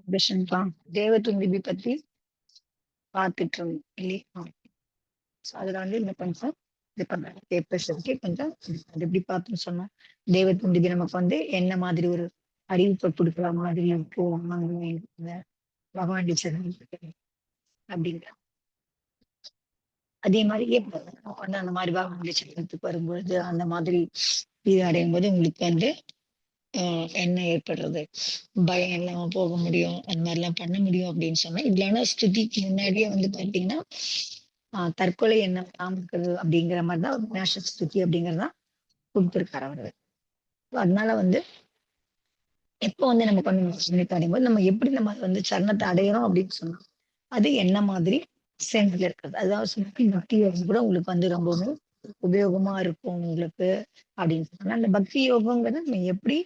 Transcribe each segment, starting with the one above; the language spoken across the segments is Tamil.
விஷன்ப்பா. தேவதுந்துபி பத்தி பார்த்துட்டு இருந்தோம் இல்லையா? அதுல வந்து இன்னும் கொஞ்சம் இது பண்றாங்க. பேப்பர்ஸ் இருக்கு கொஞ்சம் அது எப்படி பார்த்தோம்னு சொன்னா, தேவதுந்துபி நமக்கு வந்து என்ன மாதிரி ஒரு அறிவிப்பை குடுக்குற மாதிரி இருக்கும். இந்த பகவான் டீச்சர் அப்படிங்கிற அதே மாதிரியே வந்து அந்த மாதிரி பகவான் டீச்சர் வரும்பொழுது அந்த மாதிரி இது அடையும் போது உங்களுக்கு வந்து என்ன ஏற்படுறது பயம் இல்லாம போக முடியும் அந்த மாதிரிலாம் பண்ண முடியும் அப்படின்னு சொன்னா இதுல ஸ்துதிக்கு முன்னாடியே வந்து பாத்தீங்கன்னா தற்கொலை என்ன காமிக்கிறது அப்படிங்கிற மாதிரிதான் ஒரு விநாச ஸ்துதி அப்படிங்கறதான் கொடுத்திருக்காரு அவரு. அதனால வந்து எப்ப வந்து நமக்கு வந்து சரணத்தை அடையும் போது நம்ம எப்படி நம்ம வந்து சரணத்தை அடையிறோம் அப்படின்னு சொன்னா அது என்ன மாதிரி சேர்ந்துல இருக்கிறது அதாவது சுத்தி பக்தி யோகம் கூட உங்களுக்கு வந்து ரொம்பவும் உபயோகமா இருக்கும் உங்களுக்கு அப்படின்னு சொன்னா அந்த பக்தி யோகங்கிறது நம்ம எப்படி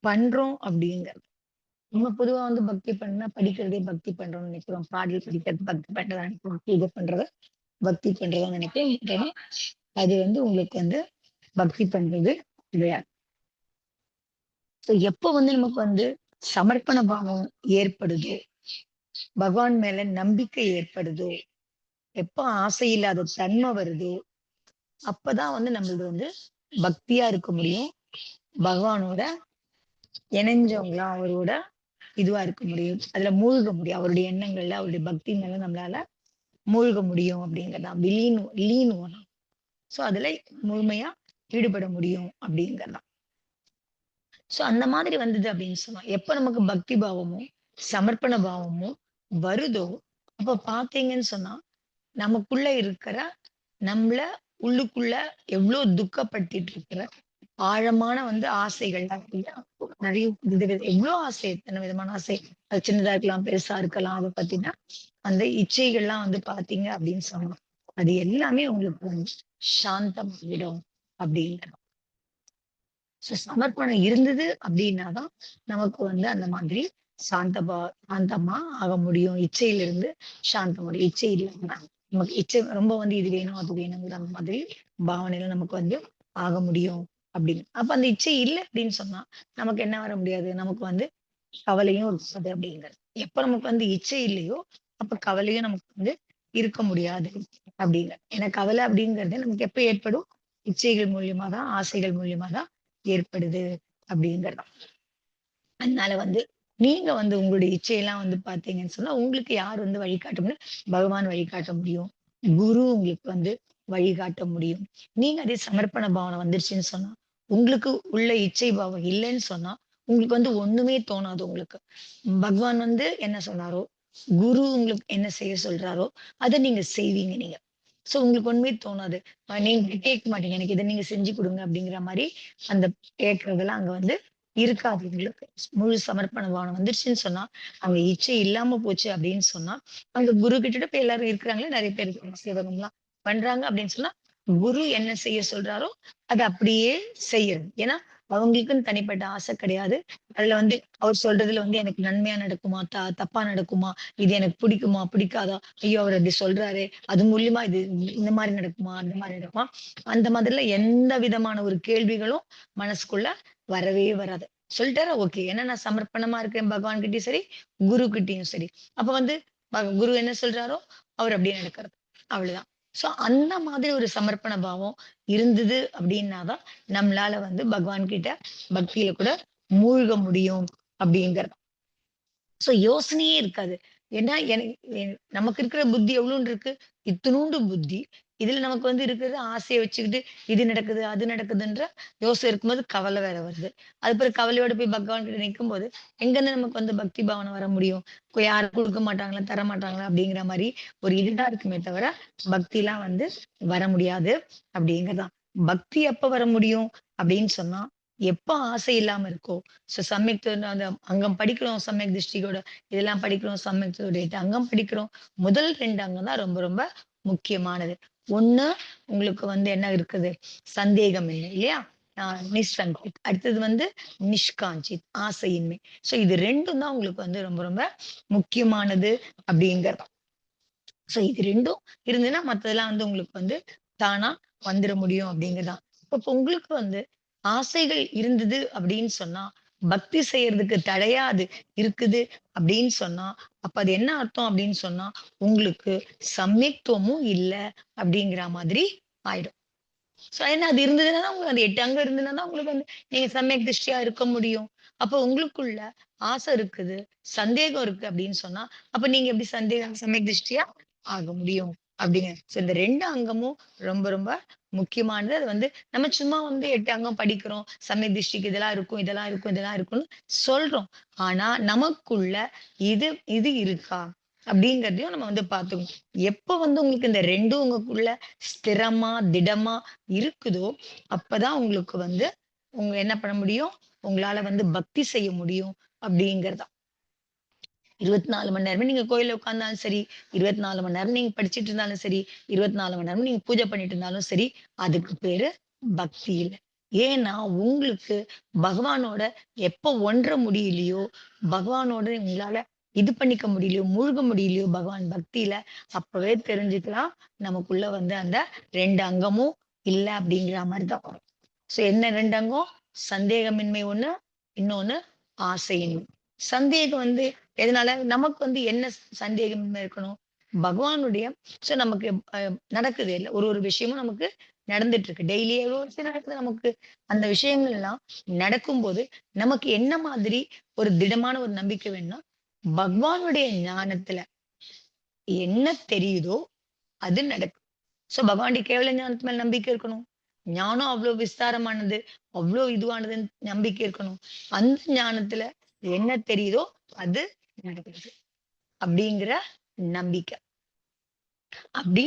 பண்றோம் அப்படிங்கிறது. நம்ம பொதுவா வந்து பக்தி பண்ணா படிக்கிறதே பக்தி பண்றோம்னு நினைக்கிறோம். பாடல் படிக்கிறது பக்தி பண்றதா நினைக்கிறோம். பூஜை பண்றத பக்தி பண்றதா நினைக்கிறோம். ஆனா, அது வந்து உங்களுக்கு வந்து பக்தி பண்றது கிடையாது. சோ எப்ப வந்து நமக்கு வந்து சமர்ப்பண பாவம் ஏற்படுதோ, பகவான் மேல நம்பிக்கை ஏற்படுதோ, எப்ப ஆசை இல்லாத தன்மை வருதோ, அப்பதான் வந்து நம்மளது வந்து பக்தியா இருக்க முடியும். பகவானோட இணைஞ்சவங்களா அவரோட இதுவா இருக்க முடியும். அதுல மூழ்க முடியும். அவருடைய எண்ணங்கள்ல, அவருடைய பக்தி மேல நம்மளால மூழ்க முடியும் அப்படிங்கிறதான். லீனுவணும். சோ அதுல முழுமையா ஈடுபட முடியும் அப்படிங்கிறதான். சோ அந்த மாதிரி வந்தது அப்படின்னு சொன்னா, எப்ப நமக்கு பக்தி பாவமும், சமர்ப்பண பாவமும் வருதோ, அப்ப பார்த்தீங்கன்னு சொன்னா, நமக்குள்ள இருக்கிற நம்மள உள்ளுக்குள்ள எவ்வளவு துக்கப்பட்டுட்டு இருக்கிற ஆழமான வந்து ஆசைகள்லாம் இல்லையா? நெறைய எவ்வளோ ஆசை, எத்தனை விதமான ஆசை. அது சின்னதா இருக்கலாம், பெருசா இருக்கலாம். அத பத்தின அந்த இச்சைகள்லாம் வந்து பார்த்தீங்க அப்படின்னு சொன்னா, அது எல்லாமே உங்களுக்கு வந்து சாந்தமாகிடும் அப்படிங்கிறோம். சமர்ப்பணம் இருந்தது அப்படின்னாதான் நமக்கு வந்து அந்த மாதிரி சாந்தமா ஆக முடியும். இச்சையிலிருந்து சாந்தம் முடியும். இச்சை இல்லாம நமக்கு இச்சை ரொம்ப வந்து இது வேணும், அது வேணுங்கிற அந்த மாதிரி பாவனையில நமக்கு வந்து ஆக முடியும் அப்படின்னு. அப்ப அந்த இச்சை இல்ல அப்படின்னு சொன்னா, நமக்கு என்ன வர முடியாது? நமக்கு வந்து கவலையும் இருக்காது அப்படிங்கிறது. எப்ப நமக்கு வந்து இச்சை இல்லையோ, அப்ப கவலையும் நமக்கு வந்து இருக்க முடியாது அப்படிங்கிறது. ஏன்னா கவலை அப்படிங்கிறது நமக்கு எப்ப ஏற்படும்? இச்சைகள் மூலியமா தான், ஆசைகள் மூலியமா தான் ஏற்படுது அப்படிங்கிறது. அதனால வந்து நீங்க வந்து உங்களுடைய இச்சையெல்லாம் வந்து பார்த்தீங்கன்னு சொன்னா, உங்களுக்கு யார் வந்து வழிகாட்ட முடியும்? பகவான் வழிகாட்ட முடியும். குரு உங்களுக்கு வந்து வழிகாட்ட முடியும். நீங்க அதே சமர்ப்பண பாவனை வந்துருச்சுன்னு சொன்னா, உங்களுக்கு உள்ள இச்சை பாவம் இல்லைன்னு சொன்னா, உங்களுக்கு வந்து ஒண்ணுமே தோணாது உங்களுக்கு. பகவான் வந்து என்ன சொன்னாரோ, குரு உங்களுக்கு என்ன செய்ய சொல்றாரோ, அத நீங்க செய்வீங்க நீங்க. சோ உங்களுக்கு ஒண்ணுமே தோணாது. நீங்க கேட்க மாட்டீங்க. எனக்கு இத நீங்க செஞ்சு குடுங்க அப்படிங்கிற மாரி அந்த கேட்கறதெல்லாம் அங்க வந்து இருக்காது உங்களுக்கு. முழு சமர்ப்பண பாவனை வந்துருச்சுன்னு சொன்னா, அங்க இச்சை இல்லாம போச்சு அப்படின்னு சொன்னா, அங்க குரு கிட்ட போய் எல்லாரும் இருக்கிறாங்களே நெறைய பேர் இருக்காங்க. சேவகம்லாம் பண்றாங்க அப்படின்னு சொன்னா, குரு என்ன செய்ய சொல்றாரோ, அத அப்படியே செய்யறது. ஏன்னா, அவங்களுக்குன்னு தனிப்பட்ட ஆசை கிடையாது. அதுல வந்து அவர் சொல்றதுல வந்து எனக்கு நன்மையா நடக்குமா? தப்பா நடக்குமா? இது எனக்கு பிடிக்குமா? பிடிக்காதா? ஐயோ! அவர் அப்படி சொல்றாரே! அது மூலியமா இது இந்த மாரி நடக்குமா? அந்த மாரி நடக்குமா? அந்த மாதிரிலாம் எந்த விதமான ஒரு கேள்விகளும் மனசுக்குள்ள வரவே வராது. சொல்லிட்டாரா ஓகே. ஏன்னா நான் சமர்ப்பணமா இருக்கேன் பகவான் கிட்டயும் சரி, குரு கிட்டயும் சரி. அப்ப வந்து குரு என்ன சொல்றாரோ, அவர் அப்படியே நடக்கிறது. அவ்வளவுதான். சோ அந்த மாதிரி ஒரு சமர்ப்பண பாவம் இருந்தது அப்படின்னா தான், நம்மளால வந்து பகவான் கிட்ட பக்தியில கூட மூழ்க முடியும் அப்படிங்கிறது. சோ யோசனையே இருக்காது. ஏன்னா நமக்கு இருக்கிற புத்தி எவ்வளோன்னு இருக்கு? இத்துணூண்டு புத்தி. இதுல நமக்கு வந்து இருக்கிறது ஆசைய வச்சுக்கிட்டு, இது நடக்குது, அது நடக்குதுன்ற யோசனை இருக்கும்போது கவலை வேற வருது. அது பிறகு கவலையோட போய் பகவான் கிட்ட நிக்கும்போது, எங்கருந்து நமக்கு வந்து பக்தி பாவனை வர முடியும்? யாரும் குடுக்க மாட்டாங்களா, தர மாட்டாங்களா அப்படிங்கிற மாரி ஒரு இதுதான் இருக்குமே தவிர, பக்திலாம் வந்து வர முடியாது அப்படிங்கிறதான். பக்தி எப்ப வர முடியும் அப்படின்னு சொன்னா, எப்ப ஆசை இல்லாம இருக்கோ, சமயத்து அந்த அங்கம் படிக்கிறோம் சமயக் திருஷ்டியோட, இதெல்லாம் படிக்கிறோம் சமயத்தோட அங்கம் படிக்கிறோம். முதல் 2 அங்கம் தான் ரொம்ப ரொம்ப முக்கியமானது. ஒண்ணு உங்களுக்கு வந்து என்ன இருக்குது? சந்தேகம் இல்லை இல்லையா? நிஸ்சங்கித். அடுத்தது வந்து நிஷ்காஞ்சித் ஆசையின்மை. சோ இது 2ம் தான் உங்களுக்கு வந்து ரொம்ப ரொம்ப முக்கியமானது அப்படிங்கிறது. சோ இது 2ம் இருந்ததுன்னா மத்ததெல்லாம் வந்து உங்களுக்கு வந்து தானா வந்துர முடியும் அப்படிங்கிறதுதான். இப்ப உங்களுக்கு வந்து ஆசைகள் இருந்தது அப்படின்னு சொன்னா, பக்தி செய்யறதுக்கு தடையா அது இருக்குது அப்படின்னு சொன்னா, அப்ப அது என்ன அர்த்தம் அப்படின்னு சொன்னா, உங்களுக்கு சமயத்துவமும் இல்ல அப்படிங்கிற மாதிரி ஆயிடும். சோ ஏன்னா அது இருந்ததுன்னா தான் உங்களுக்கு அந்த 8 அங்கம் இருந்ததுன்னா தான் உங்களுக்கு வந்து நீங்க சமயக் திருஷ்டியா இருக்க முடியும். அப்ப உங்களுக்குள்ள ஆசை இருக்குது, சந்தேகம் இருக்கு அப்படின்னு சொன்னா, அப்ப நீங்க எப்படி சமயக் திருஷ்டியா ஆக முடியும்? அப்படிங்க. சோ இந்த 2 அங்கமும் ரொம்ப ரொம்ப முக்கியமானது. அது வந்து நம்ம சும்மா வந்து 8 அங்கம் படிக்கிறோம். சமயக் திருஷ்டிக்கு இதெல்லாம் இருக்கும், இதெல்லாம் இருக்கும், இதெல்லாம் இருக்கும்னு சொல்றோம். ஆனா நமக்குள்ள இது இது இருக்கா? அப்படிங்கிறதையும் நம்ம வந்து பார்த்துக்கணும். எப்ப வந்து உங்களுக்கு இந்த 2ம் உங்களுக்குள்ள ஸ்திரமா, திடமா இருக்குதோ, அப்பதான் உங்களுக்கு வந்து உங்க என்ன பண்ண முடியும்? உங்களால வந்து பக்தி செய்ய முடியும் அப்படிங்கிறது. 24 மணி நேரமே நீங்க கோயில்ல உட்கார்ந்தாலும் சரி, 24 மணி நேரம் நீங்க படிச்சுட்டு இருந்தாலும் சரி, 24 மணி நேரம் நீங்க பூஜை பண்ணிட்டு இருந்தாலும் சரி, அதுக்கு பேரு பக்தி இல்ல. ஏன்னா, உங்களுக்கு பகவானோட எப்ப ஒன்ற முடியலையோ, பகவானோட உங்களால இது பண்ணிக்க முடியலையோ, மூழ்க முடியலையோ பகவான் பக்தியில, அப்பவே தெரிஞ்சுக்கலாம் நமக்குள்ள வந்து அந்த 2 அங்கமும் இல்ல அப்படிங்கிற மாரி தான். சோ என்ன 2 அங்கம்? சந்தேகமின்மை ஒண்ணு, இன்னொன்னு ஆசையின்மை. சந்தேகம் வந்து எதனால? நமக்கு வந்து என்ன சந்தேகமின்மை இருக்கணும்? பகவானுடைய நமக்கு நடக்குது இல்ல. ஒரு ஒரு விஷயமும் நமக்கு நடந்துட்டு இருக்கு. டெய்லி ஏதோ ஒரு விஷயம் நடக்குது நமக்கு. அந்த விஷயங்கள்லாம் நடக்கும்போது, நமக்கு என்ன மாதிரி ஒரு திடமான ஒரு நம்பிக்கை வேணும்னா, பகவானுடைய ஞானத்துல என்ன தெரியுதோ அது நடக்கும். பகவானுடைய கேவல ஞானத்து மேல நம்பிக்கை இருக்கணும். ஞானம் அவ்ளோ விஸ்தாரமானது, அவ்ளோ இதுவானதுன்னு நம்பிக்கை இருக்கணும். அந்த ஞானத்துல என்ன தெரியுதோ அது நடக்குது. அப்படிங்கிற நம்பிக்கை. அப்படி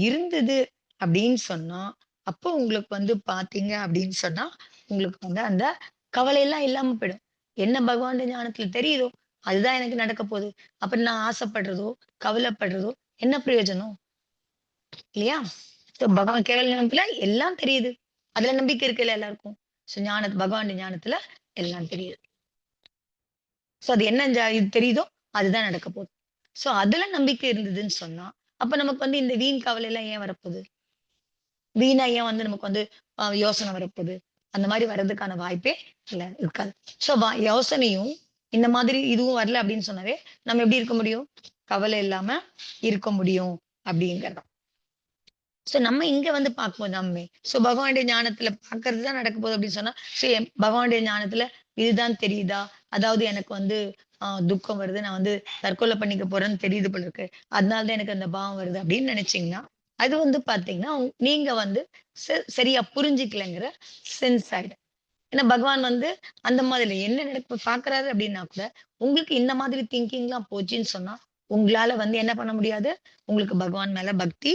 இருந்தது அப்படின்னு சொன்னா, அப்போ உங்களுக்கு வந்து பார்த்தீங்க அப்படின்னு சொன்னா, உங்களுக்கு வந்து அந்த கவலையெல்லாம் இல்லாம போயிடும். என்ன பகவானுடைய ஞானத்துல தெரியுதோ, அதுதான் எனக்கு நடக்க போகுது. அப்ப நான் ஆசைப்படுறதோ, கவலைப்படுறதோ என்ன பிரயோஜனம்? இல்லையா? பகவான் கேவல ஞானத்துல எல்லாம் தெரியுது. அதுல நம்பிக்கை இருக்குல்ல எல்லாருக்கும். பகவானுடைய ஞானத்துல எல்லாம் தெரியுது. அது என்ன இது தெரியுதோ, அதுதான் நடக்க போகுது. அதுல நம்பிக்கை இருந்ததுன்னு சொன்னா, அப்ப நமக்கு வந்து இந்த வீண் கவலை எல்லாம் ஏன் வரப்போகுது? வீணா ஏன் வந்து நமக்கு வந்து யோசனை வரப்போகுது? அந்த மாரி வர்றதுக்கான வாய்ப்பே இல்ல இருக்காது. யோசனையும் இந்த மாதிரி இதுவும் வரல அப்படின்னு சொன்னாவே, நம்ம எப்படி இருக்க முடியும்? கவலை இல்லாம இருக்க முடியும் அப்படிங்கிறது. நம்ம இங்க வந்து பார்க்கும்போது நம்மை பகவானுடைய ஞானத்துல பார்க்கறது தான் நடக்க போகுது அப்படின்னு சொன்னா, பகவானுடைய ஞானத்துல இதுதான் தெரியுதா? அதாவது எனக்கு வந்து துக்கம் வருது. நான் வந்து தற்கொலை பண்ணிக்க போறேன்னு தெரியுது போல இருக்கு. அதனால தான் எனக்கு அந்த பாவம் வருது அப்படின்னு நினைச்சீங்கன்னா, அது வந்து பார்த்தீங்கன்னா, நீங்க வந்து சரியா புரிஞ்சுக்கலங்கிற சென்ஸ் ஆயிடும். ஏன்னா பகவான் வந்து அந்த மாதிரி என்ன நடப்பு பார்க்குறாரு அப்படின்னா கூட, உங்களுக்கு இந்த மாதிரி திங்கிங்லாம் போச்சுன்னு சொன்னா, உங்களால வந்து என்ன பண்ண முடியாது? உங்களுக்கு பகவான் மேல பக்தி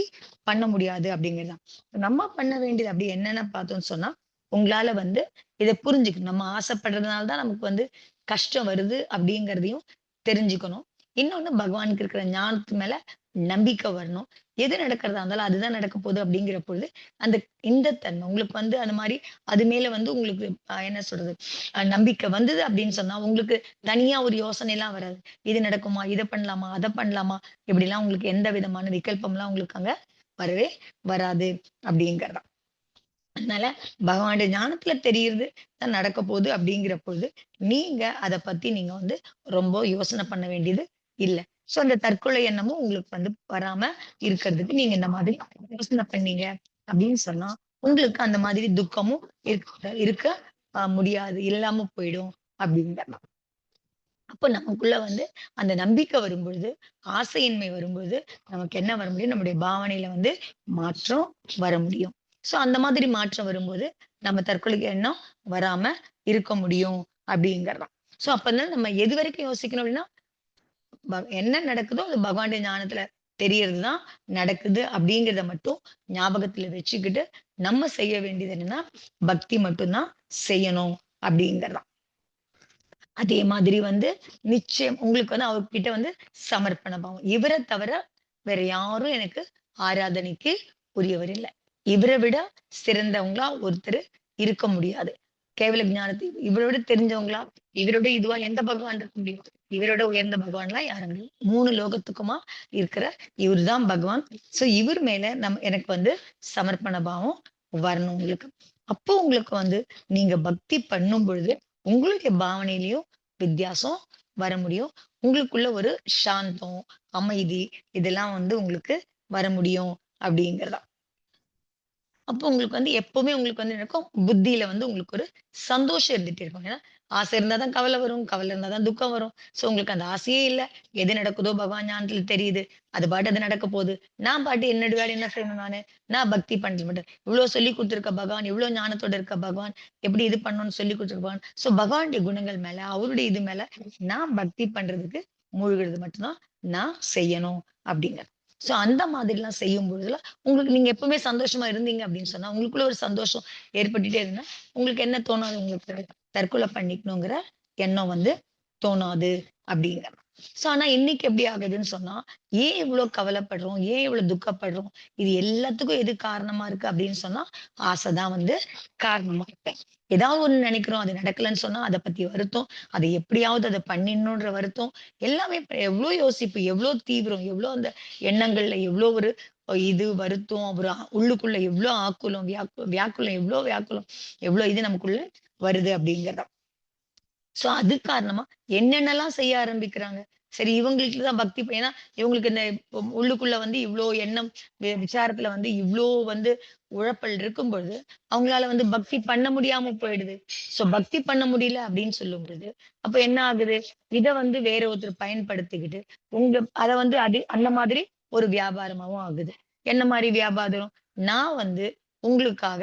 பண்ண முடியாது அப்படிங்கிறது தான். நம்ம பண்ண வேண்டியது அப்படி என்னென்ன பார்த்தோம்ன்னு சொன்னா, உங்களால வந்து இத புரிஞ்சுக்கணும். நம்ம ஆசைப்படுறதுனால தான் நமக்கு வந்து கஷ்டம் வருது அப்படிங்கிறதையும் தெரிஞ்சுக்கணும். இன்னொன்னு பகவானுக்கு இருக்கிற ஞானத்து மேல நம்பிக்கை வரணும். எது நடக்கிறதா இருந்தாலும் அதுதான் நடக்க போகுது அப்படிங்கிற பொழுது, அந்த இந்த தன்மை உங்களுக்கு வந்து அந்த மாரி அது மேல வந்து உங்களுக்கு என்ன சொல்றது? நம்பிக்கை வந்தது அப்படின்னு சொன்னா, உங்களுக்கு தனியா ஒரு யோசனைலாம் வராது. இது நடக்குமா? இத பண்ணலாமா? அத பண்ணலாமா? இப்படிலாம் உங்களுக்கு எந்த விதமான விகல்பம்லாம் உங்களுக்கு அங்க வரவே வராது அப்படிங்கிறது தான். அதனால பகவானுடைய ஞானத்துல தெரியிறது தான் நடக்க போகுது அப்படிங்கிற பொழுது, நீங்க அத பத்தி நீங்க வந்து ரொம்ப யோசனை பண்ண வேண்டியது இல்ல. அந்த தற்கொலை எண்ணமும் உங்களுக்கு வந்து வராம இருக்கிறதுக்கு நீங்க இந்த மாதிரி யோசனை பண்ணீங்க அப்படின்னு சொன்னா, உங்களுக்கு அந்த மாதிரி துக்கமும் இருக்க முடியாது. இல்லாம போயிடும் அப்படிங்கிறது. அப்ப நமக்குள்ள வந்து அந்த நம்பிக்கை வரும்பொழுது, ஆசையின்மை வரும்போது, நமக்கு என்ன வர முடியும்? நம்முடைய பாவனையில வந்து மாற்றம் வர முடியும். அந்த மாதிரி மாற்றம் வரும்போது, நம்ம தற்கொலைக்கு எண்ணம் வராம இருக்க முடியும் அப்படிங்கிறது தான். அப்பதான் நம்ம எதுவரைக்கும் யோசிக்கணும் அப்படின்னா, என்ன நடக்குதோ அது பகவானுடைய ஞானத்துல தெரியறது தான் நடக்குது அப்படிங்கிறத மட்டும் ஞாபகத்துல வச்சுக்கிட்டு, நம்ம செய்ய வேண்டியது என்னன்னா, பக்தி மட்டும் தான் செய்யணும் அப்படிங்கிறது தான். அதே மாதிரி வந்து நிச்சயம் உங்களுக்கு வந்து அவர்கிட்ட வந்து சமர்ப்பண பாவம். இவர தவிர வேற யாரும் எனக்கு ஆராதனைக்கு உரியவர் இல்ல. இவர விட சிறந்தவங்களா ஒருத்தர் இருக்க முடியாது. கேவல ஞானத்தை இவர விட தெரிஞ்சவங்களா, இவரோட இதுவா எந்த பகவான் இருக்க முடியும்? இவரோட உயர்ந்த பகவான்லாம் யாரும் இல்ல. 3 லோகத்துக்குமா இருக்கிற இவரு தான் பகவான். இவர் மேல எனக்கு வந்து சமர்ப்பண பாவம் வரணும் உங்களுக்கு. அப்போ உங்களுக்கு வந்து நீங்க பக்தி பண்ணும் பொழுது உங்களுடைய பாவனையிலயும் வித்தியாசம் வர முடியும். உங்களுக்குள்ள ஒரு சாந்தம், அமைதி இதெல்லாம் வந்து உங்களுக்கு வர முடியும் அப்படிங்கிறது. அப்போ உங்களுக்கு வந்து எப்பவுமே உங்களுக்கு வந்து என்ன இருக்கும், புத்தியில வந்து உங்களுக்கு ஒரு சந்தோஷம் இருந்துட்டே இருக்கும். ஏன்னா, ஆசை இருந்தா தான் கவலை வரும். கவலை இருந்தா தான் துக்கம் வரும். ஸோ உங்களுக்கு அந்த ஆசையே இல்ல. எது நடக்குதோ பகவான் ஞானத்துல தெரியுது. அது பாட்டு அது நடக்க போகுது. நான் பாட்டு என்னோட வேலை என்ன செய்யணும் நானு? நான் பக்தி பண்றது மட்டும். இவ்ளோ சொல்லிக் குடுத்திருக்க பகவான், இவ்ளோ ஞானத்தோட இருக்க பகவான், எப்படி இது பண்ணணும்னு சொல்லிக் குடுத்திருக்க பகவான். ஸோ பகவானுடைய குணங்கள் மேல, அவருடைய இது மேல நான் பக்தி பண்றதுக்கு மூழ்குறது மட்டும் தான் நான் செய்யணும் அப்படிங்கிறது. ஸோ அந்த மாதிரிலாம் செய்யும் பொழுதுலாம் உங்களுக்கு நீங்க எப்பவுமே சந்தோஷமா இருந்தீங்க அப்படின்னு சொன்னா, உங்களுக்குள்ள ஒரு சந்தோஷம் ஏற்பட்டுட்டே இருந்தா, உங்களுக்கு என்ன தோணாது உங்களுக்கு தற்கொலை பண்ணிக்கணுங்கிற எண்ணம் வந்து தோணாது அப்படிங்கிற. ஸோ ஆனா இன்னைக்கு எப்படி ஆகுதுன்னு சொன்னா, ஏன் இவ்ளோ கவலைப்படுறோம்? ஏன் இவ்ளோ துக்கப்படுறோம்? இது எல்லாத்துக்கும் எது காரணமா இருக்கு அப்படின்னு சொன்னா, ஆசை தான் வந்து காரணமா இருக்கு. ஏதாவது ஒண்ணு நினைக்கிறோம், அது நடக்கலன்னு சொன்னா, அத பத்தி வருத்தம். அத எப்படியாவது அத பண்ணிடணுன்ற வருத்தம். எல்லாமே எவ்ளோ யோசிப்பு, எவ்ளோ தீவிரம், எவ்ளோ அந்த எண்ணங்கள்ல எவ்ளோ ஒரு இது வருத்தம், ஒரு உள்ளுக்குள்ள எவ்ளோ ஆக்குலம், வியாக்குலம் எவ்ளோ வியாக்குலம், எவ்ளோ இது நமக்குள்ள வருது அப்படிங்கிறத. சோ அது காரணமா என்னென்னலாம் செய்ய ஆரம்பிக்கிறாங்க. சரி இவங்களுக்கு தான் பக்தி ஏன்னா இவங்களுக்கு இந்த உள்ளுக்குள்ள வந்து இவ்ளோ எண்ணம் விசாரத்துல வந்து இவ்ளோ வந்து உழப்பல் இருக்கும் பொழுது, அவங்களால வந்து பக்தி பண்ண முடியாம போயிடுது. சோ பக்தி பண்ண முடியல அப்படின்னு சொல்லும் பொழுது, அப்ப என்ன ஆகுது? இத வந்து வேற ஒருத்தர் பயன்படுத்திக்கிட்டு, அத வந்து அது அந்த மாதிரி ஒரு வியாபாரமாவும் ஆகுது. என்ன மாரி வியாபாரம்? நான் வந்து உங்களுக்காக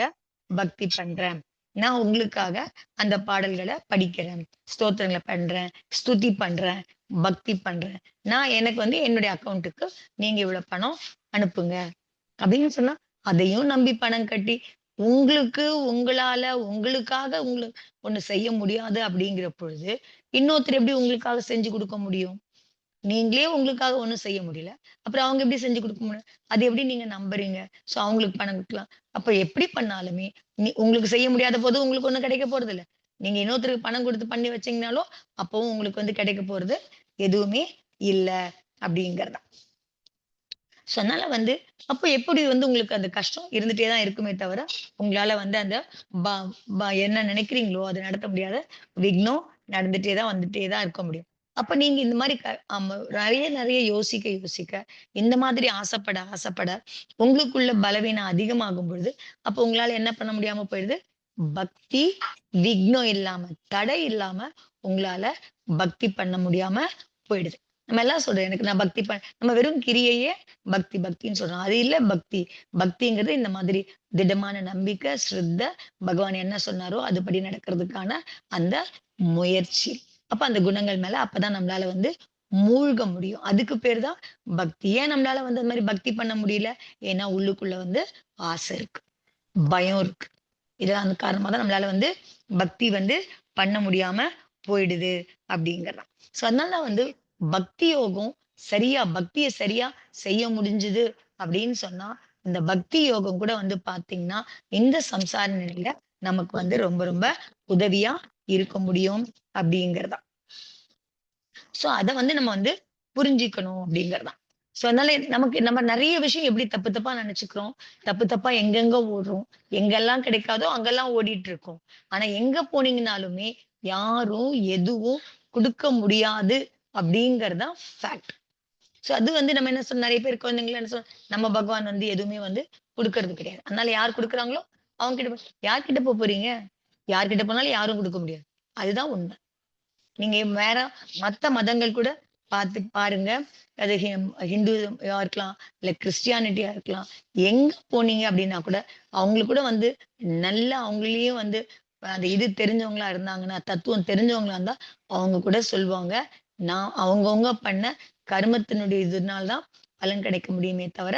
பக்தி பண்றேன். நான் உங்களுக்காக அந்த பாடல்கள படிக்கிறேன். ஸ்தோத்திரங்கள பண்றேன், ஸ்துதி பண்றேன், பக்தி பண்றேன். நான் எனக்கு வந்து என்னுடைய அக்கவுண்ட்டுக்கு நீங்க இவ்வளவு பணம் அனுப்புங்க. அப்படின்னு சொன்னா, அதையும் நம்பி பணம் கட்டி, உங்களுக்கு உங்களால உங்களுக்காக ஒண்ணு செய்ய முடியாது அப்படிங்கிற பொழுது, இன்னொருத்தர் எப்படி உங்களுக்காக செஞ்சு குடுக்க முடியும்? நீங்களே உங்களுக்காக ஒண்ணும் செய்ய முடியல. அப்புறம் அவங்க எப்படி செஞ்சு குடுக்க முடியும்? அது எப்படி நீங்க நம்புறீங்க? சோ அவங்களுக்கு பணம் குடுக்கலாம். அப்ப எப்படி பண்ணாலுமே, உங்களுக்கு செய்ய முடியாத போது உங்களுக்கு ஒண்ணும் கிடைக்க போறதில்ல. நீங்க இன்னொருத்தருக்கு பணம் குடுத்து பண்ணி வச்சீங்கனாலும், அப்பவும் உங்களுக்கு வந்து கிடைக்க போறது எதுவுமே இல்ல அப்படிங்கிறது தான். சோ அதனால வந்து அப்ப எப்படி வந்து உங்களுக்கு அந்த கஷ்டம் இருந்துட்டே தான் இருக்குமே தவிர, உங்களால வந்து அந்த ப ப என்ன நினைக்கிறீங்களோ, அத நடத்த முடியாத விக்னம் நடந்துட்டே தான் வந்துட்டே தான் இருக்க முடியும். அப்ப நீங்க இந்த மாரி ஆமா நெறைய நெறைய யோசிக்க யோசிக்க, இந்த மாதிரி ஆசைப்பட ஆசைப்பட, உங்களுக்குள்ள பலவீனம் அதிகமாகும் பொழுது, அப்ப உங்களால என்ன பண்ண முடியாம போயிடுது? பக்தி விக்னம் இல்லாம, தடை இல்லாம உங்களால பக்தி பண்ண முடியாம போயிடுது. நம்ம எல்லாம் சொல்றோம், எனக்கு நான் பக்தி நம்ம வெறும் கிரியையே பக்தின்னு சொல்றோம். அது இல்ல பக்தி. பக்திங்கிறது இந்த மாதிரி திடமான நம்பிக்கை, ஸ்ரத்த, பகவான் என்ன சொன்னாரோ அதுபடி நடக்கிறதுக்கான அந்த முயற்சி. அப்ப அந்த குணங்கள் மேல அப்பதான் நம்மளால வந்து மூழ்க முடியும். அதுக்கு பேரு தான் பக்தி. ஏன் நம்மளால வந்து அந்த மாரி பக்தி பண்ண முடியல? ஏன்னா உள்ளுக்குள்ள வந்து ஆசை இருக்கு. பயம் இருக்கு. இதெல்லாம் அந்த காரணமா தான் நம்மளால வந்து பக்தி வந்து பண்ண முடியாம போயிடுது அப்படிங்கிறது. ஸோ அதனால வந்து பக்தி யோகம் பக்திய சரியா செய்ய முடிஞ்சது அப்படின்னு சொன்னா, இந்த பக்தி யோகம் கூட வந்து பார்த்தீங்கன்னா, இந்த சம்சார நிலையில நமக்கு வந்து ரொம்ப ரொம்ப உதவியா இருக்க முடியும் அப்படிங்கிறது தான். சோ அத வந்து நம்ம வந்து புரிஞ்சுக்கணும் அப்படிங்கிறது தான். சோ அதனால நமக்கு நம்ம நெறைய விஷயம் எப்படி தப்பு தப்பா நெனச்சுக்கிறோம். தப்பு தப்பா எங்கெங்க ஓடுறோம். எங்கெல்லாம் கிடைக்காதோ அங்கெல்லாம் ஓடிட்டு இருக்கோம். ஆனா எங்க போனீங்கனாலுமே யாரும் எதுவும் குடுக்க முடியாது அப்படிங்கிறது தான் ஃபேக்ட். சோ அது வந்து நம்ம என்ன நெறைய பேர் குழந்தைங்கலாம் என்ன நம்ம பகவான் வந்து எதுவுமே வந்து குடுக்கறது கிடையாது. அதனால யார் குடுக்குறாங்களோ அவங்க கிட்ட யார்கிட்ட போறீங்க? யார்கிட்ட போனாலும் யாரும் குடுக்க முடியாது. அதுதான் உண்மை. நீங்க வேற மத்த மதங்கள் கூட பார்த்து பாருங்க. அது ஹிந்துவா இருக்கலாம், இல்ல கிறிஸ்டியானிட்டியா இருக்கலாம். எங்க போனீங்க அப்டின்னா கூட, அவங்களுக்கு கூட வந்து நல்லா அவங்களையும் வந்து அந்த இது தெரிஞ்சவங்களா இருந்தாங்கன்னா, தத்துவம் தெரிஞ்சவங்களா இருந்தா, அவங்க கூட சொல்லுவாங்க. நான் அவங்கவங்க பண்ண கர்மத்தினுடைய இதனால தான் பலன் கிடைக்க முடியுமே தவிர,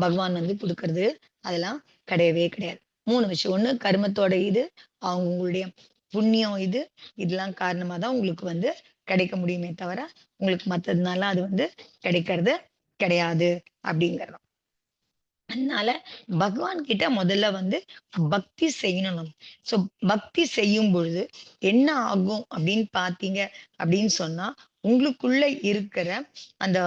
பகவான் வந்து குடுக்கறது அதெல்லாம் கிடையவே கிடையாது. 3 விஷயம். 1 கர்மத்தோட இது, அவங்களுடைய புண்ணியம் இது, இதெல்லாம் காரணமா தான் உங்களுக்கு வந்து கிடைக்க முடியுமே தவிர, உங்களுக்கு மத்ததுனால அது வந்து கிடைக்கிறது கிடையாது அப்படிங்கிறது. அதனால பகவான் கிட்ட முதல்ல வந்து பக்தி செய்யணும் நம்ம. சோ பக்தி செய்யும் பொழுது என்ன ஆகும் அப்படின்னு பார்த்தீங்க அப்படின்னு சொன்னா, உங்களுக்குள்ள இருக்கிற அந்த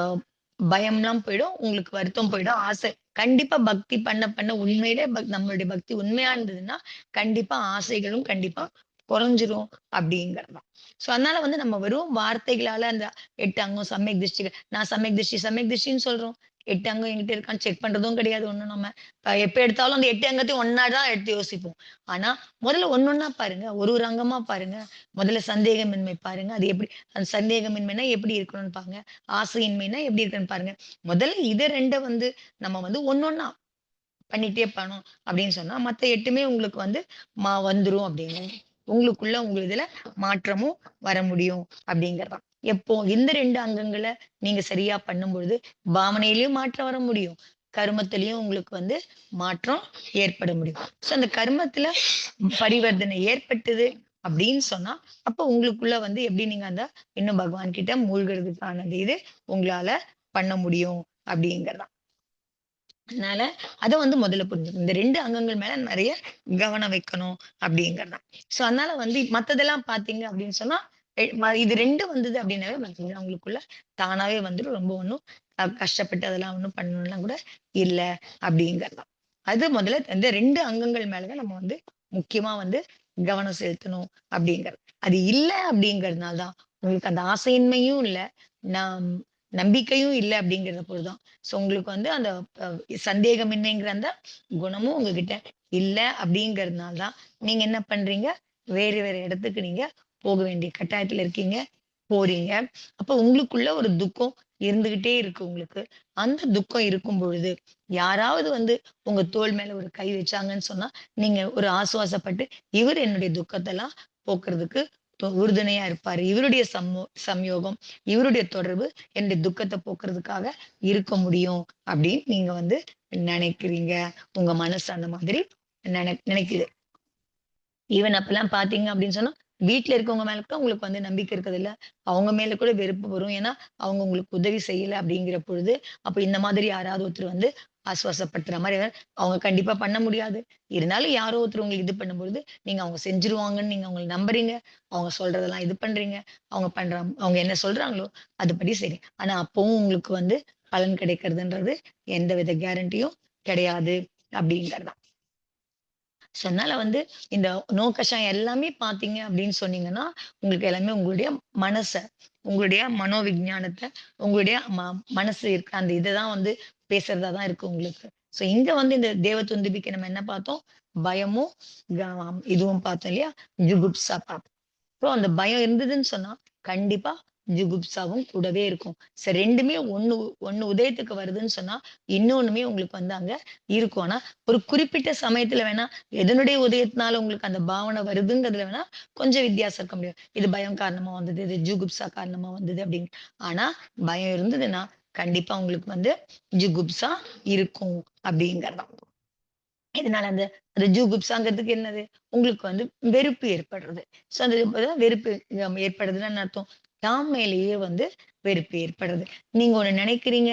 பயம்லாம் போயிடும். உங்களுக்கு வருத்தம் போயிடும். ஆசை கண்டிப்பா பக்தி பண்ண உண்மையிலே நம்மளுடைய பக்தி உண்மையா இருந்ததுன்னா, கண்டிப்பா ஆசைகளும் கண்டிப்பா குறைஞ்சிரும் அப்படிங்கிறது தான். ஸோ அதனால வந்து நம்ம வெறும் வார்த்தைகளால அந்த 8 அங்கம் சமயக் திருஷ்டிகள் நான் சமயக் திருஷ்டி சமயக் திருஷ்டின்னு சொல்றோம். 8 அங்கம் என்கிட்ட இருக்கான்னு செக் பண்றதும் கிடையாது ஒண்ணும் நம்ம. எப்ப எடுத்தாலும் அந்த 8 அங்கத்தையும் ஒண்ணா தான் எடுத்து யோசிப்போம். ஆனா முதல்ல ஒண்ணொண்ணா பாருங்க. ஒரு அங்கமா பாருங்க. முதல்ல சந்தேகமின்மை பாருங்க. அது எப்படி அந்த சந்தேகமின்மைனா எப்படி இருக்கணும்னு பாருங்க. ஆசையின்மைனா எப்படி இருக்குன்னு பாருங்க. முதல்ல இத 2 வந்து நம்ம வந்து ஒண்ணொண்ணா பண்ணிட்டே போனோம் அப்படின்னு சொன்னா, மத்த 8மே உங்களுக்கு வந்து வந்துரும் அப்படின்னு. உங்களுக்குள்ள உங்க இதுல மாற்றமும் வர முடியும் அப்படிங்கிறது தான். எப்போ இந்த 2 அங்கங்கள நீங்க சரியா பண்ணும்பொழுது, பாவனையிலயும் மாற்றம் வர முடியும். கருமத்திலயும் உங்களுக்கு வந்து மாற்றம் ஏற்பட முடியும். ஸோ அந்த கர்மத்துல பரிவர்த்தனை ஏற்பட்டது அப்படின்னு சொன்னா, அப்ப உங்களுக்குள்ள வந்து எப்படி நீங்க அந்த இன்னும் பகவான் கிட்ட மூழ்குறதுக்கானது இது உங்களால பண்ண முடியும் அப்படிங்கிறது தான். அதனால அத வந்து முதல்ல புரிஞ்சுக்கணும். இந்த 2 அங்கங்கள் மேல நெறைய கவனம் வைக்கணும் அப்படிங்கிறது தான். ஸோ அதனால வந்து மத்ததெல்லாம் பார்த்தீங்க அப்படின்னு சொன்னா, இது 2 வந்தது அப்படின்னாவே பார்த்தீங்கன்னா, உங்களுக்குள்ள தானாவே வந்துரும். ரொம்ப ஒண்ணும் கஷ்டப்பட்டு அதெல்லாம் ஒண்ணும் பண்ணணும்லாம் கூட இல்ல அப்படிங்கிறது தான். அது முதல்ல இந்த 2 அங்கங்கள் மேல தான் நம்ம வந்து முக்கியமா வந்து கவனம் செலுத்தணும் அப்படிங்கிறது. அது இல்ல அப்படிங்கிறதுனால தான் உங்களுக்கு அந்த ஆசையின்மையும் இல்ல, நம் நம்பிக்கையும் இல்ல அப்படிங்கிறத பொழுது தான். ஸோ உங்களுக்கு வந்து அந்த அ சந்தேகமின்மைங்கிற அந்த குணமும் உங்ககிட்ட இல்ல அப்படிங்கிறதுனால தான், நீங்க என்ன பண்றீங்க? வேறு வேற இடத்துக்கு நீங்க போக வேண்டிய கட்டாயத்துல இருக்கீங்க, போறீங்க. அப்ப உங்களுக்குள்ள ஒரு துக்கம் இருந்துகிட்டே இருக்கு உங்களுக்கு. அந்த துக்கம் இருக்கும் பொழுது, யாராவது வந்து உங்க தோள் மேல ஒரு கை வச்சாங்கன்னு சொன்னா, நீங்க ஒரு ஆசுவாசப்பட்டு, இவரு என்னுடைய துக்கத்தெல்லாம் போக்குறதுக்கு உறுதுணையா இருப்பாரு. இவருடைய சம்யோகம், இவருடைய தொடர்பு என்னுடைய துக்கத்த போக்குறதுக்காக இருக்க முடியும் அப்படின்னு நீங்க வந்து நினைக்கிறீங்க. உங்க மனசு அந்த மாதிரி நினைக்குது. ஈவன் அப்பலாம் பார்த்தீங்க அப்படின்னு சொன்னா, வீட்ல இருக்கவங்க மேல கூட உங்களுக்கு வந்து நம்பிக்கை இருக்கறதில்ல. அவங்க மேல கூட வெறுப்பு வரும். ஏன்னா, அவங்க உங்களுக்கு உதவி செய்யல அப்படிங்கிற பொழுது, அப்ப இந்த மாதிரி யாராவது ஒருத்தர் வந்து ஆசுவாசப்படுத்துற மாரி அவங்க கண்டிப்பா பண்ண முடியாது. இருந்தாலும் யாரோ ஒருத்தர் உங்களுக்கு இது பண்ணும்பொழுது, நீங்க அவங்க செஞ்சுருவாங்கன்னு நீங்க அவங்கள நம்புறீங்க. அவங்க சொல்றதெல்லாம் இது பண்றீங்க. அவங்க என்ன சொல்றாங்களோ, அதுபடி சரி. ஆனா அப்பவும் உங்களுக்கு வந்து பலன் கிடைக்கிறதுன்றது எந்தவித கேரண்டியும் கிடையாது அப்படிங்கிறது தான். ஸோ அதனால வந்து இந்த நோ கஷாயம் எல்லாமே பார்த்தீங்க அப்படின்னு சொன்னீங்கன்னா, உங்களுக்கு எல்லாமே உங்களுடைய மனச, உங்களுடைய மனோவிஞ்ஞானத்த, உங்களுடைய மனசு இருக்க அந்த இத தான் வந்து பேசுறதா தான் இருக்கு உங்களுக்கு. ஸோ இங்க வந்து இந்த தேவதுந்துபிக்கு நம்ம என்ன பார்த்தோம்? பயமும், க இதுவும் பார்த்தோம் இல்லையா? ஜுகுப்சா பார்த்தோம். ஸோ அந்த பயம் இருந்ததுன்னு சொன்னா, கண்டிப்பா ஜுகுப்சாவும் கூடவே இருக்கும். 2மே ஒண்ணு உதயத்துக்கு வருதுன்னு சொன்னா, இன்னொன்னுமே உங்களுக்கு வந்து அங்க இருக்கும். ஆனா, ஒரு குறிப்பிட்ட சமயத்துல வேணா, எதனுடைய உதயத்தினால உங்களுக்கு அந்த பாவனை வருதுங்கிறதுல வேணா கொஞ்சம் வித்தியாசம் இருக்க முடியும். இது பயம் காரணமா வந்தது, இது ஜுகுப்சா காரணமா வந்தது அப்படின்னு. ஆனா, பயம் இருந்ததுன்னா, கண்டிப்பா உங்களுக்கு வந்து ஜுகுப்சா இருக்கும் அப்படிங்கிறது தான். இதனால அந்த அந்த ஜூகுப்சாங்கிறதுக்கு என்னது? உங்களுக்கு வந்து வெறுப்பு ஏற்படுறது. ஸோ அந்த வெறுப்பு ஏற்படுதுன்னா என்ன அர்த்தம்? தாம் மேலேயே வந்து வெறுப்பு ஏற்படுறது. நீங்க ஒண்ணு நினைக்கிறீங்க.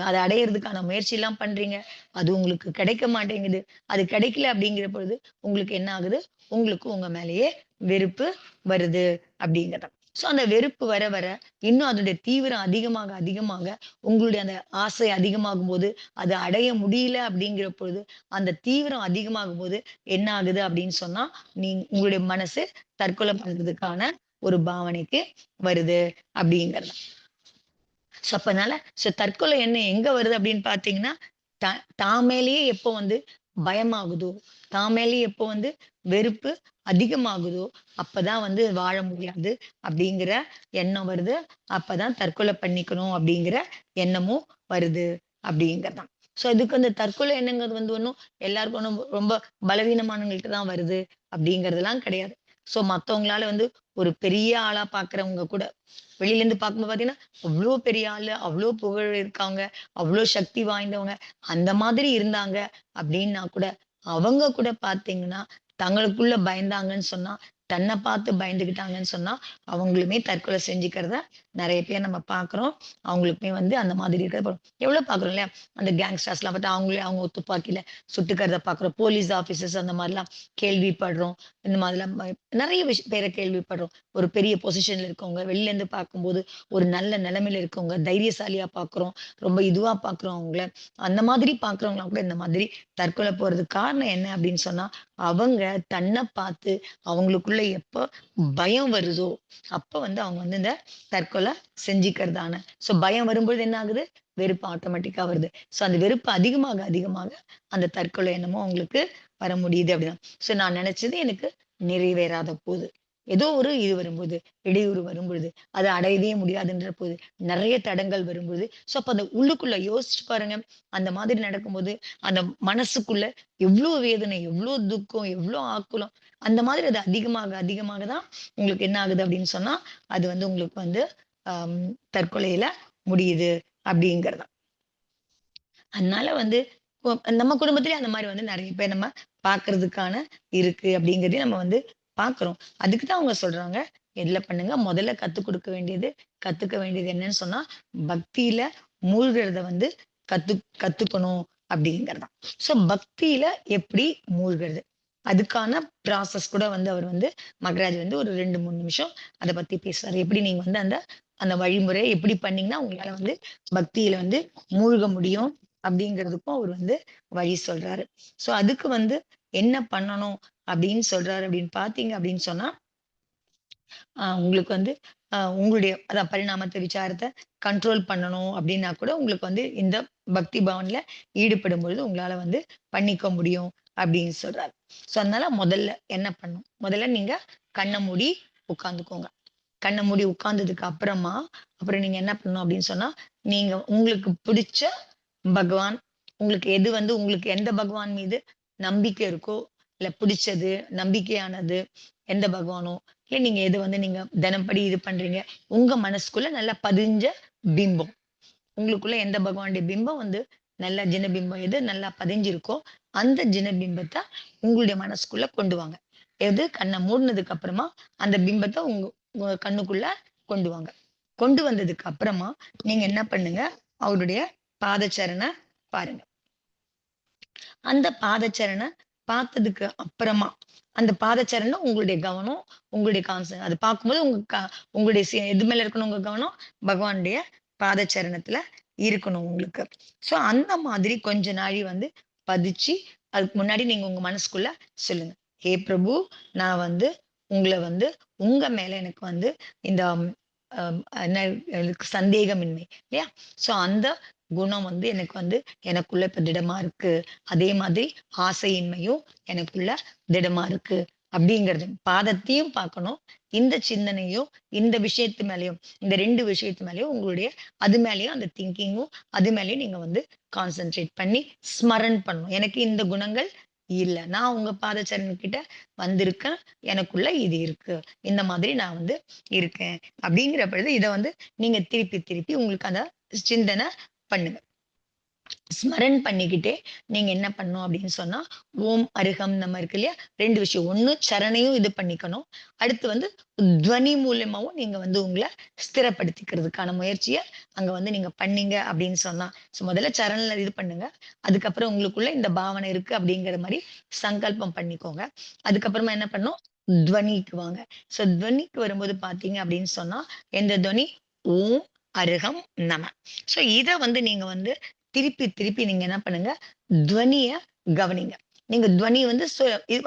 அத அடையறதுக்கான முயற்சிலாம் பண்றீங்க. அது உங்களுக்கு கிடைக்க மாட்டேங்குது. அது கிடைக்கல அப்படிங்கிற பொழுது, உங்களுக்கு என்ன ஆகுது? உங்களுக்கு உங்க மேலேயே வெறுப்பு வருது அப்படிங்கிறது. ஸோ அந்த வெறுப்பு வர வர, இன்னும் அதனுடைய தீவிரம் அதிகமாக அதிகமாக, உங்களுடைய அந்த ஆசை அதிகமாகும்போது, அத அடைய முடியல அப்படிங்கிற பொழுது, அந்த தீவிரம் அதிகமாகும்போது என்ன ஆகுது அப்படின்னு சொன்னா, உங்களுடைய மனசு தற்கொலை பண்றதுக்கான ஒரு பாவனைக்கு வருது அப்படிங்கிறது. ஸோ அப்பனால தற்கொலை எண்ணம் எங்க வருது அப்படின்னு பார்த்தீங்கன்னா, தான் மேலேயே எப்போ வந்து பயமாகுதோ, தான் மேலேயே எப்போ வந்து வெறுப்பு அதிகமாகுதோ, அப்பதான் வந்து வாழ முடியாது அப்படிங்கிற எண்ணம் வருது. அப்பதான் தற்கொலை பண்ணிக்கணும் அப்படிங்கிற எண்ணமும் வருது அப்படிங்கிறது தான். ஸோ இதுக்கு அந்த தற்கொலை எண்ணங்கிறது வந்து ஒண்ணும் எல்லாருக்கும் ஒண்ணும் ரொம்ப பலவீனமானவங்களுக்கு தான் வருது அப்படிங்கிறதெல்லாம் கிடையாது. ஸோ மத்தவங்களால வந்து ஒரு பெரிய ஆளா பார்க்கிறவங்க கூட வெளியில இருந்து பார்க்கும்போது பார்த்தீங்கன்னா, அவ்ளோ பெரிய ஆளு, அவ்ளோ புகழ் இருக்காங்க, அவ்ளோ சக்தி வாய்ந்தவங்க, அந்த மாதிரி இருந்தாங்க அப்டின்னா கூட, அவங்க கூட பார்த்தீங்கன்னா, தங்களுக்குள்ள பயந்தாங்கன்னு சொன்னா, தன்ன பார்த்து பயந்துகிட்டாங்கன்னு சொன்னா, அவங்களுமே தற்கொலை செஞ்சுக்கிறத நெறைய பேர் நம்ம பார்க்குறோம். அவங்களுக்குமே வந்து அந்த மாதிரி இருக்கிறத எவ்ளோ பார்க்குறோம் இல்லையா? அந்த கேங்ஸ்டர்ஸ்லாம் பார்த்தா அவங்களே அவங்க துப்பாக்கில சுட்டுக்கிறத பார்க்குறோம். போலீஸ் ஆஃபீசர்ஸ் அந்த மாரிலாம் கேள்விப்படுறோம். இந்த மாதிரிலாம் நெறைய பேர கேள்விப்படுறோம். ஒரு பெரிய பொசிஷன்ல இருக்கவங்க, வெளில இருந்து பார்க்கும்போது ஒரு நல்ல நிலைமையில இருக்கவங்க, தைரியசாலியா பார்க்குறோம். ரொம்ப இதுவா பார்க்குறோம் அவங்கள. அந்த மாதிரி பார்க்குறவங்கலாம் கூட இந்த மாதிரி தற்கொலை போறதுக்கு காரணம் என்ன அப்படின்னு சொன்னா, அவங்க தன்ன பார்த்து அவங்களுக்குள்ள அவங்களுக்குள்ள எப்ப பயம் வருதோ, அப்ப வந்து அவங்க வந்து இந்த தற்கொலை செஞ்சுக்கிறதான. சோ பயம் வரும்பொழுது என்ன ஆகுது? வெறுப்பு ஆட்டோமேட்டிக்கா வருது. சோ அந்த வெறுப்பு அதிகமாக, அதிகமாக அந்த தற்கொலை எண்ணமும் அவங்களுக்கு வர முடியுது அப்படிதான். சோ நான் நினைச்சது எனக்கு நிறைவேறாத போது. ஏதோ ஒரு இது வரும்போது, இடையூறு வரும்பொழுது, அத அடையவே முடியாதுன்ற போது, நெறைய தடங்கல் வரும்போது, சோ அப்ப அந்த உள்ளுக்குள்ள யோசிச்சு பாருங்க. அந்த மாதிரி நடக்கும்போது, அந்த மனசுக்குள்ள எவ்ளோ வேதனை, எவ்ளோ துக்கம், எவ்ளோ ஆக்குலம். அந்த மாதிரி அது அதிகமாக, அதிகமாக தான் உங்களுக்கு என்ன ஆகுது அப்படின்னு சொன்னா, அது வந்து உங்களுக்கு வந்து அம் தற்கொலையில முடியுது அப்படிங்கிறது. அதனால வந்து கொ நம்ம குடும்பத்திலேயே அந்த மாரி வந்து நெறைய பேர் நம்ம பார்க்கறதுக்கான இருக்கு அப்படிங்கிறதையும் நம்ம வந்து பார்க்குறோம். அதுக்கு தான் அவங்க சொல்றாங்க, எதுல பண்ணுங்க, முதல்ல கத்துக்க வேண்டியது என்னன்னு சொன்னா, பக்தியில மூழ்குறத வந்து கத்து கத்துக்கணும் அப்படிங்கிறது தான். ஸோ பக்தியில எப்படி மூழ்குறது? அதுக்கான ப்ராசஸ் கூட வந்து அவர் வந்து மகராஜ் வந்து ஒரு 2, 3 நிமிஷம் அத பத்தி பேசுறாரு. எப்படி நீங்க வந்து அந்த அந்த வழிமுறைய எப்படி பண்ணீங்கன்னா, உங்களால வந்து பக்தியில வந்து மூழ்க முடியும் அப்படிங்கிறதுக்கும் அவர் வந்து வழி சொல்றாரு. சோ அதுக்கு வந்து என்ன பண்ணணும் அப்படின்னு சொல்றாரு அப்படின்னு பார்த்தீங்க அப்படின்னு சொன்னா, உங்களுக்கு வந்து உங்களுடைய அதான் பரிணாமத்த விசாரத்த கண்ட்ரோல் பண்ணணும் அப்படின்னா கூட உங்களுக்கு வந்து இந்த பக்தி பாவன்ல ஈடுபடும் பொழுது உங்களால வந்து பண்ணிக்க முடியும் அப்படின்னு சொல்றாரு. சோ அதனால முதல்ல என்ன பண்ணணும்? முதல்ல நீங்க கண்ண மூடி உட்கார்ந்துக்கோங்க. கண்ண மூடி உட்கார்ந்ததுக்கு அப்புறமா, அப்புறம் நீங்க என்ன பண்ணணும் அப்படின்னு சொன்னா, நீங்க உங்களுக்கு பிடிச்ச பகவான், உங்களுக்கு எந்த பகவான் மீது நம்பிக்கை இருக்கோ, இல்ல பிடிச்சது, நம்பிக்கையானது எந்த பகவானோ, இல்ல நீங்க எது வந்து நீங்க தினப்படி இது பண்றீங்க, உங்க மனசுக்குள்ள நல்லா பதிஞ்ச பிம்பம். உங்களுக்குள்ள எந்த பகவானுடைய பிம்பம் வந்து நல்ல ஜினபிம்பம் எது நல்லா பதிஞ்சிருக்கோ, அந்த ஜினபிம்பத்த உங்களுடைய மனசுக்குள்ள கொண்டு வாங்க. எது கண்ண மூடுனதுக்கு அப்புறமா அந்த பிம்பத்த உங்க உங்க கண்ணுக்குள்ள கொண்டு வாங்க. கொண்டு வந்ததுக்கு அப்புறமா நீங்க என்ன பண்ணுங்க, அவருடைய பாதச்சரண பாருங்க. அந்த பாதச்சரண பார்த்ததுக்கு அப்புறமா, அந்த பாதச்சரணம் உங்களுடைய கவனம், உங்களுடைய அது பார்க்கும்போது உங்களுடைய எது மேல இருக்கணும் உங்க கவனம்? பகவானுடைய பாதச்சரணத்துல இருக்கணும் உங்களுக்கு. சோ அந்த மாதிரி கொஞ்ச நாழி வந்து பதிச்சு, அதுக்கு முன்னாடி நீங்க உங்க மனசுக்குள்ள சொல்லுங்க. "ஹே பிரபு, நான் வந்து உங்கள வந்து உங்க மேல எனக்கு வந்து இந்த அ என்ன எனக்கு சந்தேகமின்மை." இல்லையா? சோ அந்த குணம் வந்து எனக்கு வந்து எனக்குள்ள இப்ப திடமா இருக்கு. அதே மாதிரி ஆசையின்மையும் எனக்குள்ள திடமா இருக்கு. அப்படிங்கிறது. பாதத்தையும் பார்க்கணும். இந்த சிந்தனையும், இந்த விஷயத்து மேலயும், இந்த 2 விஷயத்து மேலயும் உங்களுடைய அது மேலயும் அந்த திங்கிங்கும், அது மேலயும் நீங்க வந்து கான்சன்ட்ரேட் பண்ணி ஸ்மரன் பண்ணணும். எனக்கு இந்த குணங்கள் இல்ல. நான் உங்க பாதச்சரண் கிட்ட வந்திருக்கேன். எனக்குள்ள இது இருக்கு. இந்த மாதிரி நான் வந்து இருக்கேன். அப்படிங்கிற பொழுது இத வந்து நீங்க திருப்பி, திருப்பி உங்களுக்கு அந்த சிந்தன பண்ணுங்க. ஸ்மரன் பண்ணிக்கிட்டே நீங்க என்ன பண்ணணும் அப்படின்னு சொன்னா, ஓம் அருகம் நம்ம இருக்கு இல்லையா? 2 விஷயம். ஒண்ணு சரணையும் இது பண்ணிக்கணும். அடுத்து வந்து துவனி மூலியமாவும் நீங்க வந்து உங்கள ஸ்திரப்படுத்திக்கிறதுக்கான முயற்சிய அங்க வந்து நீங்க பண்ணீங்க அப்படின்னு சொன்னா, முதல்ல சரண்ல இது பண்ணுங்க. அதுக்கப்புறம் உங்களுக்குள்ள இந்த பாவனை இருக்கு அப்படிங்கிற மாரி சங்கல்பம் பண்ணிக்கோங்க. அதுக்கப்புறமா என்ன பண்ணணும்? துவனிக்கு வாங்க. துவனிக்கு வரும்போது பார்த்தீங்க அப்படின்னு சொன்னா, எந்த துவனி? ஓம் அருகம் நம. இத வந்து நீங்க வந்து திருப்பி, திருப்பி நீங்க என்ன பண்ணுங்க, துவனிய கவனிங்க. நீங்க துவனி வந்து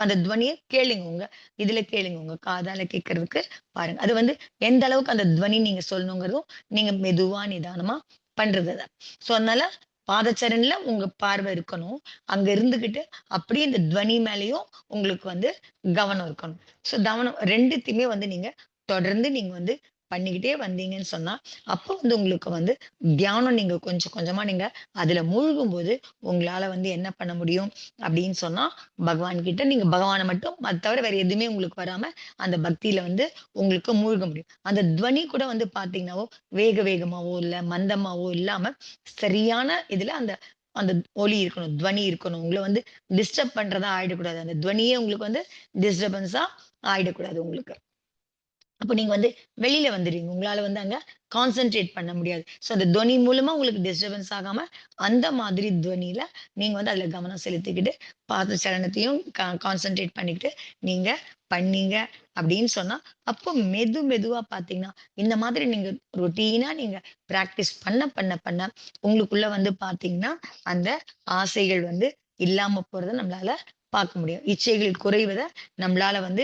அந்த துவனிய கேளுங்க. இதுல கேளுங்க. உங்க காதால கேட்கறதுக்கு பாருங்க. அது வந்து எந்த அளவுக்கு அந்த துவனி நீங்க சொல்லணுங்கிறதும், நீங்க மெதுவா, நிதானமா பண்றது தான். அதனால பாதச்சரண்ல உங்க பார்வை இருக்கணும். அங்க இருந்துகிட்டு அப்படியே இந்த துவனி மேலயும் உங்களுக்கு வந்து கவனம் இருக்கணும். கவனம் 2த்தையுமே வந்து நீங்க தொடர்ந்து நீங்க வந்து பண்ணிக்கிட்டே வந்தீங்கன்னு சொன்னா, அப்போ வந்து உங்களுக்கு வந்து தியானம் நீங்க கொஞ்சம் கொஞ்சமா நீங்க அதுல மூழ்கும்போது, உங்களால வந்து என்ன பண்ண முடியும் அப்படின்னு சொன்னா, பகவான் கிட்ட நீங்க பகவான மட்டும் தவிர வேற எதுவுமே உங்களுக்கு வராம, அந்த பக்தியில வந்து உங்களுக்கு மூழ்க முடியும். அந்த துவனி கூட வந்து பார்த்தீங்கன்னாவோ, வேக வேகமாவோ, இல்ல மந்தமாவோ இல்லாம, சரியான இதுல அந்த அந்த ஒலி இருக்கணும். துவனி இருக்கணும். உங்கள வந்து டிஸ்டர்ப் பண்றதா ஆயிடக்கூடாது. அந்த துவனியே உங்களுக்கு வந்து டிஸ்டர்பன்ஸா ஆயிடக்கூடாது உங்களுக்கு. அப்ப நீங்க வந்து வெளியில வந்துருவீங்க. உங்களால வந்து அங்க கான்சன்ட்ரேட் பண்ண முடியாது. அந்த தொனி மூலமா உங்களுக்கு டிஸ்டர்பன்ஸ் ஆகாம, அந்த மாதிரி தொனியில நீங்க வந்து அதுல கவனம் செலுத்திக்கிட்டு, பாத சலனத்தையும் கான்சன்ட்ரேட் பண்ணிக்கிட்டு நீங்க பண்ணீங்க அப்படின்னு சொன்னா, அப்போ மெதுவா பார்த்தீங்கன்னா, இந்த மாதிரி நீங்க ரொட்டீனா நீங்க பிராக்டிஸ் பண்ண உங்களுக்குள்ள வந்து பார்த்தீங்கன்னா, அந்த ஆசைகள் வந்து இல்லாம போறத நம்மளால பார்க்க முடியும். இச்சைகள் குறைவத நம்மளால வந்து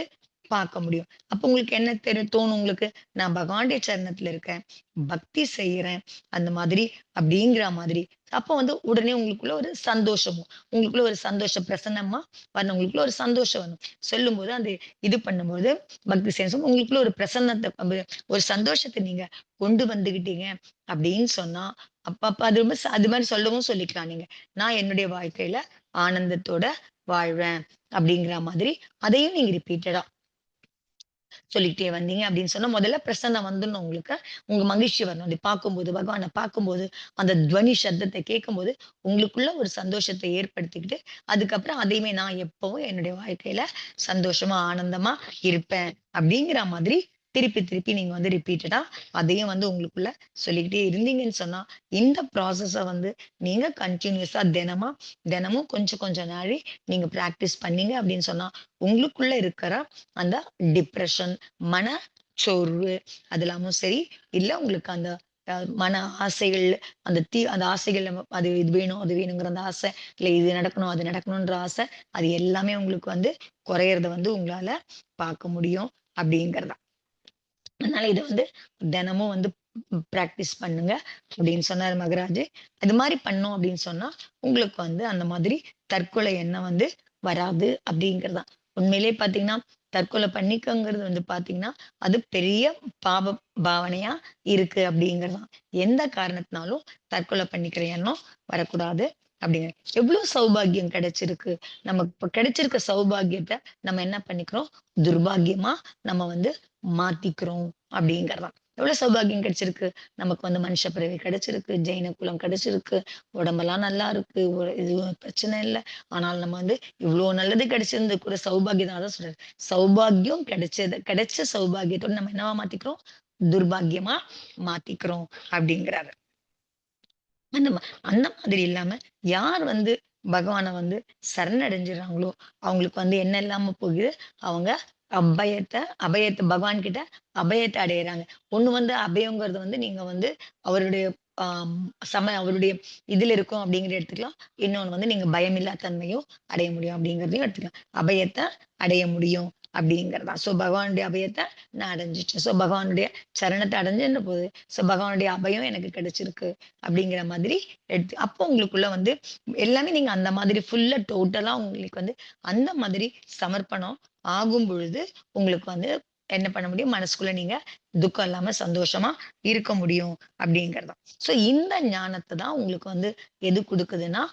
பார்க்க முடியும். அப்ப உங்களுக்கு என்ன தோணும் உங்களுக்கு? நான் பகவானுடைய சரணத்துல இருக்கேன். பக்தி செய்றேன். அந்த மாதிரி அப்படிங்கிற மாதிரி. அப்ப வந்து உடனே உங்களுக்குள்ள ஒரு சந்தோஷமும், உங்களுக்குள்ள ஒரு சந்தோஷம் பிரசன்னமா வரணும். உங்களுக்குள்ள ஒரு சந்தோஷம் வரணும். சொல்லும்போது அந்த இது பண்ணும்போது பக்தி சேசம் உங்களுக்குள்ள ஒரு பிரசன்னத்த ஒரு சந்தோஷத்த நீங்க கொண்டு வந்துகிட்டீங்க அப்படின்னு சொன்னா, அப்ப அது ரொம்ப அது மாரி சொல்லவும் சொல்லிக்கலாம் நீங்க. நான் என்னுடைய வாழ்க்கையில ஆனந்தத்தோட வாழ்வேன். அப்படிங்கிற மாதிரி அதையும் நீங்க ரிப்பீட்டடா சொல்லிக்கிட்டே வந்தீங்க அப்படின்னு சொன்னா, முதல்ல பிரசன்னம் வந்துடணும் உங்களுக்கு. உங்க மகிழ்ச்சி வரணும். அதை பார்க்கும்போது, பகவான பார்க்கும்போது, அந்த துவனி சத்தத்த கேட்கும்போது, உங்களுக்குள்ள ஒரு சந்தோஷத்த ஏற்படுத்திக்கிட்டு, அதுக்கப்புறம் அதையுமே நான் எப்பவும் என்னுடைய வாழ்க்கையில சந்தோஷமா, ஆனந்தமா இருப்பேன். அப்படிங்கிற மாதிரி திருப்பி, திருப்பி நீங்க வந்து ரிப்பீட்டடா அதையும் வந்து உங்களுக்குள்ள சொல்லிக்கிட்டே இருந்தீங்கன்னு சொன்னா, இந்த ப்ராசஸ வந்து நீங்க கன்டினியூஸா தினமும் கொஞ்சம் கொஞ்சம் நாழி நீங்க பிராக்டிஸ் பண்ணீங்க அப்படின்னு சொன்னா, உங்களுக்குள்ள இருக்கிற அந்த டிப்ரஷன், மனச்சோர்வு அது எல்லாமும் சரி, இல்ல உங்களுக்கு அந்த மன ஆசைகள், அந்த ஆசைகள் அது இது வேணும், அது வேணுங்கிற அந்த ஆசை, இல்ல இது நடக்கணும், அது நடக்கணுன்ற ஆசை, அது எல்லாமே உங்களுக்கு வந்து குறையறத வந்து உங்களால பார்க்க முடியும் அப்படிங்கிறது தான். அதனால இத வந்து தினமும் வந்து பிராக்டிஸ் பண்ணுங்க அப்படின்னு சொன்னாரு மகராஜ். அது மாரி பண்ணோம் அப்படின்னு சொன்னா, உங்களுக்கு வந்து அந்த மாதிரி தற்கொலை எண்ணம் வந்து வராது அப்படிங்கிறது தான். உண்மையிலேயே பார்த்தீங்கன்னா, தற்கொலை பண்ணிக்கங்கிறது வந்து பார்த்தீங்கன்னா, அது பெரிய பாவ பாவனையா இருக்கு அப்படிங்கிறது தான். எந்த காரணத்தினாலும் தற்கொலை பண்ணிக்கிற எண்ணம் வரக்கூடாது அப்படிங்க. எவ்ளோ சௌபாக்கியம் கிடைச்சிருக்கு. நமக்கு இப்ப கிடைச்சிருக்க சௌபாக்கியத்த நம்ம என்ன பண்ணிக்கிறோம், துர்பாக்கியமா நம்ம வந்து மாத்திக்கிறோம் அப்படிங்கிறது தான். எவ்வளோ சௌபாக்கியம் கிடைச்சிருக்கு. நமக்கு வந்து மனுஷ பிறவி கிடைச்சிருக்கு, ஜெயின குலம் கிடைச்சிருக்கு, உடம்பெல்லாம் நல்லா இருக்கு, ஒரு எதுவும் பிரச்சனை இல்ல. ஆனால் நம்ம வந்து இவ்ளோ நல்லது கிடைச்சிருந்து கூட சௌபாக்கியம் தான் சொல்றாரு. சௌபாக்கியம் கிடைச்ச சௌபாக்கியத்தோட நம்ம என்னவா மாத்திக்கிறோம்? துர்பாக்கியமா மாத்திக்கிறோம் அப்படிங்கிறாரு. அந்த அந்த மாதிரி இல்லாம, யார் வந்து பகவான வந்து சரணடைஞ்சுறாங்களோ, அவங்களுக்கு வந்து என்ன இல்லாம போகுது, அவங்க அபயத்த அபயத்த பகவான் கிட்ட அபயத்த அடையறாங்க. ஒண்ணு வந்து அபயங்கிறது வந்து நீங்க வந்து அவருடைய ஆம் அவருடைய இதுல இருக்கோம் அப்படிங்கிற எடுத்துக்கலாம். இன்னொன்னு வந்து நீங்க பயமில்லா தன்மையும் அடைய முடியும் அப்படிங்கிறதையும் எடுத்துக்கலாம். அபயத்த அடைய முடியும் அப்படிங்கிறது தான். பகவானுடைய அபயத்த நான் அடைஞ்சுட்டேன். பகவானுடைய சரணத்த அடைஞ்சேன்ற போது, பகவானுடைய அபயம் எனக்கு கிடைச்சிருக்கு. அப்படிங்கிற மாதிரி அப்போ உங்களுக்குள்ள வந்து எல்லாமே நீங்க அந்த மாதிரி ஃபுல்லா டோட்டலா உங்களுக்கு வந்து அந்த மாதிரி சமர்ப்பணம் ஆகும் பொழுது, உங்களுக்கு வந்து என்ன பண்ண முடியும்? மனசுக்குள்ள நீங்க துக்கம் இல்லாம சந்தோஷமா இருக்க முடியும் அப்படிங்கிறது தான். இந்த ஞானத்த தான் உங்களுக்கு வந்து எது குடுக்குதுன்னா,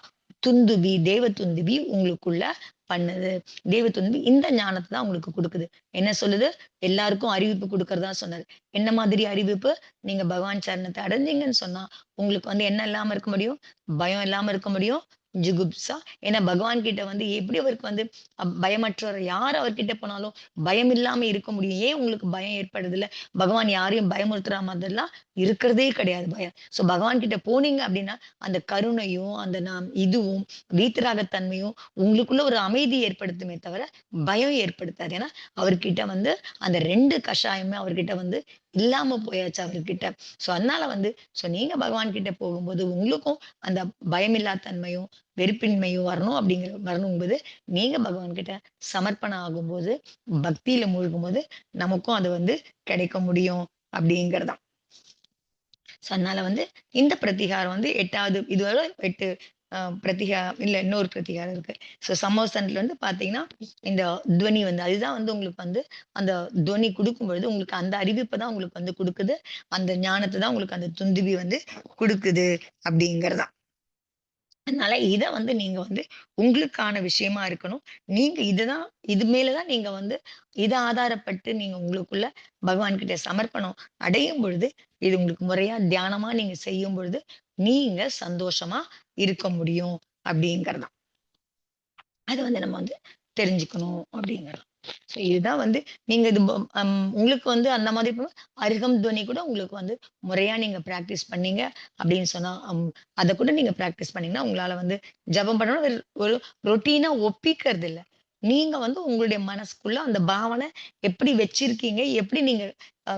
தேவ துந்துபி உங்களுக்குள்ள பண்ணுது. தேவ துந்துபி இந்த ஞானத்த தான் உங்களுக்கு குடுக்குது. என்ன சொல்லுது? எல்லாருக்கும் அறிவிப்பு குடுக்கிறதா சொன்னது. என்ன மாதிரி அறிவிப்பு? நீங்க பகவான் சரணத்த அடைஞ்சீங்கன்னு சொன்னா, உங்களுக்கு வந்து என்ன இல்லாம இருக்க முடியும்? பயம் இல்லாம இருக்க முடியும். ஜுகுப்சா. ஏன்னா பகவான் கிட்ட வந்து எப்படி அவருக்கு வந்து பயமற்றவர் யார் அவர்கிட்ட போனாலும் பயம் இல்லாம இருக்க முடியும். ஏன் உங்களுக்கு பயம் ஏற்படுதுல்ல? பகவான் யாரையும் பயமுறுத்துற மாதிரிலாம் இருக்கிறதே கிடையாது பயம். பகவான் கிட்ட போனீங்க அப்படின்னா, அந்த கருணையும், அந்த இதுவும், வீத்திராகத்தன்மையும் உங்களுக்குள்ள ஒரு அமைதி ஏற்படுத்துமே தவிர, பயம் ஏற்படுத்தாது. ஏன்னா, அவர்கிட்ட வந்து அந்த 2 கஷாயமே அவர்கிட்ட வந்து இல்லாம போயாச்சு அவர்கிட்ட. அதனால வந்து நீங்க பகவான் கிட்ட போகும்போது உங்களுக்கும் அந்த பயமில்லா தன்மையும், வெறுப்பின்மையும் வரணும்போது, நீங்க பகவான் கிட்ட சமர்ப்பணம் ஆகும்போது, பக்தியில மூழ்கும்போது, நமக்கும் அது வந்து கிடைக்க முடியும் அப்படிங்கிறது தான். அதனால வந்து இந்த பிரதிகாரம் வந்து 8வது இதுவரை 8 இல்ல இன்னொரு பிரதிகாரம் இருக்கு. சமோசனத்துல வந்து பார்த்தீங்கன்னா, இந்த துவனி வந்து அதுதான் வந்து உங்களுக்கு வந்து அந்த துவனி குடுக்கும்பொழுது, உங்களுக்கு அந்த அறிவிப்ப தான் உங்களுக்கு வந்து குடுக்குது. அந்த ஞானத்த தான் உங்களுக்கு அந்த துந்துபி வந்து குடுக்குது அப்படிங்கிறது தான். அதனால இத வந்து நீங்க வந்து உங்களுக்கான விஷயமா இருக்கணும். நீங்க இது மேல தான் நீங்க வந்து இத ஆதாரப்பட்டு நீங்க உங்களுக்குள்ள பகவான் கிட்ட சமர்ப்பணம் அடையும் பொழுது, இது உங்களுக்கு முறையா தியானமா நீங்க செய்யும் பொழுது, நீங்க சந்தோஷமா இருக்க முடியும் அப்படிங்கிறது தான். அத வந்து நம்ம வந்து தெரிஞ்சுக்கணும் அப்படிங்கிறது. இதுதான் வந்து நீங்க இது உங்களுக்கு வந்து அந்த மாதிரி அருகம் துவனி கூட உங்களுக்கு வந்து முறையா நீங்க பிராக்டிஸ் பண்ணீங்க அப்படின்னு சொன்னா, அத கூட நீங்க பிராக்டிஸ் பண்ணீங்கன்னா, உங்களால வந்து ஜெபம் பண்ணணும் ஒரு ரொட்டீனா ஒப்பிக்கிறது இல்ல. நீங்க வந்து உங்களுடைய மனசுக்குள்ள அந்த பாவனை எப்படி வச்சிருக்கீங்க? எப்படி நீங்க அ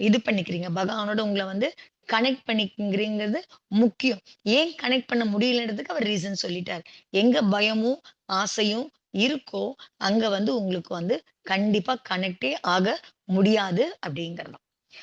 இது பண்ணிக்கிறீங்க? பகவானோட உங்கள வந்து கனெக்ட் பண்ணிக்கிறீங்கிறது முக்கியம். ஏன் கனெக்ட் பண்ண முடியலன்றதுக்கு அவர் ரீசன் சொல்லிட்டாரு. எங்க பயமும், ஆசையும் இருக்கோ, அங்க வந்து உங்களுக்கு வந்து கண்டிப்பா கனெக்டே ஆக முடியாது அப்படிங்கிறது.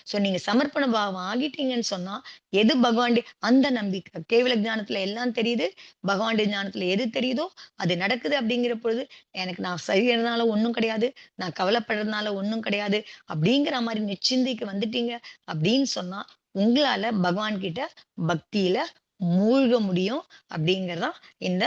சோ நீங்க சமர்ப்பண பாவம் ஆகிட்டீங்கன்னு சொன்னா, எது பகவானுடைய அந்த நம்பிக்கை. கேவல ஞானத்துல எல்லாம் தெரியுது. பகவானுடைய ஞானத்துல எது தெரியுதோ, அது நடக்குது அப்படிங்கிற பொழுது, எனக்கு நான் செய்யறதுனால ஒண்ணும் கிடையாது. நான் கவலைப்படுறதுனால ஒண்ணும் கிடையாது. அப்படிங்கிற மாரி நிச்சிந்தைக்கு வந்துட்டீங்க அப்படின்னு சொன்னா, உங்களால பகவான் கிட்ட பக்தியில மூழ்க முடியும் அப்படிங்கிறது தான் இந்த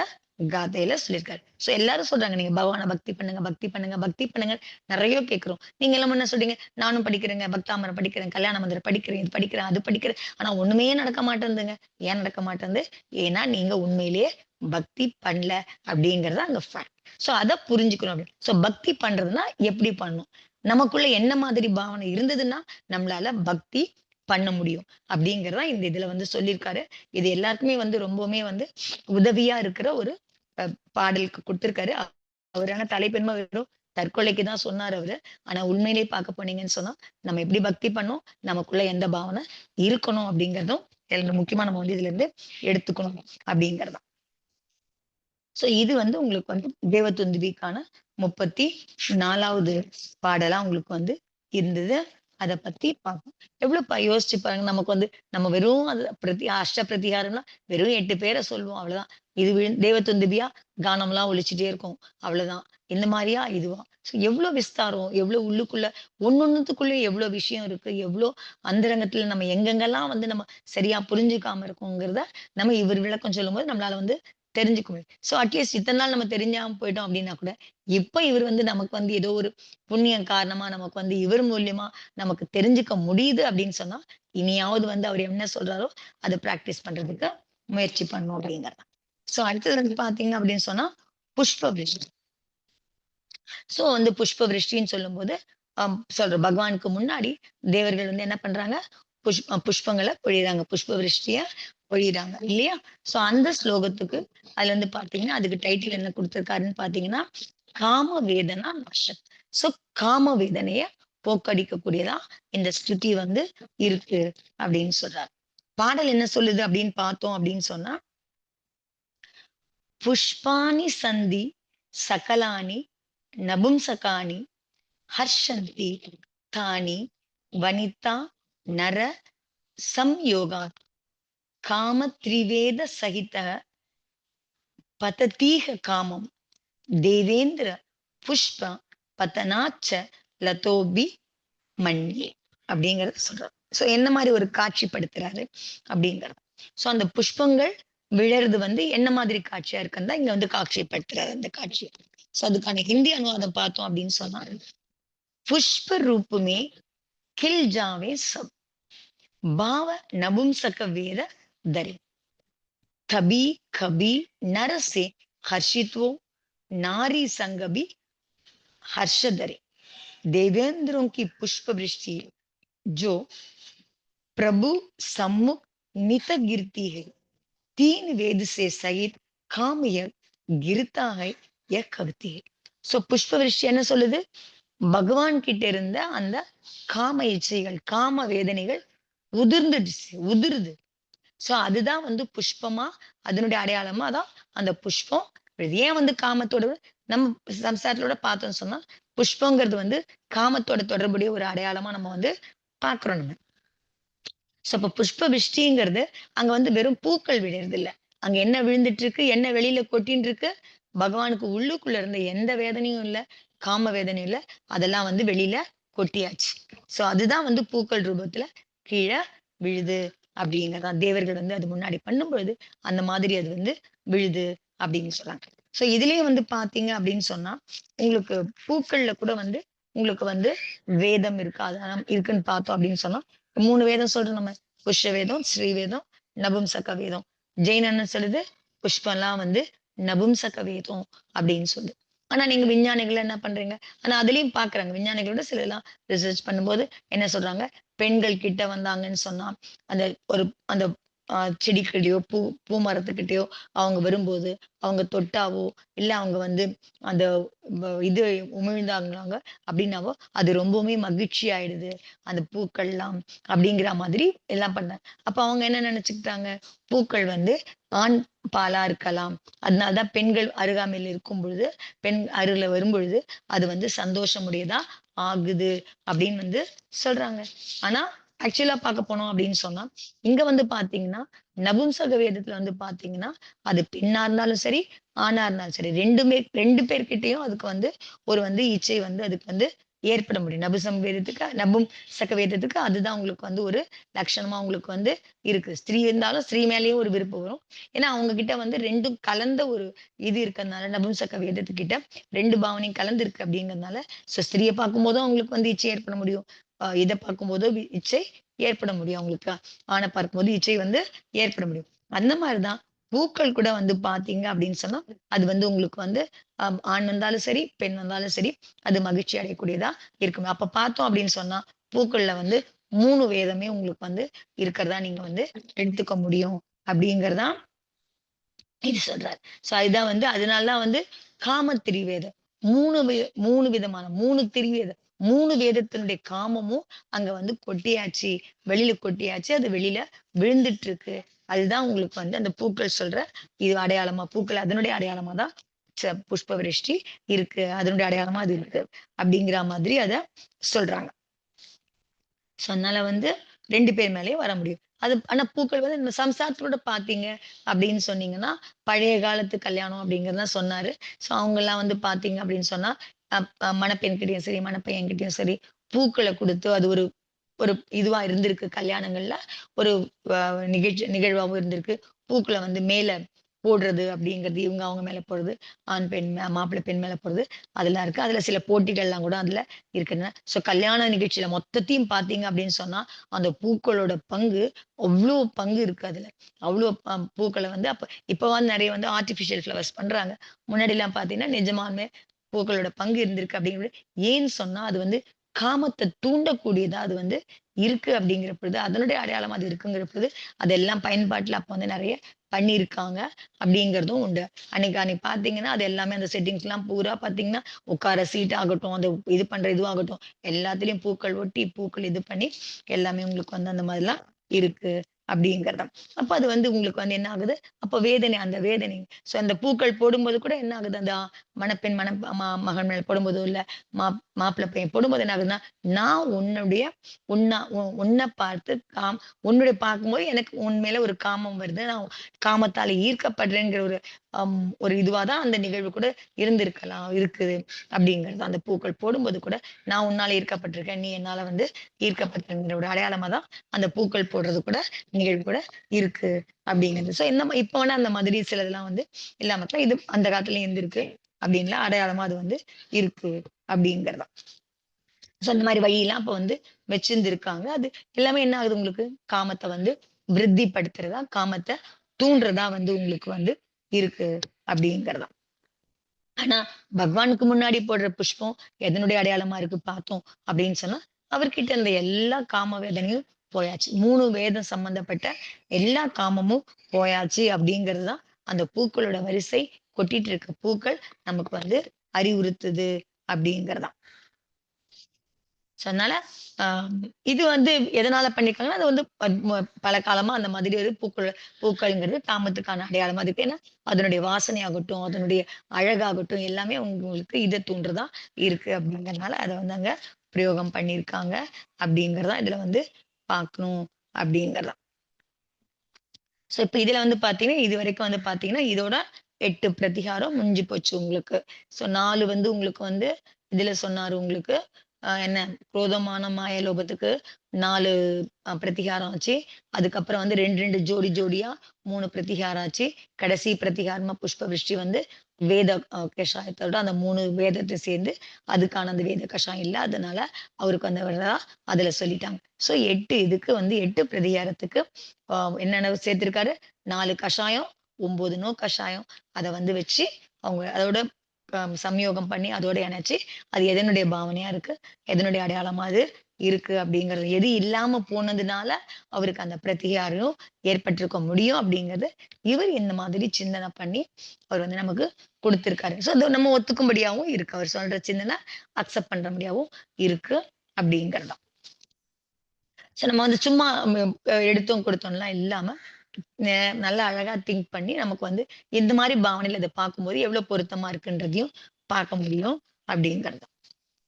காதையில சொல்லியிருக்காரு. சோ எல்லாரும் சொல்றாங்க, நீங்க பகவான பக்தி பண்ணுங்க, பக்தி பண்ணுங்க, பக்தி பண்ணுங்க. நெறைய கேட்கிறோம். நீங்க எல்லாம் என்ன சொல்றீங்க? நானும் படிக்கிறேங்க, பக்தாமரம் படிக்கிறேன், கல்யாண மந்திரம் படிக்கிறேன், இது படிக்கிறேன், அது படிக்கிறேன். ஆனா ஒண்ணுமே நடக்க மாட்டேன்துங்க. ஏன் நடக்க மாட்டேன்து? ஏன்னா நீங்க உண்மையிலேயே பக்தி பண்ணல அப்படிங்கிறது அங்க ஃபேக்ட். சோ அத புரிஞ்சுக்கணும் அப்படி. சோ பக்தி பண்றதுன்னா எப்படி பண்ணணும்? நமக்குள்ள என்ன மாதிரி பாவனை இருந்ததுன்னா, நம்மளால பக்தி பண்ண முடியும். அப்படிங்கிறது தான் இந்த இதுல வந்து சொல்லியிருக்காரு. இது எல்லாருக்குமே வந்து ரொம்பவுமே வந்து உதவியா இருக்கிற ஒரு அ பாடலுக்கு குடுத்திருக்காரு. அவரான தலைப்பென்ம வெறும் தற்கொலைக்கு தான் சொன்னாரு அவரு. ஆனா உண்மையிலேயே பார்க்க போனீங்கன்னு சொன்னா, நம்ம எப்படி பக்தி பண்ணோம், நமக்குள்ள எந்த பாவனை இருக்கணும் அப்படிங்கிறதும் இதுல முக்கியமா நம்ம வந்து இதுலருந்து எடுத்துக்கணும் அப்படிங்கிறது தான். சோ இது வந்து உங்களுக்கு வந்து தேவதுந்துபிக்கான 34வது பாடலா உங்களுக்கு வந்து இருந்தது. அத பத்தி பார்ப்போம். எவ்வளவு யோசிச்சு பாருங்க. நமக்கு வந்து நம்ம வெறும் அது அஷ்ட பிரதிகாரம்லாம் வெறும் 8 பேர சொல்லுவோம் அவ்வளவுதான். இது தேவதுந்துபியா கானம்லாம் ஒலிச்சுட்டே இருக்கும். அவ்வளவுதான். இந்த மாரியா? இதுவா? சோ எவ்ளோ விஸ்தாரம், எவ்ளோ உள்ளுக்குள்ள ஒண்ணொண்ணுத்துக்குள்ள எவ்ளோ விஷயம் இருக்கு. எவ்ளோ அந்தரங்கத்துல நம்ம எங்கெங்கெல்லாம் வந்து நம்ம சரியா புரிஞ்சுக்காம இருக்கோங்கிறத நம்ம இவர் விளக்கம் சொல்லும்போது நம்மளால வந்து தெரிஞ்சுக்க முடியும். சோ அட்லீஸ்ட் இத்தன நாள் நம்ம தெரிஞ்சாம போயிட்டோம் அப்டின்னா கூட, இப்ப இவர் வந்து நமக்கு வந்து ஏதோ ஒரு புண்ணியம் காரணமா நமக்கு வந்து இவர் மூலியமா நமக்கு தெரிஞ்சுக்க முடியுது அப்டின்னு சொன்னா, இனியாவது வந்து அவர் என்ன சொல்றாரோ, அத பிராக்டிஸ் பண்றதுக்கு முயற்சி பண்ணணும் அப்டிங்கிறது. சோ அடுத்தது வந்து பார்த்தீங்க அப்டின்னு சொன்னா, புஷ்ப விருஷ்டி. சோ வந்து புஷ்ப விருஷ்டின்னு சொல்லும்போது, சொல்றேன் பகவானுக்கு முன்னாடி தேவர்கள் வந்து என்ன பண்றாங்க? புஷ்பங்கள பொழியறாங்க. புஷ்ப விருஷ்டிய பொழியறாங்க இல்லையா? சோ அந்த ஸ்லோகத்துக்கு அதுல வந்து பார்த்தீங்கன்னா, அதுக்கு டைட்டில் என்ன குடுத்திருக்காருன்னு பார்த்தீங்கன்னா, காம வேதனா நாஷம். சோ காம வேதனைய போக்கடிக்கக்கூடியதா இந்த ஸ்துதி வந்து இருக்கு அப்படின்னு சொல்றாரு. பாடல் என்ன சொல்லுது அப்படின்னு பார்த்தோம் அப்படின்னு சொன்னா, புஷ்பாணி சந்தி சகலானி நபும்சகானி ஹர்ஷந்தி தானி வனிதா நர சம்யோகாத் காம த்ரிவேத சகித பததீக காமம் தேவேந்திர புஷ்ப பதனாச்ச லதோபி மன்யே அப்படிங்கறத சொல்றாரு. சோ என்ன மாதிரி ஒரு காட்சிப்படுத்துறாரு அப்படிங்கிறது. சோ அந்த புஷ்பங்கள் விழறது வந்து என்ன மாதிரி காட்சியா இருக்குன்னு தான் இங்க வந்து காட்சிப்படுத்துறாரு அந்த காட்சிய. சோ அதுக்கான ஹிந்தி அனுவாதம் பார்த்தோம் அப்படின்னு சொன்னா, புஷ்ப ரூப் में खिल जावे सब भाव नपुंसक वेद धरे कभी कभी नर से हर्षित हो नारी संग भी हर्ष धरे देवेंद्रों की पुष्प वृष्टि जो प्रभु सम्मुख नित गिरती है तीन वेद से सहित काम यह गिरता है यह कविती है. சோ புஷ்ப விருஷ்டி என்ன சொல்லுது? பகவான் கிட்ட இருந்த அந்த காம இச்சைகள், காம வேதனைகள் உதிர்ந்துடுச்சு, உதிருது. சோ அதுதான் வந்து புஷ்பமா, அதனுடைய அடையாளமா தான் அந்த புஷ்பம். இது ஏன் வந்து காமத்தோட நம்ம சம்சாரத்தோட பார்த்தோம்னு சொன்னா, புஷ்பங்கிறது வந்து காமத்தோட தொடர்புடைய ஒரு அடையாளமா நம்ம வந்து பார்க்கிறோம் நம்ம. சோ அப்ப புஷ்ப விஷ்டிங்கிறது அங்க வந்து வெறும் பூக்கள் விழுறது இல்ல. அங்க என்ன விழுந்துட்டு இருக்கு, என்ன வெளியில கொட்டின்னு இருக்கு, பகவானுக்கு உள்ளுக்குள்ள இருந்த எந்த வேதனையும் இல்ல, காம வேதனையும் இல்ல. அதெல்லாம் வந்து வெளியில கொட்டியாச்சு. சோ அதுதான் வந்து பூக்கள் ரூபத்துல கீழ விழுது அப்படிங்கிறதான். தேவர்கள் வந்து அது முன்னாடி பண்ணும்பொழுது, அந்த மாதிரி அது வந்து விழுது அப்படின்னு சொல்றாங்க. சோ இதுலயே வந்து பார்த்தீங்க அப்படின்னு சொன்னா, உங்களுக்கு பூக்கள்ல கூட வந்து உங்களுக்கு வந்து வேதம் இருக்கு. அதெல்லாம் இருக்குன்னு பார்த்தோம் அப்படின்னு சொன்னா, 3 வேதம் சொல்றோம் நம்ம. புஷ்ய வேதம், ஸ்ரீ வேதம், நபும்சக வேதம். ஜெயின் என்ன சொல்லுது? புஷ்பம்லாம் வந்து நபும்சக வேதம் அப்படின்னு சொல்லுது. ஆனா நீங்க விஞ்ஞானிகள் என்ன பண்றீங்க? ஆனா அதுலயும் பார்க்குறாங்க. விஞ்ஞானிகளோட சிலர்லாம் ரிசர்ச் பண்ணும்போது என்ன சொல்றாங்க? பெண்கள் கிட்ட வந்தாங்கன்னு சொன்னா, அந்த ஒரு அந்த செடிக்கிட்டயோ, பூ மரத்துக்கிட்டயோ அவங்க வரும்போது, அவங்க தொட்டாவோ, இல்ல அவங்க வந்து அந்த இது உமிழ்ந்தாங்கனாங்க அப்படின்னாவோ, அது ரொம்பவுமே மகிழ்ச்சி ஆயிடுது. அந்த பூக்கள்லாம் அப்படிங்கிற மாதிரி எல்லாம் பண்ணாங்க. அப்ப அவங்க என்ன நெனச்சுக்கிட்டாங்க, பூக்கள் வந்து ஆண் பாலா இருக்கலாம். அதனால தான் பெண்கள் அருகாமையில இருக்கும் பொழுது, பெண் அருகில வரும்பொழுது, அது வந்து சந்தோஷமுடையதா ஆகுது அப்படின்னு வந்து சொல்றாங்க. ஆனா, ஆக்சுவலா பாக்க போனோம் அப்படின்னு சொன்னா, இங்க வந்து பாத்தீங்கன்னா, நபும்சக வேதத்துல வந்து பாத்தீங்கன்னா, அது பெண்ணா இருந்தாலும் சரி, ஆணா இருந்தாலும் சரி 2 பேர்கிட்டயும் அதுக்கு வந்து ஒரு வந்து இச்சை வந்து அதுக்கு வந்து ஏற்பட முடியும். நபும்சக வேதத்துக்கு அதுதான் உங்களுக்கு வந்து ஒரு லட்சணமா உங்களுக்கு வந்து இருக்கு. ஸ்திரீ இருந்தாலும் ஸ்திரீ மேலயும் ஒரு விருப்பம் வரும். ஏன்னா, அவங்க கிட்ட வந்து 2ம் கலந்த ஒரு இது இருக்கறனால, நபும்சக வேதத்துக்கிட்ட 2 பாவனையும் கலந்து இருக்கு அப்படிங்கிறதுனால, ஸ்திரிய பார்க்கும்போதும் அவங்களுக்கு வந்து இச்சை ஏற்பட முடியும். இத பார்க்கும்போதும் இச்சை ஏற்பட முடியும் அவங்களுக்கு. ஆண பார்க்கும்போது இச்சை வந்து ஏற்பட முடியும். அந்த மாரி தான் பூக்கள் கூட வந்து பார்த்தீங்க அப்படின்னு சொன்னா, அது வந்து உங்களுக்கு வந்து ஆண் வந்தாலும் சரி, பெண் வந்தாலும் சரி, அது மகிழ்ச்சி அடையக்கூடியதா இருக்கும். அப்ப பார்த்தோம் அப்படின்னு சொன்னா, பூக்கள்ல வந்து 3 வேதமே உங்களுக்கு வந்து இருக்கிறதா நீங்க வந்து எடுத்துக்க முடியும். அப்படிங்கிறதா இது சொல்றாரு. அதுதான் வந்து அதனால தான் வந்து காம திரிவேதம். 3 விதமான 3 திரிவேதம். 3 வேதத்தினுடைய காமமும் அங்க வந்து கொட்டியாச்சு. வெளியில கொட்டியாச்சு. அது வெளியில விழுந்துட்டு இருக்கு. அதுதான் உங்களுக்கு வந்து அந்த பூக்கள் சொல்ற இது அடையாளமா பூக்கள் அதனுடைய அடையாளமா தான் புஷ்ப விருஷ்டி இருக்கு. அதனுடைய அடையாளமா அது இருக்கு. அப்படிங்கிற மாதிரி அத சொல்றாங்க. அதனால வந்து 2 பேர் மேலயும் வர முடியும். அது ஆனா பூக்கள் வந்து இந்த சம்சாரத்தோட பார்த்தீங்க அப்படின்னு சொன்னீங்கன்னா, பழைய காலத்து கல்யாணம் அப்படிங்கிறது தான் சொன்னாரு. அவங்கலாம் வந்து பார்த்தீங்க அப்படின்னு சொன்னா, மணப்பெண்கிட்டயும் சரி, மணப்பையன்கிட்டயும் சரி, பூக்கள குடுத்து அது ஒரு ஒரு இதுவா இருந்திருக்கு கல்யாணங்கள்ல. ஒரு அ நிகழ்வாவும் இருந்திருக்கு. பூக்கள வந்து மேல போடுறது அப்படிங்கிறது, இவங்க அவங்க மேல போடுறது, ஆண், பெண் மாப்பிள்ளை பெண் மேல போடுறது, அதெல்லாம் இருக்கு. அதுல சில போட்டிகள்லாம் கூட அதுல இருக்குங்க. கல்யாண நிகழ்ச்சியில மொத்தத்தையும் பார்த்தீங்க அப்படின்னு சொன்னா, அந்த பூக்களோட பங்கு அவ்ளோ பங்கு இருக்கு அதுல. அவ்ளோ பூக்கள வந்து இப்ப வந்து நெறைய வந்து ஆர்டிபிஷியல் ஃப்ளவர்ஸ் பண்றாங்க. முன்னாடிலாம் பார்த்தீங்கன்னா, நிஜமாலுமே பூக்களோட பங்கு இருந்திருக்கு அப்படிங்கிறது ஏன்னு சொன்னா, அது வந்து காமத்த தூண்டக்கூடியதா அது வந்து இருக்கு அப்படிங்கிற பொழுது, அதனுடைய அடையாளமா அது இருக்குங்கிற பொழுது, அதெல்லாம் பயன்பாட்டுல அப்ப வந்து நெறைய பண்ணியிருக்காங்க அப்படிங்கிறதும் உண்டு. அன்னைக்கு அன்னைக்கு பார்த்தீங்கன்னா, அது எல்லாமே அந்த செட்டிங்ஸ்லாம் பூரா பார்த்தீங்கன்னா, உட்கார சீட் ஆகட்டும், அந்த இது பண்ற இதுவாகட்டும், எல்லாத்துலயும் பூக்கள் ஒட்டி, பூக்கள் இது பண்ணி எல்லாமே உங்களுக்கு வந்து அந்த மாதிரிலாம் இருக்கு அப்படிங்கிறது. அப்ப அது வந்து உங்களுக்கு வந்து என்ன ஆகுது? அப்ப வேதனை அந்த வேதனை. அந்த பூக்கள் போடும்போது கூட என்ன ஆகுது? அந்த மணப்பெண் மகன் மேல போடும்போதோ, இல்ல மாப்பிள்ளை பையன் போடும்போது என்ன ஆகுதுன்னா, நான் உன்னுடைய உன்ன பார்த்து உன்னுடைய பார்க்கும்போது எனக்கு உன் மேல ஒரு காமம் வருது. நான் காமத்தால ஈர்க்கப்படுறேங்கிற ஒரு இதுவா தான் அந்த நிகழ்வு கூட இருந்திருக்கலாம், இருக்குது அப்படிங்கிறது. அந்த பூக்கள் போடும்போது கூட, நான் உன்னால ஈர்க்கப்பட்டிருக்கேன். நீ என்னால வந்து ஈர்க்கப்பட்டங்கிற ஒரு அடையாளமா தான் அந்த பூக்கள் போடுறது கூட நிகழ்வு கூட இருக்கு அப்படிங்கிறது. இந்த இப்ப வேணா அந்த மாதிரி சிலதெல்லாம் வந்து இல்லாம இருக்கலாம். இது அந்த காலத்துலயும் இருந்திருக்கு அப்படின்லாம் அடையாளமா அது வந்து இருக்கு அப்படிங்கிறது. அந்த மாரி வழியெல்லாம் அப்ப வந்து வச்சிருந்திருக்காங்க. அது எல்லாமே என்ன ஆகுது உங்களுக்கு? காமத்த வந்து விருத்திப்படுத்துறதா, காமத்த தூண்டுறதா வந்து உங்களுக்கு வந்து இருக்கு அப்படிங்கிறது தான். ஆனா, பகவானுக்கு முன்னாடி போடுற புஷ்பம் எதனுடைய அடையாளமா இருக்கு பார்த்தோம் அப்படின்னு சொன்னா, அவர்கிட்ட இருந்த எல்லா காம வேதனையும் போயாச்சு. 3 வேதம் சம்பந்தப்பட்ட எல்லா காமமும் போயாச்சு அப்படிங்கிறது தான் அந்த பூக்களோட வரிசை கொட்டிட்டு இருக்க பூக்கள் நமக்கு வந்து அறிவுறுத்துது அப்படிங்கிறது தான். அதனால அ இது வந்து எதனால பண்ணியிருக்காங்கன்னா, அது வந்து பல காலமா அந்த மாதிரி ஒரு பூக்கள்ங்கிறது காமத்துக்கான அடையாளமா இருக்கு. ஏன்னா, அதனுடைய வாசனையாகட்டும், அதனுடைய அழகாகட்டும் எல்லாமே உங்களுக்கு இத தூண்டுறதா இருக்கு அப்படிங்கிறனால, அத வந்து அங்க பிரயோகம் பண்ணியிருக்காங்க அப்படிங்கிறது தான் இதுல வந்து பார்க்கணும் அப்படிங்கிறது தான். இப்ப இதுல வந்து பார்த்தீங்கன்னா, இதுவரைக்கும் வந்து பார்த்தீங்கன்னா, இதோட 8 பிரதிகாரம் முடிஞ்சு போச்சு உங்களுக்கு. 4 வந்து உங்களுக்கு வந்து இதுல சொன்னாரு உங்களுக்கு. என்ன குரோதமான மாய லோபத்துக்கு 4 பிரதிகாரம் ஆச்சு. அதுக்கப்புறம் வந்து 2, 2 ஜோடி ஜோடியா 3 பிரதிகாரம் ஆச்சு. கடைசி பிரதிகாரமா புஷ்ப விருஷ்டி வந்து வேத கஷாயத்தோட அந்த 3 வேதத்த சேர்ந்து அதுக்கான அந்த வேத கஷாயம் இல்ல. அதனால அவருக்கு வந்து அதுல சொல்லிட்டாங்க. 8 இதுக்கு வந்து 8 பிரதிகாரத்துக்கு அ என்னென்ன சேர்த்திருக்காரு? 4 கஷாயம், 9 நோ கஷாயம். அத வந்து வச்சு அவங்க அதோட சம்யோகம் பண்ணி அதோட இணைச்சு, அது எதனுடைய பாவனையா இருக்கு? எதனுடைய அடையாளமா அது இருக்கு அப்படிங்கிறது, எது இல்லாம போனதுனால அவருக்கு அந்த பிரதிகாரம் ஏற்பட்டிருக்க முடியும் அப்படிங்கிறது இவர் இந்த மாதிரி சிந்தனை பண்ணி அவர் வந்து நமக்கு கொடுத்திருக்காரு. ஸோ அது நம்ம ஒத்துக்கும்படியாவும் இருக்கு. அவர் சொல்ற சிந்தனை அக்செப்ட் பண்றபடியாவும் இருக்கு அப்படிங்கிறது. ஸோ நம்ம வந்து சும்மா எடுத்தோம் கொடுத்தோம்லாம் இல்லாம, நெ நல்லா அழகா திங்க் பண்ணி நமக்கு வந்து இந்த மாரி பாவனையில இத பார்க்கும்போது எவ்வளோ பொருத்தமா இருக்குன்றதையும் பார்க்க முடியும் அப்படிங்கிறது.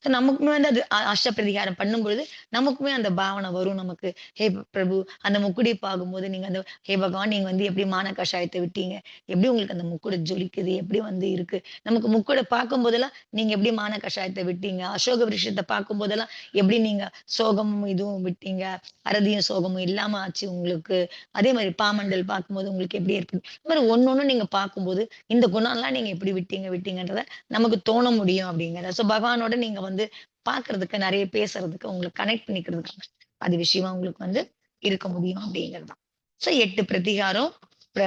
நமக்குமே வந்து அது அஷ்டபிரதிகாரம் பண்ணும்பொழுது, நமக்குமே அந்த பாவனை வரும் நமக்கு. ஹே பிரபு அந்த முக்குடிய பார்க்கும்போது நீங்க அந்த ஹே பகவான் நீங்க வந்து எப்படி மான கஷாயத்த விட்டீங்க? எப்படி உங்களுக்கு அந்த முக்குடு ஜொலிக்குது? எப்படி வந்து இருக்கு? நமக்கு முக்குட பார்க்கும்போதெல்லாம், நீங்க எப்படி மான கஷாயத்த விட்டீங்க? அசோக விருட்சத்த பார்க்கும்போதெல்லாம், எப்படி நீங்க சோகமும் இதுவும் விட்டீங்க? அரதியும் சோகமும் இல்லாம ஆச்சு உங்களுக்கு. அதே மாரி பாமண்டல் பார்க்கும்போது உங்களுக்கு எப்படி இருக்கு? இந்த மாரி ஒண்ணொண்ணும் நீங்க பார்க்கும்போது, இந்த குணம்லாம் நீங்க எப்படி விட்டீங்கன்றத நமக்கு தோண முடியும் அப்படிங்கிறத. ஸோ பகவானோட நீங்க வந்து பார்க்கறதுக்கு, நெறைய பேசுறதுக்கு, உங்களுக்கு கனெக்ட் பண்ணிக்கிறதுக்கு அது விஷயமா உங்களுக்கு வந்து இருக்க முடியும் அப்படிங்கிறது தான். ஸோ 8 பிரதிகாரம்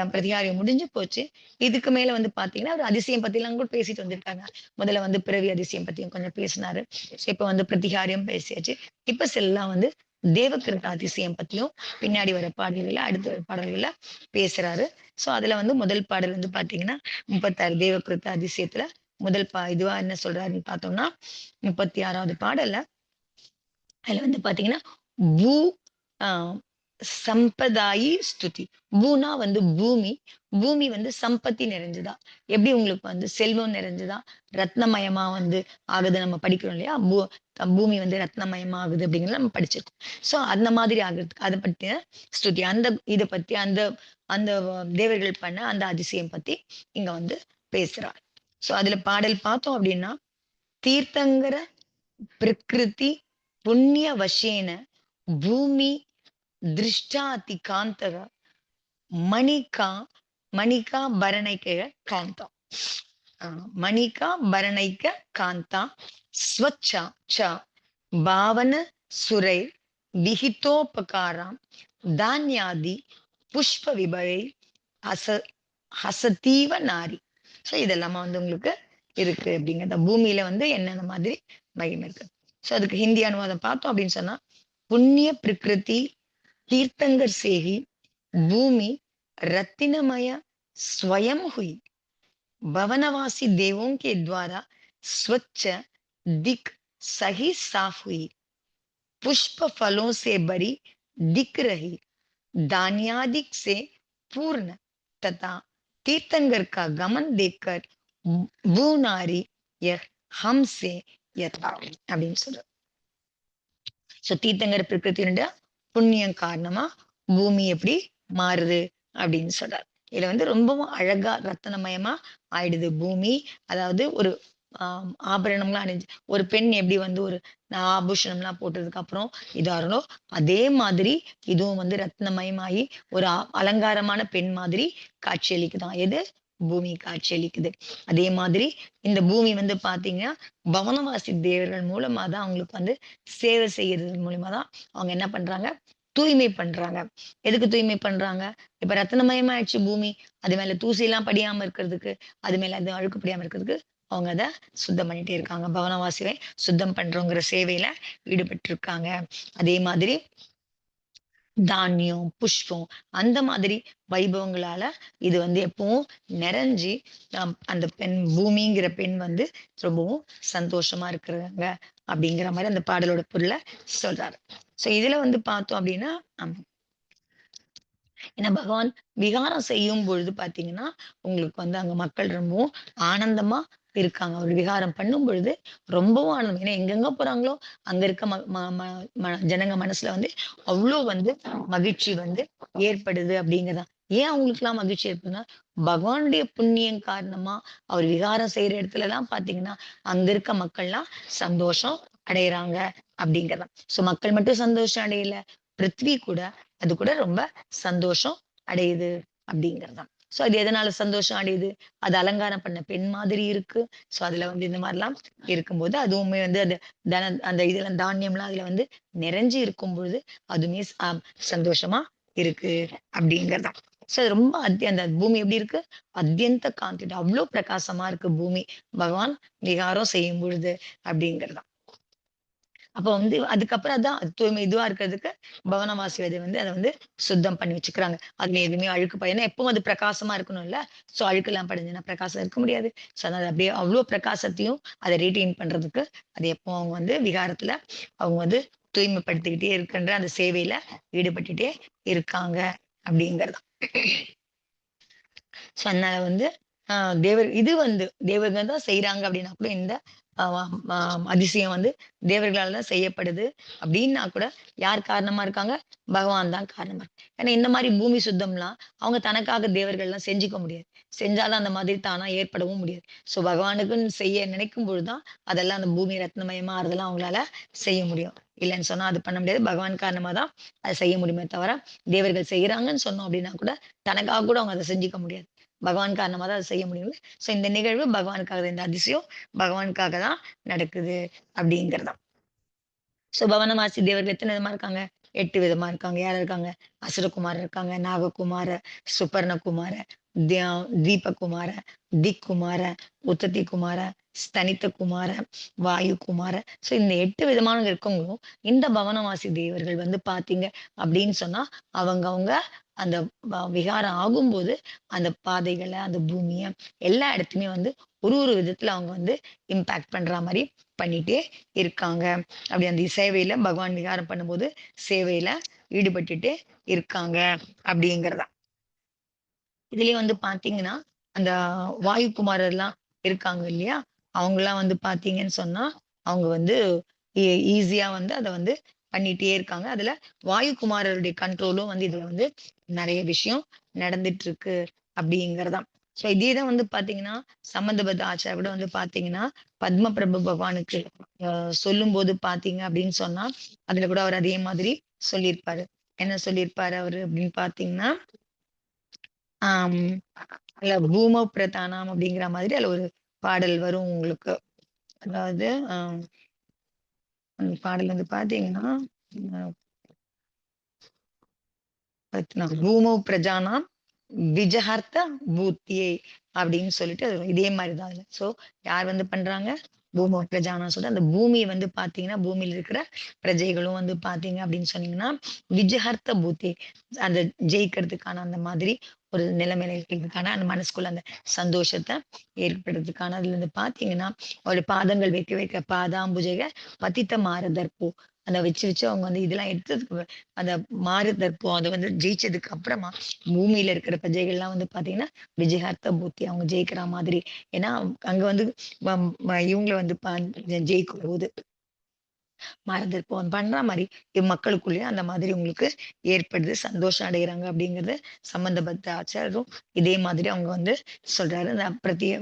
பிரதிகாரம் முடிஞ்சு போச்சு. இதுக்கு மேல வந்து பார்த்தீங்கன்னா, ஒரு அதிசயம் பத்திலாம் கூட பேசிட்டு வந்திருக்காங்க. முதல்ல வந்து பிறவி அதிசயம் பத்தியும் கொஞ்சம் பேசினாரு. ஸோ இப்ப வந்து பிரதிகாரம் பேசியாச்சு. இப்ப செல்லாம் வந்து தேவகிருத்த அதிசயம் பத்தியும் பின்னாடி வர பாடல்கள்ல, அடுத்த வர பாடல்கள்ல பேசுறாரு. ஸோ அதுல வந்து முதல் பாடல் வந்து பார்த்தீங்கன்னா, 36 தேவகிருத்த அதிசயத்துல முதல் இதுவா என்ன சொல்றாருன்னு பார்த்தோம்னா, 36வது பாடல்ல அதுல வந்து பார்த்தீங்கன்னா, பூ அ சம்பதாயி ஸ்துதி. பூனா வந்து பூமி. பூமி வந்து சம்பத்தி நிறைஞ்சதா. எப்படி உங்களுக்கு வந்து செல்வம் நிறைஞ்சதா, ரத்னமயமா வந்து ஆகுது நம்ம படிக்கிறோம் இல்லையா? பூமி வந்து ரத்னமயமா ஆகுது அப்படிங்கிறத நம்ம படிச்சிருக்கோம். ஸோ அந்த மாதிரி ஆகுறதுக்கு அத பத்தின ஸ்துதி. அந்த இத பத்தி அந்த அந்த தேவர்கள் பண்ண அந்த அதிசயம் பத்தி இங்க வந்து பேசுறார். ஸோ அதுல பாடல் பார்த்தோம் அப்படின்னா, தீர்த்தங்கர பிரகிருதி புண்ணிய வசேன பூமி திருஷ்டாதி காந்தக மணிகா மணிகா பரணைக்க காந்தா மணிகா பரணைக்க காந்தா ஸ்வச்சா ச பாவன சுரை விஹிதோபகாராம் தானியாதி புஷ்ப விபவை ஹச ஹசதீவ நாரி. ஸோ இதெல்லாமா வந்து உங்களுக்கு இருக்கு அப்படிங்கிறத பூமியில வந்து என்னென்ன மாதிரி மகிமை இருக்கு. ஸோ அதுக்கு ஹிந்தி அனுவாதம் பார்த்தோம் அப்படின்னு சொன்னா, புண்ணிய பிரகிருதி तीर्थंकर से ही भूमि रत्नमय स्वयं हुई भवनवासी देवों के द्वारा स्वच्छ दिख सही साफ हुई पुष्प फलों से भरी दिख रही धान्यादिक से पूर्ण तथा तीर्थंकर का गमन देखकर भूनारी यह हमसे यथा அப்படின்னு சொல்ற. சோ தீர்த்தங்கர பிரகிருதியோட புண்ணியம் காரணமா பூமி எப்படி மாறுது அப்படின்னு சொல்றாரு. இதுல வந்து ரொம்பவும் அழகா ரத்தனமயமா ஆயிடுது பூமி. அதாவது ஒரு ஆபரணம்லாம் அணிஞ்சு ஒரு பெண் எப்படி வந்து ஒரு ஆபூஷணம்லாம் போட்டதுக்கு அப்புறம் இதாகணும், அதே மாதிரி இதுவும் வந்து ரத்னமயமாயி ஒரு அலங்காரமான பெண் மாதிரி காட்சியளிக்குதாம். எது? பூமி காட்சியளிக்குது. அதே மாதிரி இந்த பூமி வந்து பாத்தீங்கன்னா, பவனவாசி தேவர்கள் மூலமா தான் அவங்களுக்கு வந்து சேவை செய்யறது மூலியமா தான் அவங்க என்ன பண்றாங்க? தூய்மை பண்றாங்க. எதுக்கு தூய்மை பண்றாங்க? இப்ப ரத்தினமயமாயிடுச்சு பூமி. அது மேல தூசிலாம் படியாம இருக்கிறதுக்கு, அது மேல எதுவும் அழுக்கு படியாம இருக்கிறதுக்கு, அவங்க அத சுத்தம் பண்ணிட்டே இருக்காங்க. பவனவாசிகளை சுத்தம் பண்றோங்கிற சேவையில ஈடுபட்டிருக்காங்க. அதே மாதிரி தானியம், புஷ்பம் அந்த மாதிரி வைபவங்களால இது வந்து எப்பவும் நிறைஞ்சு அந்த பெண் பூமிங்கிற பெண் வந்து ரொம்பவும் சந்தோஷமா இருக்கிறாங்க அப்படிங்கிற மாதிரி அந்த பாடலோட பொருள சொல்றாரு. சோ இதுல வந்து பார்த்தோம் அப்படின்னா, ஏன்னா பகவான் விகாரம் செய்யும் பொழுது பார்த்தீங்கன்னா, உங்களுக்கு வந்து அங்க மக்கள் ரொம்பவும் ஆனந்தமா இருக்காங்க. ஒரு விகாரம் பண்ணும் பொழுது ரொம்பவும் ஆனந்தம். ஏன்னா எங்கெங்க போறாங்களோ, அங்க இருக்க ம ம ம ம ஜனங்க மனசுல வந்து அவ்ளோ வந்து மகிழ்ச்சி வந்து ஏற்படுது அப்படிங்கிறதான். ஏன் அவங்களுக்கெல்லாம் மகிழ்ச்சி ஏற்படுதுன்னா, பகவானுடைய புண்ணியம் காரணமா அவர் விகாரம் செய்ற இடத்துலலாம் பார்த்தீங்கன்னா, அங்க இருக்க மக்கள்லாம் சந்தோஷம் அடையறாங்க அப்படிங்கிறதான். சோ மக்கள் மட்டும் சந்தோஷம் அடையல, பிருத்வி கூட அது கூட ரொம்ப சந்தோஷம் அடையுது அப்படிங்கிறதுதான். சோ அது எதனால சந்தோஷம் அடையுது? அது அலங்காரம் பண்ண பெண் மாதிரி இருக்கு. சோ அதுல வந்து இந்த மாதிரிலாம் இருக்கும்போது, அதுவுமே வந்து அது அந்த இதுல தானியம்லாம் அதுல வந்து நிறைஞ்சு இருக்கும் பொழுது, அதுவுமே சந்தோஷமா இருக்கு அப்படிங்கிறதுதான். சோ அது ரொம்ப அந்த பூமி எப்படி இருக்கு? அத்யந்த காந்தி அவ்ளோ பிரகாசமா இருக்கு பூமி. பகவான் விகாரம் செய்யும் பொழுது அப்படிங்கிறதுதான். அப்ப வந்து அதுக்கப்புறம் அதான் தூய்மை இதுவா இருக்கிறதுக்கு பவனவாசி விதை வந்து அத வந்து சுத்தம் பண்ணி வச்சுக்கிறாங்க. அதுல எதுவுமே அழுக்கு ஏன்னா எப்பவும் அது பிரகாசமா இருக்கணும்ல. சோ அழுக்கெல்லாம் படிஞ்சுனா பிரகாசம் இருக்க முடியாது. சோ அதனால அப்படியே அவ்ளோ பிரகாசத்தையும் அத ரீட்டெயின் பண்றதுக்கு அது எப்பவும் அவங்க வந்து விகாரத்துல அவங்க வந்து தூய்மைப்படுத்திக்கிட்டே இருக்கின்ற அந்த சேவையில ஈடுபட்டுட்டே இருக்காங்க அப்படிங்கிறது. சோ அதனால வந்து அ தேவர் இது வந்து தேவர்கள் தான் செய்றாங்க அப்படின்னா கூட இந்த அ அ அதிசயம் வந்து தேவர்களால தான் செய்யப்படுது அப்படின்னா கூட யார் காரணமா இருக்காங்க? பகவான் தான் காரணமா இருக்கு. ஏன்னா இந்த மாரி பூமி சுத்தம்லாம் அவங்க தனக்காக தேவர்கள்லாம் செஞ்சுக்க முடியாது. செஞ்சாலும் அந்த மாதிரி தானா ஏற்படவும் முடியாது. சோ பகவானுக்குன்னு செய்ய நினைக்கும் பொழுது தான் அதெல்லாம் அந்த பூமி ரத்னமயமா ஆறதெல்லாம் அவங்களால செய்ய முடியும். இல்லன்னு சொன்னா அது பண்ண முடியாது. பகவான் காரணமா தான் அத செய்ய முடியுமே தவிர, தேவர்கள் செய்றாங்கன்னு சொன்னோம் அப்படின்னா கூட தனக்காக கூட அவங்க அத செஞ்சுக்க முடியாது. பகவான் காரணமா தான் அத செய்ய முடியும். சோ இந்த நிகழ்வு பகவானுக்காக தான். இந்த அதிசயம் பகவானுக்காக தான் நடக்குது அப்படிங்கிறது தான். சோ பவனவாசி தேவர்கள் எத்தன விதமா இருக்காங்க? 8 விதமா இருக்காங்க. யார் இருக்காங்க? அசுரகுமாரர் இருக்காங்க, நாககுமார, சுபர்ணகுமார, தியா தீபகுமார, திக்குமார, உத்தத்தி குமார, ஸ்தனித்த குமார, வாயு குமார. சோ இந்த 8 விதமான இருக்கவங்களும் இந்த பவனவாசி தேவர்கள் வந்து பார்த்தீங்க அப்படின்னு சொன்னா, அவங்கவங்க அந்த விகாரம் ஆகும்போது, அந்த பாதைகள, அந்த பூமிய எல்லா இடத்துலயுமே வந்து ஒரு ஒரு விதத்துல அவங்க வந்து இம்பாக்ட் பண்ற மாரி பண்ணிட்டே இருக்காங்க. அப்படி அந்த சேவையில பகவான் விகாரம் பண்ணும்போது, சேவையில ஈடுபட்டுட்டு இருக்காங்க அப்படிங்கிறதா. இதுலயும் வந்து பார்த்தீங்கன்னா, அந்த வாயுகுமாரர்லாம் இருக்காங்க இல்லையா? அவங்கலாம் வந்து பார்த்தீங்கன்னு சொன்னா, அவங்க வந்து ஈ ஈஸியா வந்து அத வந்து பண்ணிட்டே இருக்காங்க. அதுல வாயுகுமாரருடைய கண்ட்ரோலும் வந்து இதுல வந்து நெறைய விஷயம் நடந்துட்டு இருக்கு அப்படிங்கிறது தான். ஸோ இதே தான் வந்து பார்த்தீங்கன்னா, சம்பந்தபத்த ஆச்சார் கூட வந்து பார்த்தீங்கன்னா, பத்ம பிரபு பகவானுக்கு அ சொல்லும்போது பார்த்தீங்க அப்படின்னு சொன்னா, அதுல கூட அவர் அதே மாதிரி சொல்லியிருப்பாரு. என்ன சொல்லியிருப்பாரு அவரு அப்படின்னு பார்த்தீங்கன்னா, ஆம். இல்ல பூம பிரதானம் அப்படிங்கிற மாதிரி அதுல ஒரு பாடல் வரும் உங்களுக்கு. அதாவது அந்த பாடல் வந்து பார்த்தீங்கன்னா, அ பூமௌ பிரஜானாம் விஜஹர்த்த பூத்யே அப்படின்னு சொல்லிட்டு அது இதே மாரி தான் அதுல. ஸோ யார் வந்து பண்றாங்க? பூமௌ பிரஜானா சொல்லிட்டு அந்த பூமிய வந்து பார்த்தீங்கன்னா, பூமியில இருக்கிற பிரஜைகளும் வந்து பார்த்தீங்க அப்படின்னு சொன்னீங்கன்னா, விஜஹர்த்த பூத்தே அந்த ஜெயிக்கிறதுக்கான அந்த மாதிரி ஒரு நிலைமையில இருக்கிறதுக்கான அந்த மனசுக்குள்ள அந்த சந்தோஷத்த ஏற்படுறதுக்கான அதுல இருந்து பார்த்தீங்கன்னா, அவருடைய பாதங்கள் வைக்க வைக்க பாதாம்புஜக பதித்த மாரதர்பூ அத வச்சு வச்சு அவங்க வந்து இதெல்லாம் எடுத்ததுக்கு அந்த மாறுதற்போ அத வந்து ஜெயிச்சதுக்கு அப்புறமா பூமியில இருக்கிற பிரஜைகள்லாம் வந்து பார்த்தீங்கன்னா, விஜயார்த்த பூத்தி அவங்க ஜெயிக்கிற மாதிரி. ஏன்னா, அங்க வந்து இவங்கள வந்து ஜெயிக்கும்போது மறந்திருப்போம். பண்ற மாரி மக்களுக்குள்ளயும் அந்த மாதிரி உங்களுக்கு ஏற்படுது. சந்தோஷம் அடையறாங்க அப்படிங்கிறது சம்பந்தப்பட்ட ஆச்சாரரும் இதே மாதிரி அவங்க வந்து சொல்றாரு. அந்த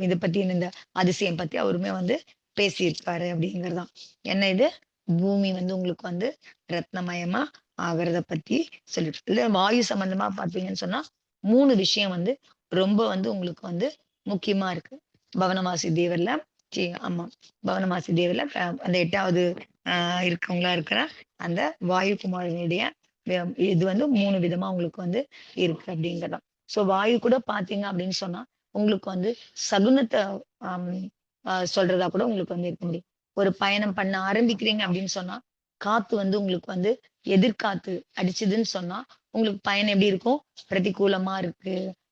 இத பத்தி இந்த அதிசயம் பத்தி அவருமே வந்து பேசியிருக்காரு அப்படிங்கிறது தான். என்ன இது? பூமி வந்து உங்களுக்கு வந்து ரத்னமயமா ஆகுறத பத்தி சொல்லிட்டு இல்ல வாயு சம்பந்தமா பார்த்தீங்கன்னு சொன்னா, 3 விஷயம் வந்து ரொம்ப வந்து உங்களுக்கு வந்து முக்கியமா இருக்கு. பவனவாசி தேவர்ல ஆமா. பவனவாசி தேவர்ல அந்த 8வது இருக்கவங்களா இருக்கிற அந்த வாயு குமாரனுடைய இது வந்து 3 விதமா உங்களுக்கு வந்து இருக்கு அப்படிங்கிறதாம். சோ வாயு கூட பார்த்தீங்க அப்படின்னு சொன்னா, உங்களுக்கு வந்து சகுனத்த அம் சொல்றதா கூட உங்களுக்கு வந்து இருக்க முடியும். ஒரு பயணம் பண்ண ஆரம்பிக்கிறீங்க அப்படின்னு சொன்னா, காத்து வந்து உங்களுக்கு வந்து எதிர்காத்து அடிச்சதுன்னு சொன்னா, உங்களுக்கு பயணம் எப்படி இருக்கும்? பிரதிகூலமா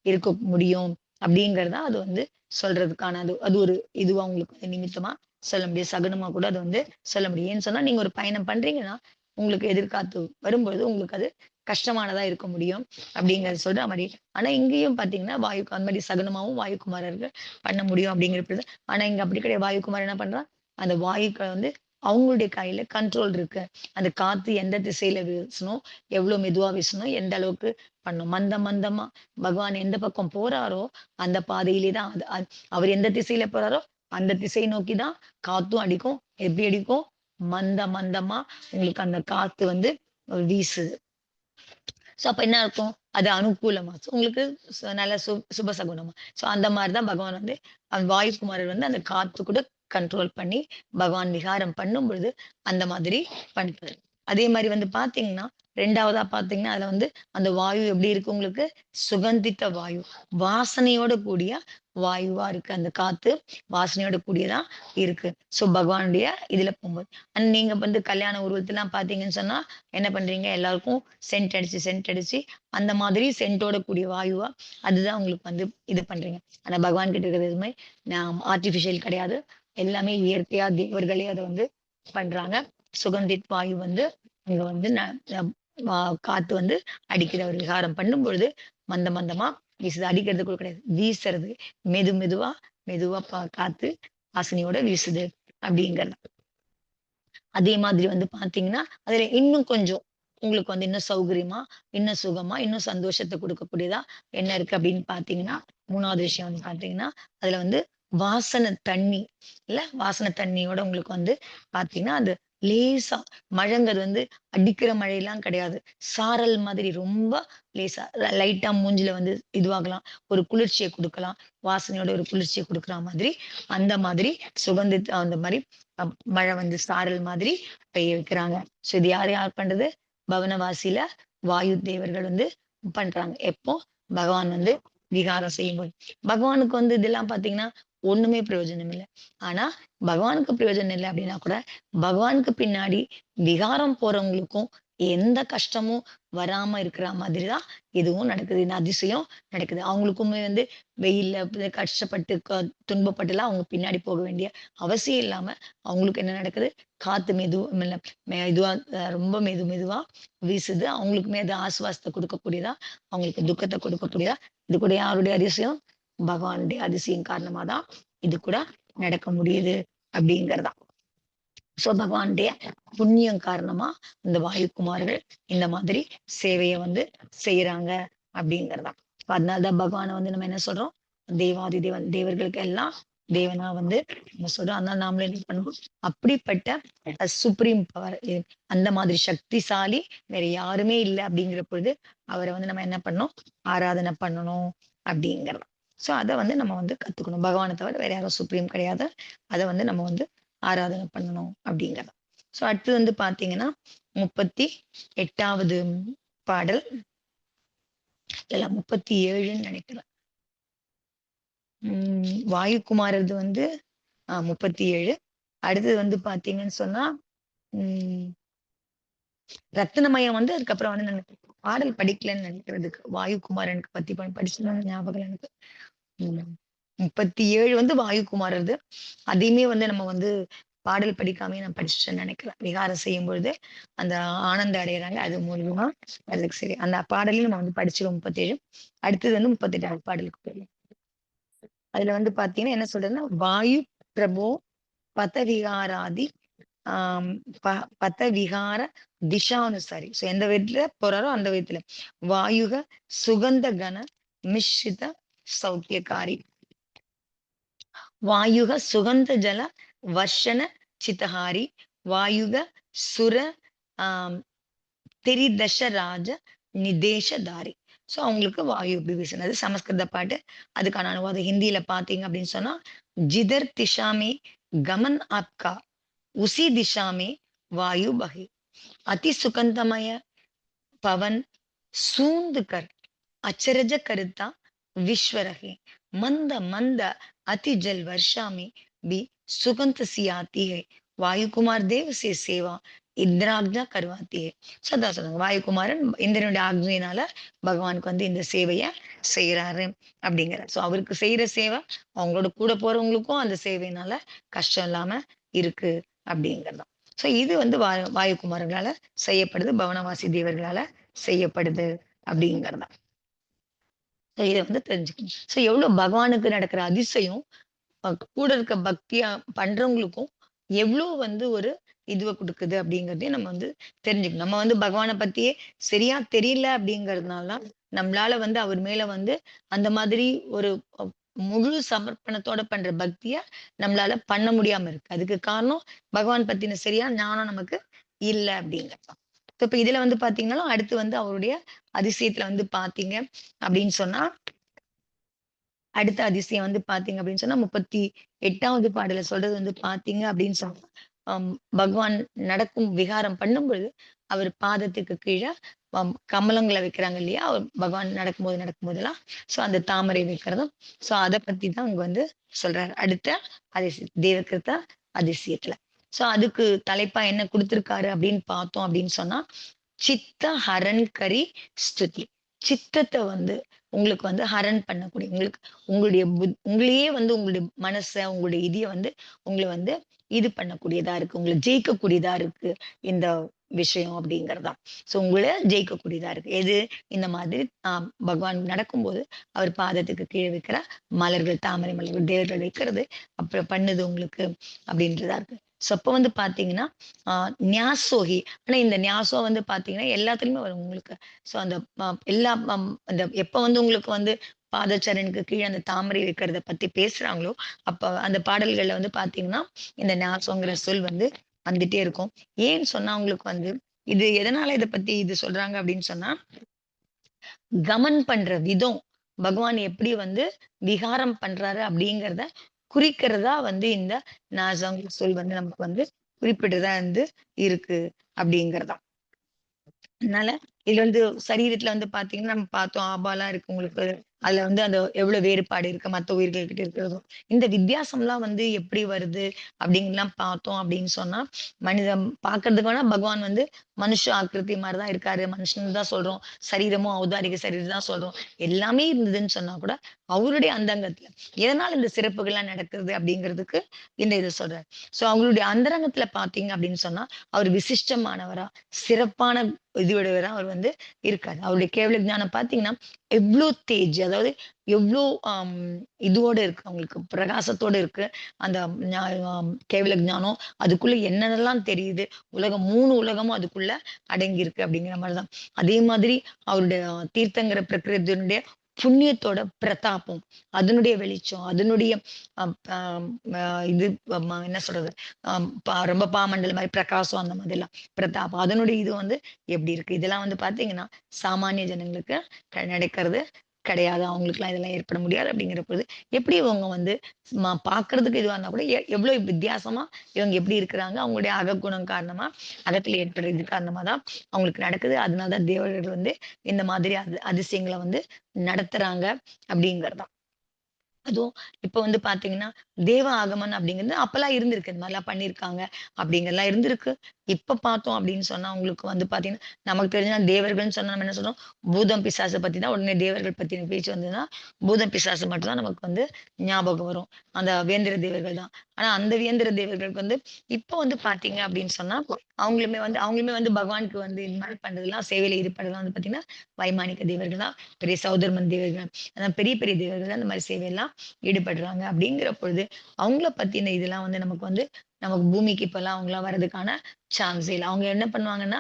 இருக்க முடியும் அப்படிங்கிறத அது வந்து சொல்றதுக்கான அது அது ஒரு இதுவா உங்களுக்கு வந்து நிமித்தமா சொல்ல முடியும். சகுனமா கூட அது வந்து சொல்ல முடியும். ஏன்னு சொன்னா, நீங்க ஒரு பயணம் பண்றீங்கன்னா, உங்களுக்கு எதிர்காத்து வரும்பொழுது உங்களுக்கு அது கஷ்டமானதா இருக்க முடியும். அப்படிங்கிறத சொல்ற மாரி. ஆனா இங்கேயும் பார்த்தீங்கன்னா, அந்த மாரி சகுனமாவும் வாயுகுமாரர்கள் பண்ண முடியும் அப்படிங்கிறது. ஆனா இங்க அப்படி கிடையாது. வாயுகுமாரர் என்ன பண்றான்? அந்த வாயுக்கள வந்து அவங்களுடைய கையில கண்ட்ரோல் இருக்கு. அந்த காத்து எந்த திசையில வீசணும், எவ்வளோ மெதுவா வீசணும், எந்த அளவுக்கு பண்ணணும். மந்தமா பகவான் எந்த பக்கம் போறாரோ, அந்த பாதையிலே தான் அவர் எந்த திசையில போறாரோ, அந்த திசை நோக்கி தான் காத்தும் அடிக்கும். எப்படி அடிக்கும்? மந்தமா உங்களுக்கு அந்த காத்து வந்து வீசுது. சோ அப்ப என்ன இருக்கும்? அது அனுகூலமா. உங்களுக்கு நல்ல சுபசகுனமா. சோ அந்த மாரி தான் பகவான் வந்து அந்த வாயுகுமாரர் வந்து அந்த காத்து கூட கண்ட்ரோல் பண்ணி பகவான் விகாரம் பண்ணும்பொழுது, அந்த மாதிரி பண்றாரு. அதே மாரி வந்து பார்த்தீங்கன்னா, 2வதா பார்த்தீங்கன்னா, அதுல வந்து அந்த வாயு எப்படி இருக்கு உங்களுக்கு? சுகந்தித்த வாயு. வாசனையோட கூடிய வாயுவா இருக்கு. அந்த காத்து வாசனையோட கூடியதா இருக்கு. ஸோ பகவானுடைய இதுல போம்போது. நீங்க வந்து கல்யாண உருவத்தலாம் பார்த்தீங்கன்னு சொன்னா, என்ன பண்றீங்க? எல்லாருக்கும் சென்ட் அடிச்சு அந்த மாதிரி சென்ட்டோட கூடிய வாயுவா அதுதான் உங்களுக்கு வந்து இது பண்றீங்க. ஆனா பகவான் கிட்ட இருக்கிறது எதுவுமே ஆர்டிஃபிஷியல் கிடையாது. எல்லாமே இயற்கையா தேவர்களே அத வந்து பண்றாங்க. சுகந்தித் வாயு வந்து அங்க வந்து ந அ வா காத்து வந்து அடிக்கிற ஒரு விகாரம் பண்ணும்பொழுது, மந்த மந்தமா வீசுது. அடிக்கிறது கூட கிடையாது. வீசுறது. மெதுவா மெதுவா காத்து வாசனையோட வீசுது அப்படிங்கிறது. அதே மாதிரி வந்து பார்த்தீங்கன்னா, அதுல இன்னும் கொஞ்சம் உங்களுக்கு வந்து இன்னும் சௌகரியமா, இன்னும் சுகமா, இன்னும் சந்தோஷத்த குடுக்கக்கூடியதா என்ன இருக்கு அப்படின்னு பார்த்தீங்கன்னா, 3வது விஷயம் வந்து பார்த்தீங்கன்னா, அதுல வந்து வாசன தண்ணி வாசன தண்ணியோட உங்களுக்கு வந்து பார்த்தீங்கன்னா, அது லேசா மழைங்கிறது வந்து அடிக்கிற மழைலாம் கிடையாது. சாரல் மாதிரி ரொம்ப லேசா லைட்டா மூஞ்சில வந்து இதுவாகலாம். ஒரு குளிர்ச்சிய குடுக்கலாம். வாசனையோட ஒரு குளிர்ச்சிய குடுக்குற மாதிரி, அந்த மாதிரி அந்த மாரி மழை வந்து சாரல் மாதிரி பெய்ய வைக்கிறாங்க. ஸோ இது யார் பண்றது? பவனவாசியில வாயு தேவர்கள் வந்து பண்றாங்க. எப்போ? பகவான் வந்து விகாரம் செய்யும்போது. பகவானுக்கு வந்து இதெல்லாம் பார்த்தீங்கன்னா, ஒண்ணுமே பிரயோஜனம் இல்ல. ஆனா, பகவானுக்கு பிரயோஜனம் இல்ல அப்டின்னா கூட, பகவானுக்கு பின்னாடி விகாரம் போறவங்களுக்கும் எந்த கஷ்டமும் வராம இருக்கிற மாதிரி தான் இதுவும் நடக்குது. இந்த அதிசயம் நடக்குது. அவங்களுக்குமே வந்து வெயில்ல கஷ்டப்பட்டு துன்பப்பட்டுலாம் அவங்க பின்னாடி போக வேண்டிய அவசியம் இல்லாம, அவங்களுக்கு என்ன நடக்குது? காத்து மெல்ல இதுவா ரொம்ப மெதுவா வீசுது. அவங்களுக்குமே அது ஆசுவாசத்த குடுக்கக்கூடியதா, அவங்களுக்கு துக்கத்த குடுக்கக்கூடியதா, இது கூட யாருடைய அதிசயம்? பகவானுடைய அதிசயம் காரணமா தான் இது கூட நடக்க முடியுது அப்படிங்கிறது தான். ஸோ பகவானுடைய புண்ணியம் காரணமா இந்த வாயுக்குமார்கள் இந்த மாதிரி சேவைய வந்து செய்றாங்க அப்படிங்கிறது தான். அதனால தான் பகவான வந்து நம்ம என்ன சொல்றோம்? தேவாதி தேவன் தேவர்களுக்கு எல்லாம் தேவனா வந்து நம்ம சொல்றோம். அதனால நாமளும் என்ன பண்ணணும்? அப்படிப்பட்ட சுப்ரீம் பவர் அந்த மாதிரி சக்திசாலி வேற யாருமே இல்ல அப்படிங்கிற பொழுது, அவர வந்து நம்ம என்ன பண்ணணும்? ஆராதனை பண்ணணும் அப்படிங்கிறது. ஸோ அத வந்து நம்ம வந்து கத்துக்கணும். பகவான தவிர வேற யாரும் சுப்ரீம் கிடையாது. அத வந்து நம்ம வந்து ஆராதனை பண்ணணும் அப்படிங்கிறது. ஸோ அடுத்தது வந்து பார்த்தீங்கன்னா, 38வது பாடல். இல்ல 37ன்னு நெனைக்கிறேன். வாயுகுமாரது வந்து 37. அடுத்தது வந்து பார்த்தீங்கன்னு சொன்னா, ம் ரத்தினமயம் வந்து அதுக்கப்புறம் வந்து நான் பாடல் படிக்கலன்னு நெனைக்கிறதுக்கு. வாயுகுமாரனுக்கு பத்தி படிச்சேன்னு ஞாபகம் இல்ல எனக்கு. ம். 37 வந்து வாயுகுமாரது. அதையுமே வந்து நம்ம வந்து பாடல் படிக்காமயே நான் படிச்சுட்டேன்னு நெனைக்கிறேன். விகாரம் செய்யும்பொழுது, அந்த ஆனந்தம் அடையறாங்க. அது மூலியமா அதுக்கு சரி. அந்த பாடலையும் நம்ம வந்து படிச்சிருவோம் 37. அடுத்தது வந்து 38வது பாடலுக்கு போயிடலாம். அதுல வந்து பார்த்தீங்கன்னா, என்ன சொல்றதுன்னா, வாயு பிரபோ பதவிகாராதி ஆம் ப பதவிகார திசானுசாரி. ஸோ எந்த விதத்துல போறாரோ அந்த விதத்துல. வாயுக சுகந்த கண மிஷ்ரித சௌக்கியகாரி. வாயுக சுகந்த ஜல வர்ஷன சித்தஹாரி. வாயுக சுர ஆம் திரிதஷ ராஜ நிதேஷதாரி. ஸோ அவங்களுக்கு வாயு விபீஷன். அது சமஸ்கிருத பாட்டு. அதுக்கான அனுவாதம் ஹிந்தியில பார்த்தீங்க அப்படின்னு சொன்னா, "ஜிதர் திஷா में गमन आपका, उसी दिशा में वायु बहे। अति सुगंधमय पवन सूंद कर अचरज करता विश्व रहे। मंद मंद अति जल वर्षा में भी सुगंध सी आती है। वायुकुमार देव से सेवा இந்திராக்ஞா கருவாத்தி சதா சொல்லுங்க வாயுகுமாரன் இந்திரனுடைய ஆக்ஞையினால பகவானுக்கு வந்து இந்த சேவைய செய்யறாரு அப்படிங்கிறார். சோ அவருக்கு செய்யற சேவை அவங்களோட கூட போறவங்களுக்கும் அந்த சேவையினால கஷ்டம் இல்லாம இருக்கு அப்படிங்கிறதாம். சோ இது வந்து வாயுகுமாரர்களால செய்யப்படுது, பவனவாசி தேவர்களால செய்யப்படுது அப்படிங்கிறதா. இத வந்து தெரிஞ்சுக்கணும். ஸோ எவ்ளோ பகவானுக்கு நடக்கிற அதிசயம், கூட இருக்க பக்தியா பண்றவங்களுக்கும் எவ்ளோ வந்து ஒரு இதுவ குடுக்குது அப்படிங்கிறதையும் நம்ம வந்து தெரிஞ்சுக்கணும். நம்ம வந்து பகவான பத்தியே சரியா தெரியல அப்படிங்கிறதுனால தான், நம்மளால வந்து அவர் மேல வந்து அந்த மாதிரி ஒரு அ முழு சமர்ப்பணத்தோட பண்ற பக்திய நம்மளால பண்ண முடியாம இருக்கு. அதுக்கு காரணம் பகவான் பத்தின சரியான ஞானம் நமக்கு இல்ல அப்படிங்கிறது தான். இப்ப இதுல வந்து பார்த்தீங்கன்னா, அடுத்து வந்து அவருடைய அதிசயத்துல வந்து பார்த்தீங்க அப்படின்னு சொன்னா அடுத்த அதிசயம் வந்து பார்த்தீங்க அப்படின்னு சொன்னா, 38வது பாடல சொல்றது வந்து பார்த்தீங்க அப்படின்னு சொன்னா, அம் பகவான் நடக்கும் விகாரம் பண்ணும்பொழுது, அவர் பாதத்துக்கு கீழ கமலங்கள வைக்கிறாங்க இல்லையா? பகவான் நடக்கும்போதெல்லாம், ஸோ அந்த தாமரை வைக்கிறதும், ஸோ அத பத்தி தான் அங்க வந்து சொல்றாரு. அடுத்த தேவகிருத்த அதிசயத்துல. ஸோ அதுக்கு தலைப்பா என்ன குடுத்திருக்காரு அப்படின்னு பார்த்தோம் அப்படின்னு சொன்னா, சித்த ஹரன் கரி ஸ்துதி. சித்தத்த வந்து உங்களுக்கு வந்து ஹரன் பண்ணக்கூடிய, உங்களுடைய உங்களையே வந்து உங்களுடைய மனச, உங்களுடைய இதய வந்து உங்கள வந்து இது பண்ணக்கூடியதா இருக்கு. உங்கள ஜெயிக்கக்கூடியதா இருக்கு. இந்த விஷயம் அப்படிங்கிறது தான். ஸோ உங்கள ஜெயிக்கக்கூடியதா இருக்கு. எது? இந்த மாதிரி பகவான் நடக்கும்போது, அவர் பாதத்துக்கு கீழ வைக்கிற மலர்கள், தாமரை மலர்கள், தேவர்கள் வைக்கிறது, அப்புறம் பண்ணுது உங்களுக்கு அப்படின்றதா இருக்கு. ஸோ அப்ப வந்து பார்த்தீங்கன்னா, ஆ ஞாசோகி. ஆனா இந்த ஞாசம் வந்து பார்த்தீங்கன்னா, எல்லாத்துலயுமே வரும் உங்களுக்கு. ஸோ அந்த எல்லா அந்த எப்ப வந்து உங்களுக்கு வந்து பாதச்சரணுக்கு கீழ அந்த தாமரை வைக்கிறத பத்தி பேசுறாங்களோ, அப்ப அந்த பாடல்கள்ல வந்து பார்த்தீங்கன்னா, இந்த ஞாசங்கிற சொல் வந்து வந்துட்டே இருக்கும். ஏன்னு சொன்னா உங்களுக்கு வந்து இது எதனால இத பத்தி இது சொல்றாங்க அப்படின்னு சொன்னா, கமன் பண்ற விதம், பகவான் எப்படி வந்து விகாரம் பண்றாரு அப்படிங்கிறத குறிக்கிறதா வந்து இந்த நாசங்கிற சொல் வந்து நமக்கு வந்து குறிப்பிடுறதா வந்து இருக்கு அப்படிங்கிறது. அதனால இது வந்து சரீரத்துல வந்து பாத்தீங்கன்னா, நம்ம பார்த்தோம் ஆபாலாம் இருக்கு உங்களுக்கு. அதுல வந்து அந்த எவ்வளவு வேறுபாடு இருக்கு மத்த உயிர்கள் கிட்ட இருக்கிறதும். இந்த வித்தியாசம்லாம் வந்து எப்படி வருது அப்படின்லாம் பார்த்தோம் அப்படின்னு சொன்னா, மனிதன் பார்க்கறதுக்கு வேணா பகவான் வந்து மனுஷ ஆக்கிருதி மாரி தான் இருக்காரு. மனுஷன்னு தான் சொல்றோம். சரீரமும் ஔதாரிக சரீரம் தான் சொல்றோம். எல்லாமே இருந்ததுன்னு சொன்னா கூட, அவருடைய அந்தங்கத்துல எதனால இந்த சிறப்புகள்லாம் நடக்குது அப்படிங்கிறதுக்கு இந்த இத சொல்றாரு. ஸோ அவங்களுடைய அந்தரங்கத்துல பார்த்தீங்க அப்படின்னு சொன்னா, அவர் விசிஷ்டமானவரா, சிறப்பான இதுவுடையவரா அவர் வந்து இருக்காரு. அவருடைய கேவல ஞானம் பார்த்தீங்கன்னா, எவ்ளோ தேஜ் அதாவது எவ்ளோ இதுவோட இருக்கு அவங்களுக்கு. பிரகாசத்தோட இருக்கு. அந்த ஞா கேவல ஞானம் அதுக்குள்ள என்னென்னலாம் தெரியுது. உலகம் 3 உலகமும் அதுக்குள்ள அடங்கியிருக்கு அப்படிங்கிற மாரி தான். அதே மாதிரி அவருடைய தீர்த்தங்கர பிரகிருதியினுடைய புண்ணியத்தோட பிரதாபம், அதனுடைய வெளிச்சம், அதனுடைய அம் அம் அ இது என்ன சொல்றது? ரொம்ப பாமண்டல் மாரி பிரகாசம் அந்த மாதிரிலாம். பிரதாப் அதனுடைய இது வந்து எப்படி இருக்கு? இதெல்லாம் வந்து பார்த்தீங்கன்னா, சாமானிய ஜனங்களுக்கு நடக்கிறது கிடையாது. அவங்களுக்குலாம் இதெல்லாம் ஏற்பட முடியாது அப்படிங்கிற பொழுது, எப்படி இவங்க வந்து பார்க்கறதுக்கு இதுவா இருந்தா கூட, எவ்வளோ வித்தியாசமா இவங்க எப்படி இருக்கிறாங்க? அவங்களுடைய அகக்குணம் காரணமா, அகத்தில ஏற்படுற இது காரணமா தான் அவங்களுக்கு நடக்குது. அதனால தான் தேவர்கள் வந்து இந்த மாதிரி அதிசயங்கள வந்து நடத்துறாங்க அப்படிங்கிறது தான். அதுவும் இப்ப வந்து பார்த்தீங்கன்னா, தேவ ஆகமன் அப்படிங்கிறது அப்பலாம் இருந்திருக்கு. இந்த மாரிலாம் பண்ணியிருக்காங்க அப்படிங்கிறலாம் இருந்திருக்கு. இப்ப பார்த்தோம் அப்படின்னு சொன்னா, உங்களுக்கு வந்து பார்த்தீங்கன்னா, நமக்கு தெரிஞ்ச தேவர்கள்ன்னு சொன்னா நம்ம என்ன சொல்றோம்? பூதம், பிசாச பத்தி தான் உடனே தேவர்கள் பத்தின பேச்சு வந்ததுன்னா, பூதம், பிசாசு மட்டும் தான் நமக்கு வந்து ஞாபகம் வரும். அந்த வேந்திர தேவர்கள் தான். ஆனா அந்த வேந்திர தேவர்களுக்கு வந்து இப்ப வந்து பார்த்தீங்க அப்படின்னு சொன்னா, அவங்களுமே வந்து பகவானுக்கு வந்து இந்த மாரி பண்றதெல்லாம் சேவையில ஈடுபடுறதெல்லாம் வந்து பார்த்தீங்கன்னா, வைமானிக தேவர்கள் தான். பெரிய சௌதர்மன் தேவர்கள். அதான் பெரிய பெரிய தேவர்கள் தான் இந்த மாரி சேவையெல்லாம் ஈடுபடுறாங்க. அப்படிங்கிற பொழுது, அவங்கள பத்தின இதெல்லாம் வந்து நமக்கு பூமிக்கு இப்பலாம் அவங்கலாம் வர்றதுக்கான சான்ஸே இல்ல. அவங்க என்ன பண்ணுவாங்கன்னா,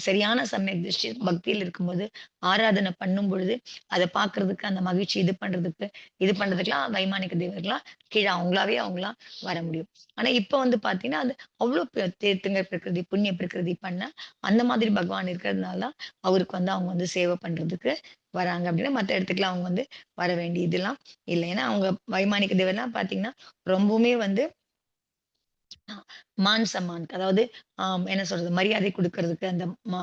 சரியான சமய திருஷ்டி பக்தியில இருக்கும்போது, ஆராதனை பண்ணும் பொழுது, அத பார்க்கறதுக்கு அந்த மகிழ்ச்சி இது பண்றதுக்குலாம் வைமானிக தேவர்களா கீழ அவங்களா வர முடியும். ஆனா இப்ப வந்து பார்த்தீங்கன்னா, அது அவ்ளோ தீர்த்தங்க பிரகிருதி, புண்ணிய பிரகிருதி பண்ண அந்த மாதிரி பகவான் இருக்கிறதுனால தான், அவருக்கு வந்து அவங்க வந்து சேவை பண்றதுக்கு வராங்க அப்படின்னா, மத்த இடத்துக்குலாம் அவங்க வந்து வர வேண்டியதுலாம் இல்ல. ஏன்னா, அவங்க வைமானிக தேவர்லாம் பார்த்தீங்கன்னா, ரொம்பவுமே வந்து மான் சம்மான்க்கு அதாவது என்ன சொல்றது? மரியாதை குடுக்கறதுக்கு அந்த ம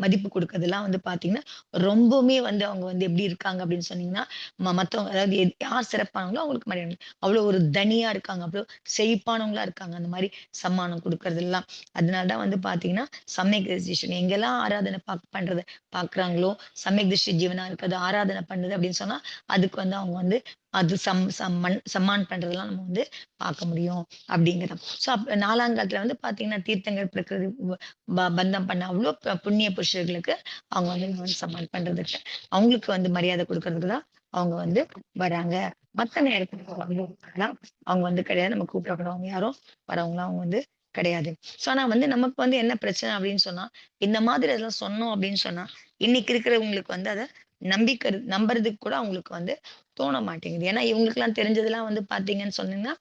மதிப்பு குடுக்கறதெல்லாம் வந்து பார்த்தீங்கன்னா, ரொம்பவுமே வந்து அவங்க வந்து எப்படி இருக்காங்க அப்படின்னு சொன்னீங்கன்னா, மத்தவங்க அதாவது யார் சிறப்பானவங்களோ அவங்களுக்கு மரியாதை. அவ்வளோ ஒரு தனியா இருக்காங்க. அவ்வளோ செழிப்பானவங்களா இருக்காங்க. அந்த மாரி சம்மானம் குடுக்கறதெல்லாம். அதனால தான் வந்து பார்த்தீங்கன்னா, சம்யக் தரிசனம் எங்கெல்லாம் ஆராதனை பண்றத பார்க்குறாங்களோ, சம்யக் திருஷ்டி ஜீவனா இருக்கிறது ஆராதனை பண்ணுது அப்படின்னு சொன்னா, அதுக்கு வந்து அவங்க வந்து அது சம்மான் பண்றதெல்லாம் நம்ம வந்து பார்க்க முடியும் அப்படிங்கிறது. ஸோ 4ஆம் காலத்துல வந்து பார்த்தீங்கன்னா, தீர்த்தங்கர் பிரகிருதி பந்தம் பண்ண அவ்ளோ புண்ணிய புருஷர்களுக்கு அவங்க வந்து சமான் பண்றதுக்கு, அவங்களுக்கு வந்து மரியாதை குடுக்கறதுக்கு தான் அவங்க வந்து வராங்க. மத்த நேரத்துல வரவங்களுக்கெல்லாம் அவங்க வந்து கிடையாது. நம்ம கூப்பிடக்கூடாதவங்க யாரும் வரவங்கலாம் அவங்க வந்து கிடையாது. ஸோ ஆனா வந்து நமக்கு வந்து என்ன பிரச்சனை அப்படின்னு சொன்னா, இந்த மாதிரி அதெல்லாம் சொன்னோம் அப்படின்னு சொன்னா, இன்னைக்கு இருக்கிறவங்களுக்கு வந்து அத நம்புறதுக்கு கூட அவங்களுக்கு வந்து தோண மாட்டேங்குது. ஏன்னா இவங்களுக்கெல்லாம் தெரிஞ்சதெல்லாம் வந்து பார்த்தீங்கன்னு சொன்னீங்கன்னா,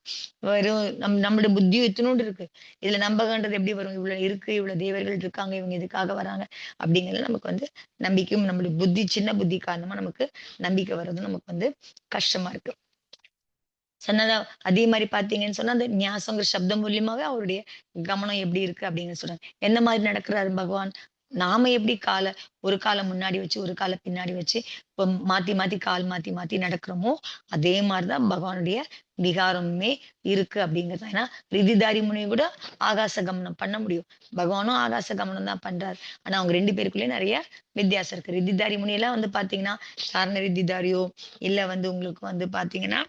வெறும் நம்மளுடைய புத்தியும் இத்துணூண்டு இருக்கு. இதுல நம்பகன்றது எப்படி வரும்? இவ்வளோ இருக்கு, இவ்வளோ தேவர்கள் இருக்காங்க, இவங்க இதுக்காக வராங்க. அப்படிங்கிறதுல நமக்கு வந்து நம்பிக்கையும் நம்முடைய புத்தி சின்ன புத்தி காரணமா நமக்கு நம்பிக்கை வர்றது நமக்கு வந்து கஷ்டமா இருக்கு. சொன்னதா அதே மாரி பார்த்தீங்கன்னு சொன்னா, அந்த ஞாசங்கிற சப்தம் மூலியமாவே அவருடைய கவனம் எப்படி இருக்கு அப்படின்னு சொல்றாங்க. எந்த மாதிரி நடக்கிறாரு பகவான்? நாம எப்படி ஒரு கால முன்னாடி வச்சு, ஒரு கால பின்னாடி வச்சு, இப்ப மாத்தி, மாத்தி கால் மாத்தி, மாத்தி நடக்கிறோமோ, அதே மாரி தான் பகவானுடைய விகாரமுமே இருக்கு அப்படிங்கிறது தான். ஏன்னா, ரிதிதாரி முனிய கூட ஆகாச கமனம் பண்ண முடியும். பகவானும் ஆகாச கமனம் தான் பண்றாரு. ஆனா, அவங்க 2 பேருக்குள்ளயும் நெறைய வித்தியாசம் இருக்கு. ரிதிதாரி முனியெல்லாம் வந்து பார்த்தீங்கன்னா, சாரண ரிதிதாரியோ, இல்ல வந்து உங்களுக்கு வந்து பார்த்தீங்கன்னா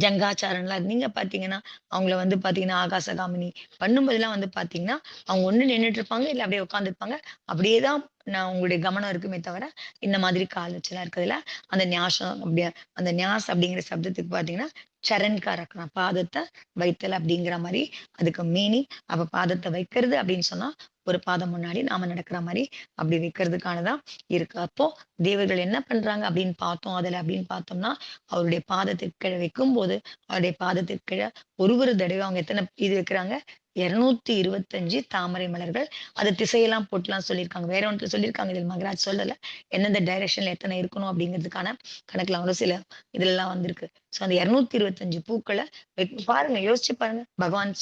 ஜங்காச்சாரன்லாம் நீங்க பார்த்தீங்கன்னா, அவங்கள வந்து பார்த்தீங்கன்னா, ஆகாசகாமினி பண்ணும்போதெல்லாம் வந்து பார்த்தீங்கன்னா, அவங்க ஒண்ணு நின்னுட்டு இருப்பாங்க, இல்ல அப்படியே உட்கார்ந்திருப்பாங்க. அப்படியே தான் உங்களுடைய கவனம் இருக்குமே தவிர, இந்த மாதிரி கால் வச்சுலாம் இருக்கிறதுல, அந்த ஞாசம் அப்படியே அந்த ஞாஸ் அப்படிங்கிற சப்தத்துக்கு பார்த்தீங்கன்னா, சரண் கா ரக்னா பாதத்த வைத்தல் அப்படிங்கிற மாரி அதுக்கு மீனிங். அப்ப பாதத்த வைக்கிறது அப்படின்னு சொன்னா, ஒரு பாதம் முன்னாடி நாம நடக்கிற மாரி அப்படி வைக்கிறதுக்கான தான் இருக்கு. அப்போ தேவர்கள் என்ன பண்றாங்க அப்படின்னு பார்த்தோம் அதுல அப்படின்னு பார்த்தோம்னா, அவருடைய பாதத்துக்கு கீழ வைக்கும்போது, அவருடைய பாதத்துக்கு கீழ ஒரு தடவை அவங்க எத்தன இது வைக்கிறாங்க? 225 தாமரை மலர்கள். அது திசையெல்லாம் போட்டுலாம் சொல்லியிருக்காங்க. வேற ஒண்ணுத்துல சொல்லியிருக்காங்க. இதில மகராஜ் சொல்லல. எந்தெந்த டைரக்ஷன்ல எத்தன இருக்கணும் அப்படிங்கிறதுக்கான கணக்குலாம் கூட சில இதுலலாம் வந்திருக்கு. ஸோ அந்த 225 பூக்கள பாருங்க, யோசிச்சு பாருங்க. பகவான்